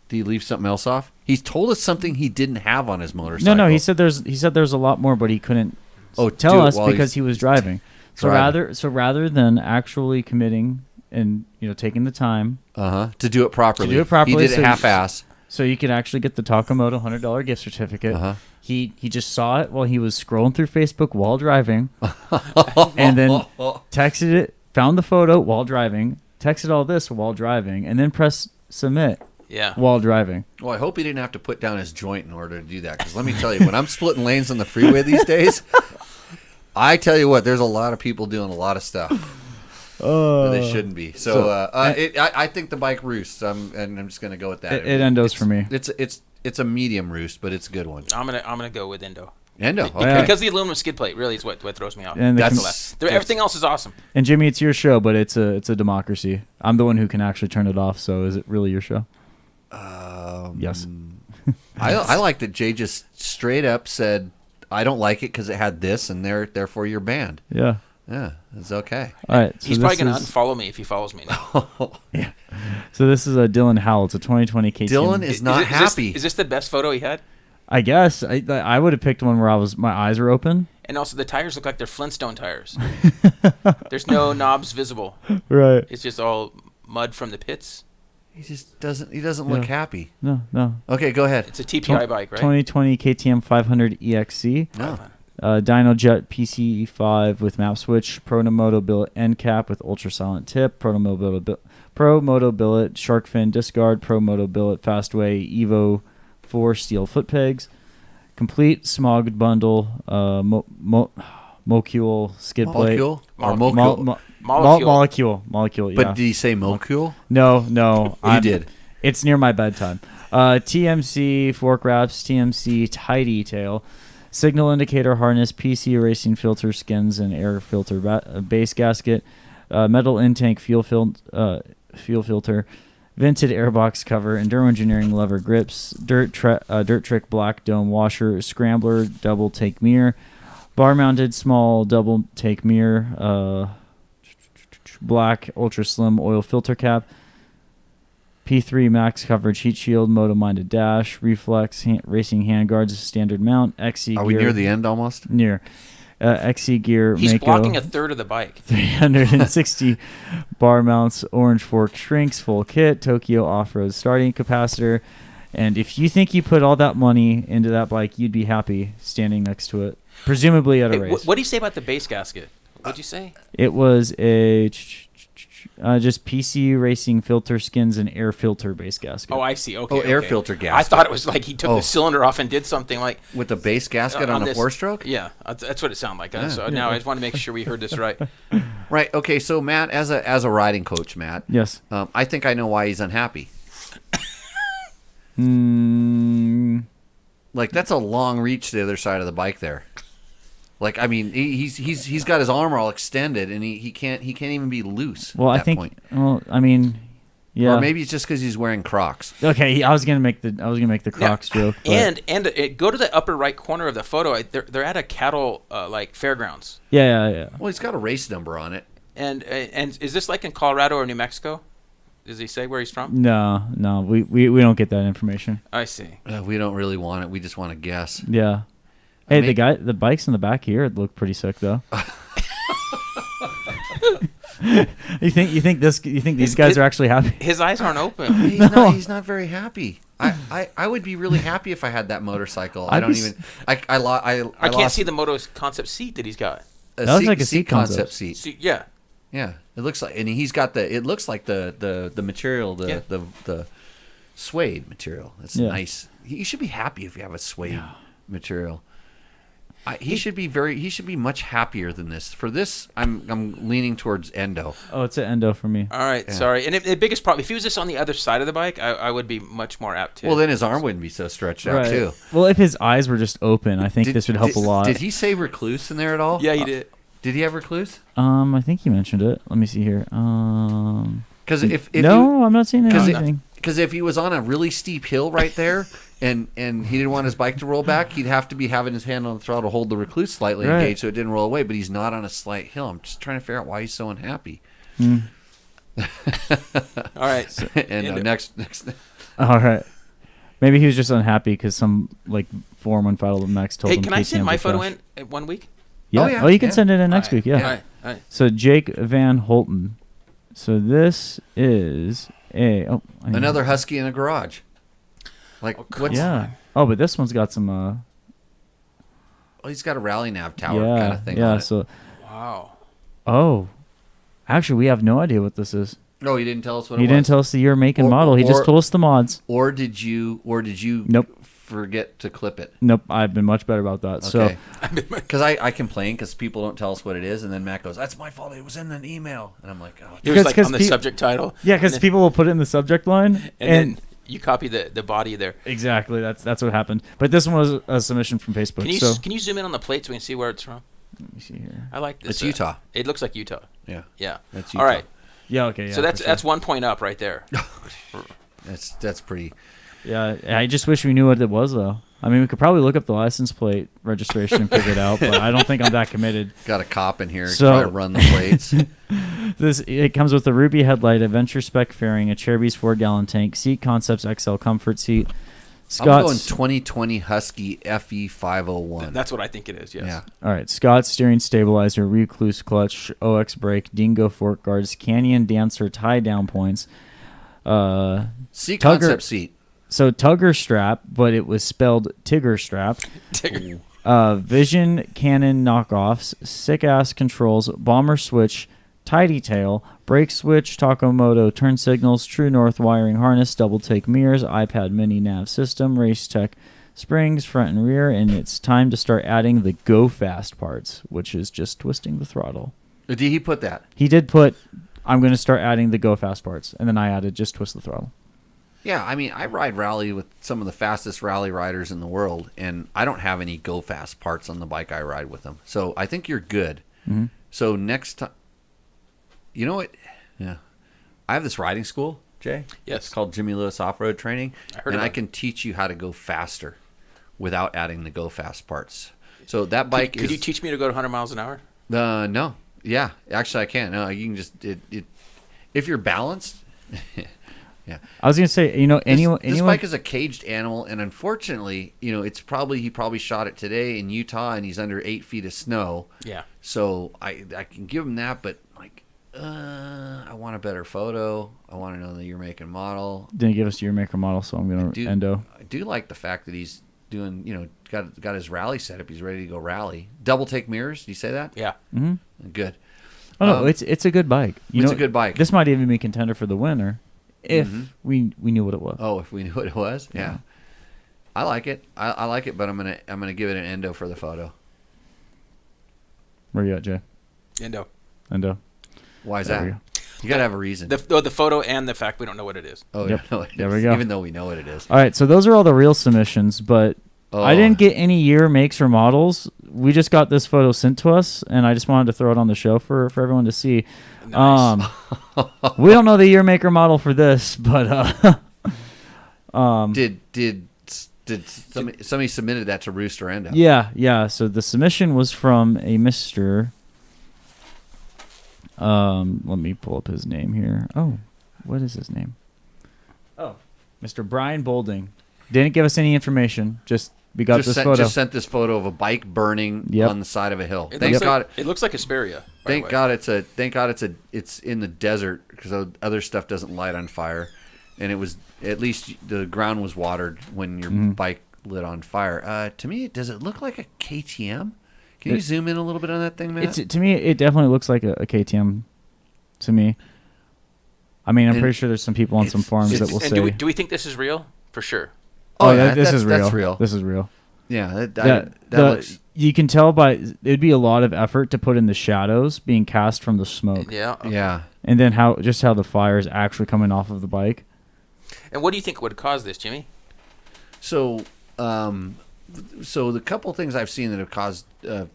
Did he leave something else off? He's told us something he didn't have on his motorcycle. No. He said there's a lot more, but he couldn't do tell it us while because he was driving. So driving. rather than actually committing and taking the time, to do it properly. To do it properly, He did so it half-ass. so you could actually get the Takamoto $100 gift certificate. He just saw it while he was scrolling through Facebook while driving, and then texted it, found the photo while driving, texted all this while driving, and then pressed submit Yeah. while driving. Well, I hope he didn't have to put down his joint in order to do that. Because let me tell you, when I'm splitting lanes on the freeway these days, I tell you what, there's a lot of people doing a lot of stuff that they shouldn't be. So, I think the bike Roost. And I'm just gonna go with that. It endos for me. It's a medium Roost, but it's a good one. I'm gonna go with Endo. Endo. Because, Okay. because the aluminum skid plate really is what throws me off. And the Everything else is awesome. And Jimmy, it's your show, but it's a democracy. I'm the one who can actually turn it off. So is it really your show? Yes. I like that Jay just straight up said, "I don't like it because it had this, and therefore you're banned." Yeah. Yeah, it's okay. All right. So He's probably this gonna is- unfollow me if he follows me now. So this is a Dylan Howell. It's a 2020 KTM. Dylan is not happy. Is this the best photo he had? I guess I would have picked one where my eyes were open. And also the tires look like they're Flintstone tires. There's no knobs visible. Right. It's just all mud from the pits. He just doesn't. He doesn't look happy. No. Okay, go ahead. It's a TPI bike, right? 2020 KTM 500 EXC. No. Dyno Jet PC5 with map switch. Moto billet end cap with ultra silent tip. Moto billet shark fin discard. Moto billet fastway Evo 4 steel foot pegs. Complete smog bundle. Mocule skid plate. Molecule or Molecule. Mocule? Molecule. But Yeah. did he say Mocule? No. You did. It's near my bedtime. TMC fork wraps, TMC tie detail, signal indicator harness, PC racing filter skins and air filter base gasket, metal in-tank fuel filter, vented airbox cover, Enduro Engineering lever grips, dirt trick black dome washer, scrambler double take mirror, bar mounted small double take mirror, black ultra slim oil filter cap, P3 max coverage heat shield, Moto minded dash, reflex racing handguards, standard mount, XC Are gear. we near the end almost? Near. XC gear. He's Mako, blocking a third of the bike. 360 bar mounts, orange fork shrinks, full kit, Tokyo off-road starting capacitor. And if you think you put all that money into that bike, you'd be happy standing next to it, presumably at a race. What do you say about the base gasket? What'd you say? It was a just PC racing filter skins and air filter base gasket. Oh, I see. Okay. air okay. filter I gasket. thought it was like he took the cylinder off and did something like With the base gasket on a this. four-stroke? Yeah, that's what it sounded like. So now I just want to make sure we heard this right. Right. Okay. So Matt, as a riding coach, Matt, Yes. I think I know why he's unhappy. Like that's a long reach to the other side of the bike there. Like I mean, he's got his arm all extended and he can't even be loose. Well, at I that think. point. Well, I mean, Yeah. Or maybe it's just because he's wearing Crocs. Okay, I was gonna make the Crocs joke. But And go to the upper right corner of the photo. They're at a cattle like fairgrounds. yeah. Well, he's got a race number on it. And is this like in Colorado or New Mexico? Does he say where he's from? No, we don't get that information. I see. We don't really want it. We just want to guess. Yeah. Hey, the bikes in the back here look pretty sick though. You think these guys are actually happy? His eyes aren't open. He's not very happy. I would be really happy if I had that motorcycle. I can't see the Moto concept seat that he's got. That looks like a seat concept seat. Yeah. Yeah, it looks like, and he's got it looks like the material, the suede material. It's nice. You should be happy if you have a suede material. He should be much happier than this. For this, I'm leaning towards Endo. Oh, it's an Endo for me. All right, sorry. And the biggest problem, if he was just on the other side of the bike, I would be much more apt to. Well, then his arm wouldn't be so stretched out too. Well, if his eyes were just open, I think this would help a lot. Did he say recluse in there at all? Yeah, he did. Did he have recluse? I think he mentioned it. Let me see here. Because I'm not seeing anything. Because if he was on a really steep hill right there, and he didn't want his bike to roll back, he'd have to be having his hand on the throttle to hold the recluse slightly engaged so it didn't roll away. But he's not on a slight hill. I'm just trying to figure out why he's so unhappy. All right. And next. All right. Maybe he was just unhappy because some like 415 Max told him. Hey, can I send my photo in 1 week? Yeah. Oh, you can send it in next week. Yeah. All right. So Jake Van Holten. So this is another Husky in a garage. Like what's? Yeah. Oh, but this one's got some. Well, he's got a rally nav tower kind of thing. Yeah. On it. So. Wow. Oh, actually, we have no idea what this is. No, he didn't tell us what he it was. didn't tell us the year, make, and model. He just told us the mods. Or did you? Nope. Forget to clip it. Nope. I've been much better about that. Okay. So. Because I complain because people don't tell us what it is, and then Matt goes, "That's my fault. It was in an email," and I'm like, "Oh." It was like on the subject title. Yeah, because people will put it in the subject line, and then you copy the body there. Exactly. That's what happened. But this one was a submission from Facebook. Can you zoom in on the plate so we can see where it's from? Let me see here. I like this. It's Utah. It looks like Utah. Yeah. Yeah. That's Utah. All right. Yeah. Okay. Yeah. So that's 1 point up right there. That's pretty. Yeah. I just wish we knew what it was though. I mean, we could probably look up the license plate registration and figure it out, but I don't think I'm that committed. Got a cop in here so, try to run the plates. It comes with a ruby headlight, adventure spec fairing, a Cherbys 4-gallon tank, seat concepts XL comfort seat. I'm going 2020 Husky FE 501. That's what I think it is. Yes. Yeah. All right. Scott's steering stabilizer, recluse clutch, OX brake, dingo fork guards, Canyon dancer tie down points. Seat concept seat. So Tugger strap, but it was spelled Tigger strap. Tigger. Vision Canon knockoffs, sick ass controls, bomber switch, tidy tail, brake switch, Taco Moto turn signals, True North wiring harness, double take mirrors, iPad mini nav system, Race Tech springs front and rear, and it's time to start adding the go fast parts, which is just twisting the throttle. Did he put that? He did put, I'm going to start adding the go fast parts, and then I added just twist the throttle. Yeah, I mean, I ride rally with some of the fastest rally riders in the world, and I don't have any go fast parts on the bike I ride with them. So I think you're good. Mm-hmm. So next time, you know what? Yeah, I have this riding school, Jay. Yes. It's called Jimmy Lewis Off-Road Training, and I can teach you how to go faster without adding the go fast parts. So that bike could you teach me to go to 100 miles an hour? No. Yeah, actually I can. No, you can just if you're balanced. Yeah, I was gonna say, this bike is a caged animal, and unfortunately, it's he probably shot it today in Utah, and he's under 8 feet of snow. Yeah. So I can give him that, but like, I want a better photo. I want to know the year, make, and model. Didn't give us your maker model, so I'm gonna Endo. I do like the fact that he's doing, got his rally setup. He's ready to go rally. Double take mirrors. Did you say that? Yeah. Mm-hmm. Good. Oh no, it's a good bike. It's a good bike. This might even be contender for the winner. If we knew what it was. Oh, if we knew what it was, yeah. I like it. I like it, but I'm gonna give it an Endo for the photo. Where you at, Jay? Endo. Why is that? You gotta have a reason. The photo and the fact we don't know what it is. Oh, yep. No, There we go. Even though we know what it is. All right, so those are all the real submissions, but I didn't get any year, makes, or models we just got this photo sent to us, and I just wanted to throw it on the show for everyone to see. Nice. We don't know the year, make, or model for this, but Did somebody submitted that to Roost or Endo? yeah. So the submission was from a Mr. Let me pull up his name here. Oh, what is his name? Oh, Mr. Brian Bolding. Didn't give us any information. Just we got this photo. Just sent this photo of a bike burning on the side of a hill. It looks like Hesperia. Thank God it's in the desert because other stuff doesn't light on fire, and it was at least the ground was watered when your bike lit on fire. To me, does it look like a KTM? Can you zoom in a little bit on that thing, Matt? To me, it definitely looks like a KTM. To me, I mean, I'm pretty sure there's some people on some forums that will say. Do we think this is real? For sure. Oh, yeah, this is real. That's real. This is real. Yeah, that looks. You can tell by it'd be a lot of effort to put in the shadows being cast from the smoke. Yeah. Okay. Yeah. And then how the fire is actually coming off of the bike. And what do you think would cause this, Jimmy? So, the couple things I've seen that have caused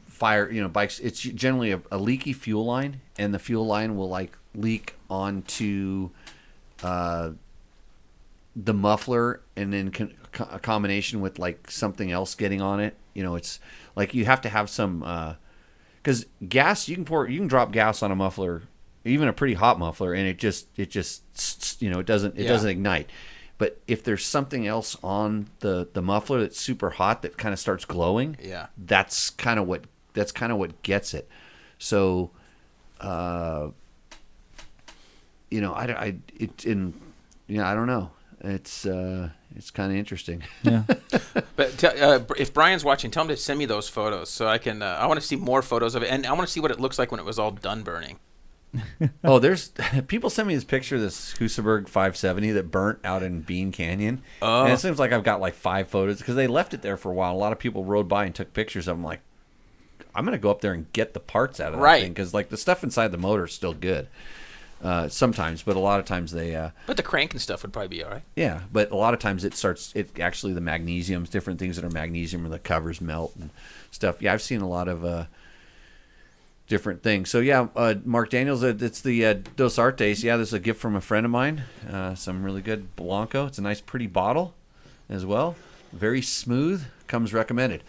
fire, bikes. It's generally a leaky fuel line, and the fuel line will leak onto the muffler, and then a combination with something else getting on it. It's like you have to have some because gas you can drop gas on a muffler, even a pretty hot muffler, and it doesn't ignite. But if there's something else on the muffler that's super hot that kind of starts glowing, that's kind of what gets it. So, I don't know. It's kind of interesting. Yeah. But if Brian's watching, tell him to send me those photos so I can. I want to see more photos of it, and I want to see what it looks like when it was all done burning. Oh, there's people send me this picture of this Husaberg 570 that burnt out in Bean Canyon. Oh. And it seems like I've got 5 photos because they left it there for a while. A lot of people rode by and took pictures of them. I'm going to go up there and get the parts out of that thing because the stuff inside the motor is still good. Sometimes, but a lot of times they. But the crank and stuff would probably be all right. Yeah, but a lot of times actually the magnesiums, different things that are magnesium, or the covers melt and stuff. Yeah, I've seen a lot of different things. So yeah, Mark Daniels, it's the Dos Artes. Yeah, this is a gift from a friend of mine. Some really good Blanco. It's a nice, pretty bottle as well. Very smooth. Comes recommended.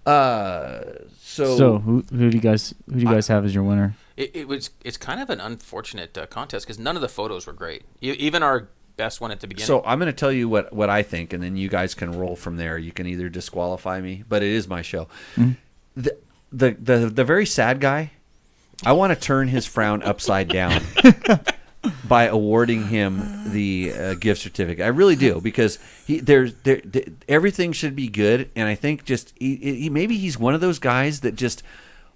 So who do you guys have as your winner? It's kind of an unfortunate contest because none of the photos were great. Even our best one at the beginning. So I'm going to tell you what I think, and then you guys can roll from there. You can either disqualify me, but it is my show. Mm-hmm. The very sad guy, I want to turn his frown upside down by awarding him the gift certificate. I really do, because everything should be good, and I think just maybe he's one of those guys that just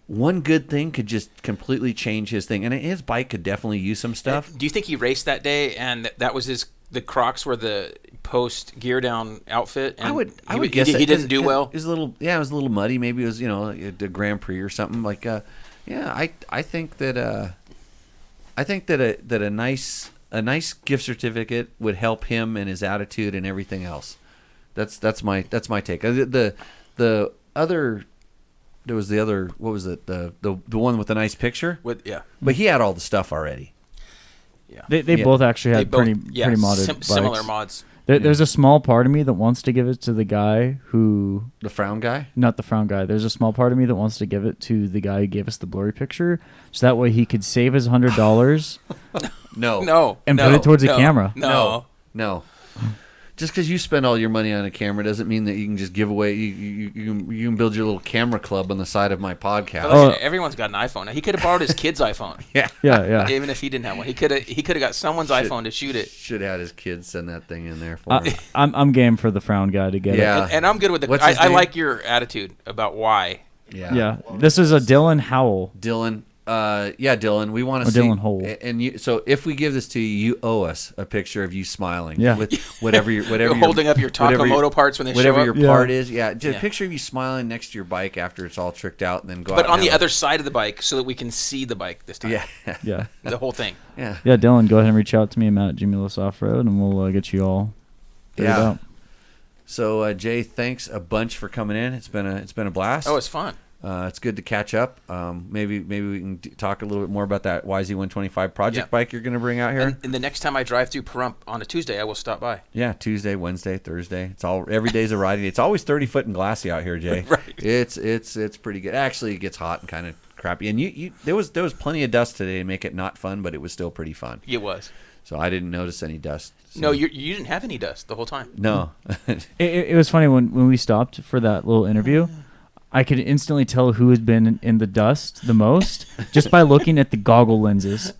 one good thing could just completely change his thing, and his bike could definitely use some stuff. Do you think he raced that day, and that was the Crocs were the post gear down outfit? And I would guess he didn't do well. It was a little muddy. Maybe it was the Grand Prix or something like. I think that a nice gift certificate would help him and his attitude and everything else. That's my take. The other. There was the other. What was it? The one with the nice picture. But he had all the stuff already. Yeah. They both actually had pretty modded bikes. Similar mods. There's a small part of me that wants to give it to the guy who... The frown guy? Not the frown guy. There's a small part of me that wants to give it to the guy who gave us the blurry picture, so that way he could save his $100. No. And put it towards the camera. No. Just because you spend all your money on a camera doesn't mean that you can just give away. You can build your little camera club on the side of my podcast. Listen, everyone's got an iPhone. He could have borrowed his kid's iPhone. Yeah. Even if he didn't have one, he could have got someone's iPhone to shoot it. Should have had his kids send that thing in there for him. I'm game for the frown guy to get it. And I'm good with the. I like your attitude about why. Yeah. This is a Dylan Howell. Dylan. Dylan, we want to see. Dylan Hole. And so if we give this to you, you owe us a picture of you smiling. Yeah. With whatever you're holding up your Taco Moto parts when they show up. Whatever your part is. Yeah. Just a picture of you smiling next to your bike after it's all tricked out, and then go out. But on the other side of the bike, so that we can see the bike this time. Yeah. The whole thing. Yeah, Dylan, go ahead and reach out to me, Matt at Jimmy Lewis Off Road, and we'll get you all figured out. So Jay, thanks a bunch for coming in. It's been a blast. Oh, it's fun. It's good to catch up. Maybe we can talk a little bit more about that YZ125 project bike you're going to bring out here. And the next time I drive through Pahrump on a Tuesday, I will stop by. Yeah, Tuesday, Wednesday, Thursday. Every day's a riding day. It's always 30 foot and glassy out here, Jay. Right. It's pretty good. Actually, it gets hot and kind of crappy. And there was plenty of dust today to make it not fun, but it was still pretty fun. It was. So I didn't notice any dust. So. No, you didn't have any dust the whole time. No. It was funny when we stopped for that little interview. I could instantly tell who had been in the dust the most just by looking at the goggle lenses.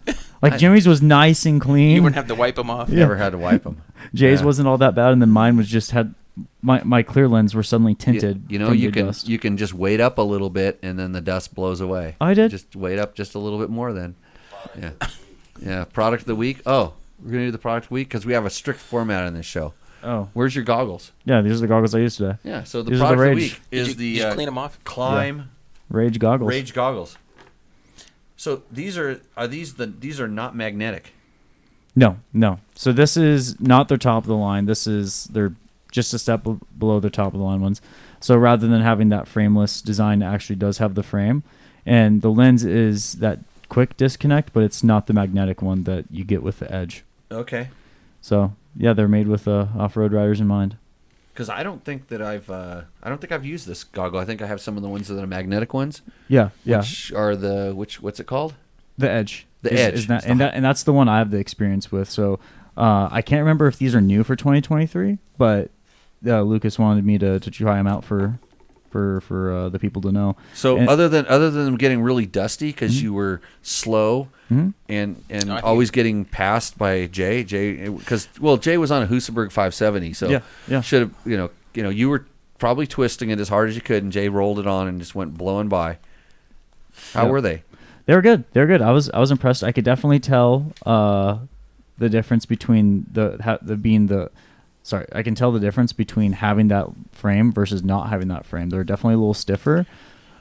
Like Jimmy's was nice and clean. You wouldn't have to wipe them off. Never had to wipe them. Jay's wasn't all that bad, and then mine was just had my clear lens were suddenly tinted. You know, from you the can dust. you can just wait up a little bit and then the dust blows away. I did. Just wait up just a little bit more then. Yeah. Yeah. Product of the week. Oh, we're gonna do the product of the week because we have a strict format on this show. Oh, Where's your goggles? yeah, these are the goggles I used today. Yeah. So the These are the product of the Rage. week is Did you the clean them off? Climb Rage goggles. Rage goggles. So these are not magnetic. No. So this is not their top of the line. They're just a step below their top of the line ones. So rather than having that frameless design, it actually does have the frame, and the lens is that quick disconnect, but it's not the magnetic one that you get with the Edge. Okay. So yeah, they're made with off-road riders in mind. Because I don't think I've used this goggle. I think I have some of the ones that are magnetic ones. Yeah. Which are what's it called? The Edge. The is- Edge. is that, and that's the one I have the experience with. So I can't remember if these are new for 2023, but Lucas wanted me to try them out for the people to know. So And- other than them getting really dusty because you were slow Mhm. and No, I always getting passed by Jay because Jay was on a Husaberg 570, so Yeah. should have you were probably twisting it as hard as you could, and Jay rolled it on and just went blowing by. How Yep. were they? They were good. I was impressed. I could definitely tell the difference between I can tell the difference between having that frame versus not having that frame. They're definitely a little stiffer.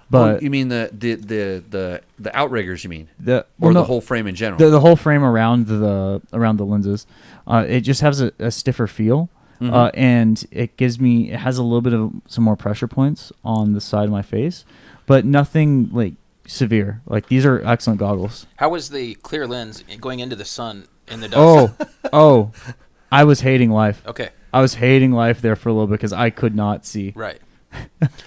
But You mean the outriggers? You mean the whole frame in general? the whole frame around the lenses, it just has a stiffer feel, and it has a little bit of some more pressure points on the side of my face, but nothing like severe. Like these are excellent goggles. How was the clear lens going into the sun in the dust? Oh, I was hating life. Okay, I was hating life there for a little bit because I could not see. right.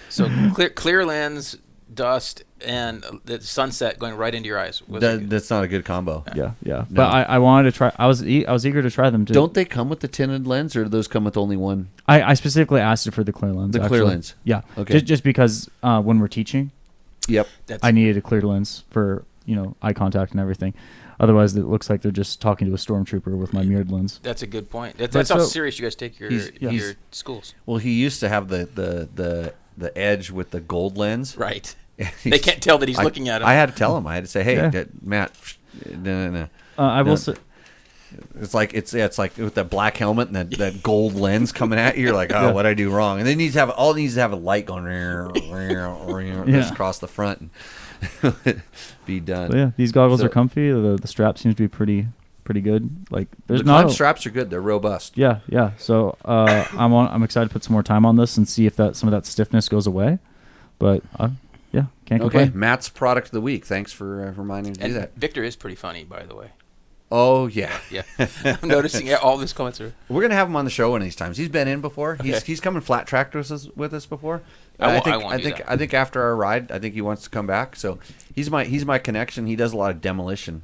So clear lens, dust, and the sunset going right into your eyes. That's not a good combo. Yeah. No. But I wanted to try. I was eager to try them too. Don't they come with the tinted lens, or do those come with only one? I specifically asked it for the clear lens. The clear actually. lens. Yeah. Okay. Just because when we're teaching, Yep. I needed a clear lens for eye contact and everything. Otherwise, it looks like they're just talking to a stormtrooper with my mirrored lens. That's a good point. That's how serious you guys take your schools. Well, he used to have the Edge with the gold lens. Right. They can't tell that he's looking at him. I had to tell him. I had to say, "Hey, Yeah. Matt, no." I will No. say, It's like with that black helmet and that gold lens coming at you. You're like, oh, Yeah. what'd I do wrong? And then it needs to have a light going just across the front and be done. but yeah, these goggles So- are comfy. The strap seems to be pretty good. Like there's The not climb straps are good. They're robust. Yeah. So I'm excited to put some more time on this and see if some of that stiffness goes away. But yeah, can't Okay, complain. Matt's product of the week. Thanks for reminding me to do and that. Victor is pretty funny, by the way. Oh yeah. Yeah, I'm noticing all these comments are. We're gonna have him on the show one of these times. He's been in before. Okay. He's come and flat tracked with us before. I think won't do that. I think after our ride, I think he wants to come back. So he's my connection. He does a lot of demolition.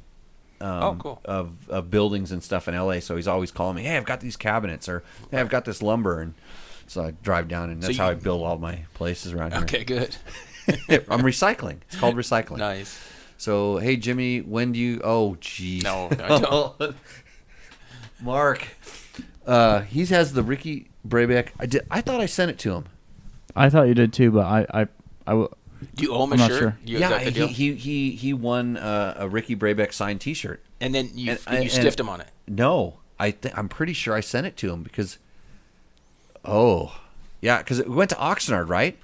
Cool. Of buildings and stuff in LA. So he's always calling me, "Hey, I've got these cabinets," or "Hey, I've got this lumber," and so I drive down, and that's how I build all my places around here. Okay, good. I'm recycling. It's called recycling. Nice. So hey, Jimmy, when do you? Oh, geez. No, I don't. Mark, he has the Ricky Brabeck. I thought I sent it to him. I thought you did too, but I Do you owe him a I'm not shirt? sure. Is that the deal? he won a Ricky Brabeck signed T-shirt. And then you and- stiffed him on it. No, I'm pretty sure I sent it to him because. Oh, yeah, because it went to Oxnard, right?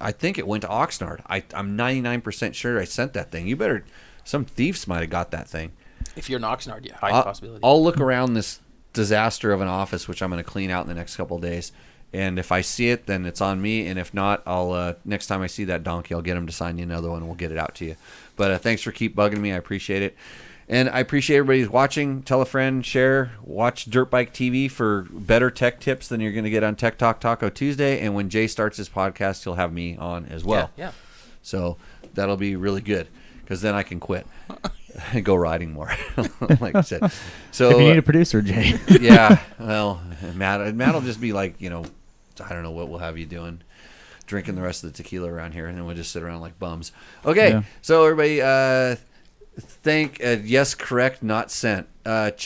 I think it went to Oxnard. I'm 99% sure I sent that thing. Some thieves might have got that thing. If you're in Oxnard, yeah, high possibility. I'll look around this disaster of an office, which I'm going to clean out in the next couple of days, And if I see it, then it's on me. And if not, I'll next time I see that donkey, I'll get him to sign you another one, and we'll get it out to you. But thanks for keep bugging me. I appreciate it. And I appreciate everybody who's watching. Tell a friend, share, watch Dirt Bike TV for better tech tips than you're going to get on Tech Talk Taco Tuesday. And when Jay starts his podcast, he'll have me on as well. Yeah. So that'll be really good, because then I can quit and go riding more, like I said. So if you need a producer, Jay. yeah, well, Matt will just be like, I don't know what we'll have you doing, drinking the rest of the tequila around here, and then we'll just sit around like bums. Okay, Yeah. so everybody, yes, correct, not sent.